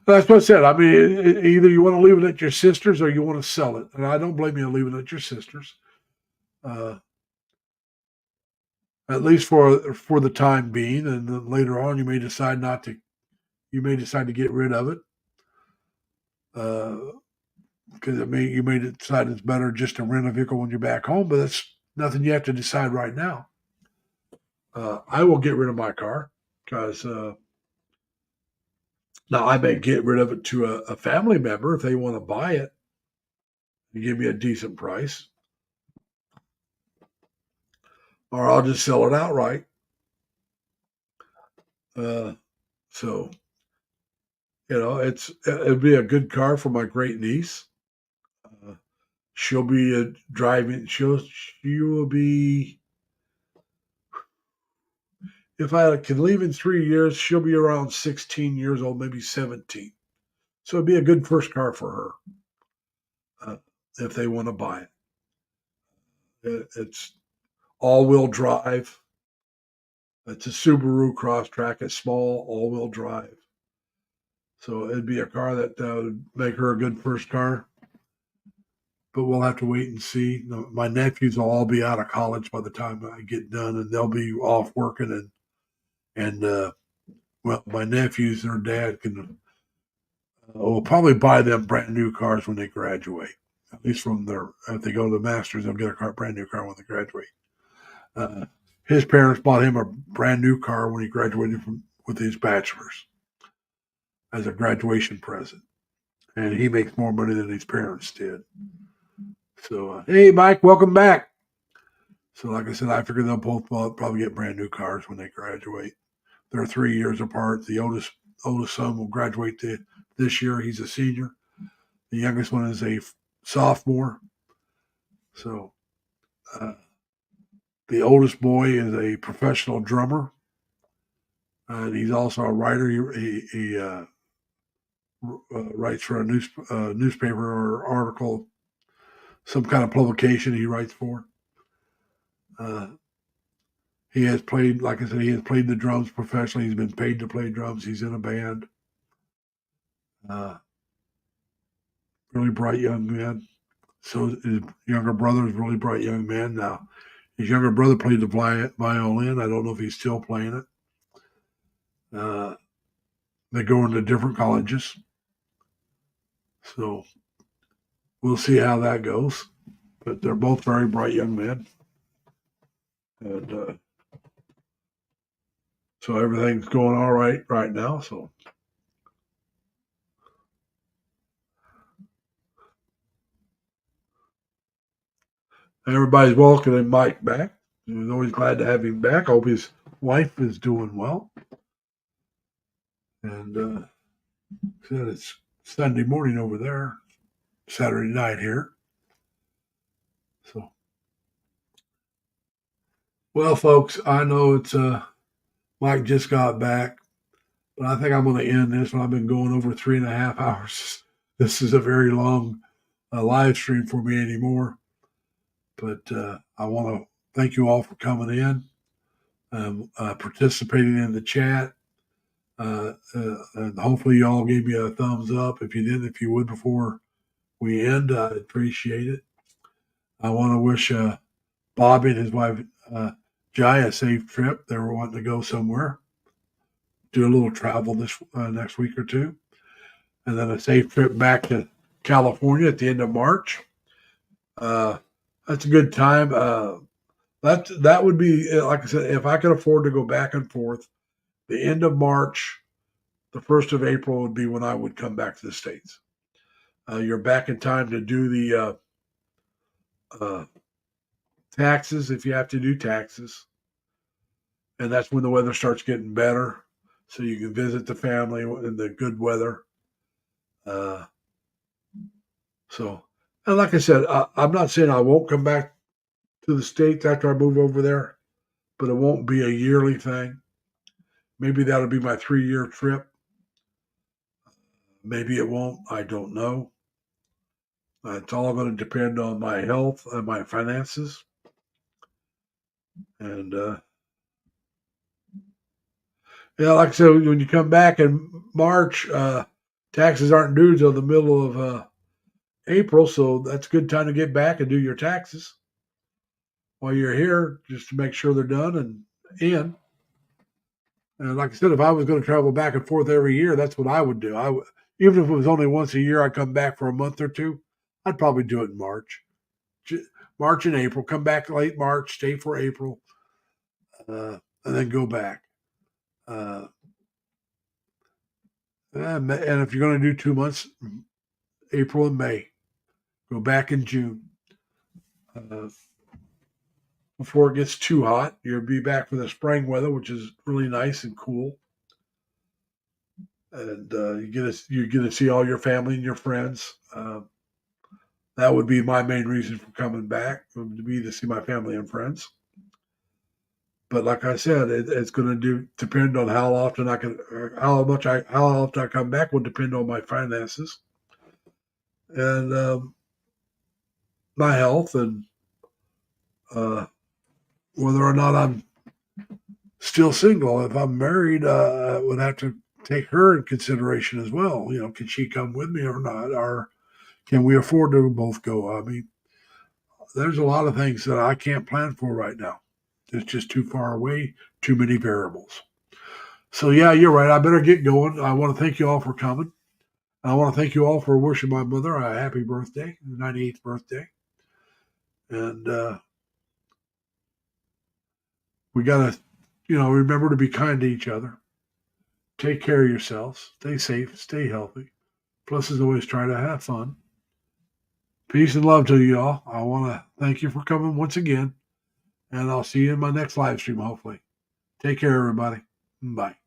That's what I said. I mean, either you want to leave it at your sister's or you want to sell it, and I don't blame you leaving it at your sister's. At least for the time being, and then later on you may decide not to. You may decide to get rid of it, because you may decide it's better just to rent a vehicle when you're back home. But that's nothing you have to decide right now. I will get rid of my car because now I may get rid of it to a family member if they want to buy it and give me a decent price, or I'll just sell it outright. So it'd be a good car for my great niece. She'll be driving. She will be. If I can leave in 3 years, she'll be around 16 years old, maybe 17. So it'd be a good first car for her if they want to buy it. It's all-wheel drive. It's a Subaru Crosstrek. It's small, all-wheel drive. So it'd be a car that would make her a good first car. But we'll have to wait and see. My nephews will all be out of college by the time I get done, and they'll be off working. And well, my nephews, their dad will probably buy them brand new cars when they graduate. At least if they go to the masters, they'll get a brand new car when they graduate. His parents bought him a brand new car when he graduated with his bachelor's as a graduation present, and he makes more money than his parents did. So, hey, Mike, welcome back. So, like I said, I figure they'll both probably get brand new cars when they graduate. They're 3 years apart. The oldest son will graduate this year. He's a senior. The youngest one is a sophomore. So, the oldest boy is a professional drummer, and he's also a writer. He writes for a newspaper or article, some kind of publication he writes for. He has played, like I said, he has played the drums professionally. He's been paid to play drums. He's in a band. Really bright young man. So his younger brother is a really bright young man. Now, his younger brother played the violin. I don't know if he's still playing it. They go into different colleges. So we'll see how that goes. But they're both very bright young men. And So everything's going all right now. So everybody's welcoming Mike back. We're always glad to have him back. I hope his wife is doing well. And said it's Sunday morning over there, Saturday night here. So, well, folks, I know it's Mike just got back, but I think I'm going to end this one. I've been going over 3.5 hours. This is a very long live stream for me anymore. But I want to thank you all for coming in, participating in the chat. And hopefully you all gave me a thumbs up. If you didn't, if you would before we end, I'd appreciate it. I want to wish Bobby and his wife Jai a safe trip. They were wanting to go somewhere, do a little travel this next week or two, and then a safe trip back to California at the end of March. That's a good time. That would be, like I said, if I could afford to go back and forth, the end of March, the 1st of April would be when I would come back to the States. You're back in time to do the taxes if you have to do taxes. And that's when the weather starts getting better. So you can visit the family in the good weather. And like I said, I'm not saying I won't come back to the States after I move over there, but it won't be a yearly thing. Maybe that'll be my 3-year trip. Maybe it won't. I don't know. It's all going to depend on my health and my finances. And like I said, when you come back in March, taxes aren't due till the middle of April, so that's a good time to get back and do your taxes while you're here, just to make sure they're done and in. And like I said, if I was going to travel back and forth every year, that's what I would do. Even if it was only once a year, I'd come back for a month or two. I'd probably do it in March and April. Come back late March, stay for April, and then go back. And if you're going to do 2 months, April and May, go back in June. Before it gets too hot, you'll be back for the spring weather, which is really nice and cool. And you get to see all your family and your friends. That would be my main reason for coming back, would be to see my family and friends. But like I said, it's going to depend on how often I come back will depend on my finances and my health and whether or not I'm still single. If I'm married, I would have to take her in consideration as well. Can she come with me or not? Or can we afford to both go? I mean, there's a lot of things that I can't plan for right now. It's just too far away, too many variables. So, yeah, you're right. I better get going. I want to thank you all for coming. I want to thank you all for wishing my mother a happy birthday, 98th birthday. And we got to, remember to be kind to each other. Take care of yourselves. Stay safe. Stay healthy. Plus, as always, try to have fun. Peace and love to you all. I want to thank you for coming once again. And I'll see you in my next live stream, hopefully. Take care, everybody. Bye.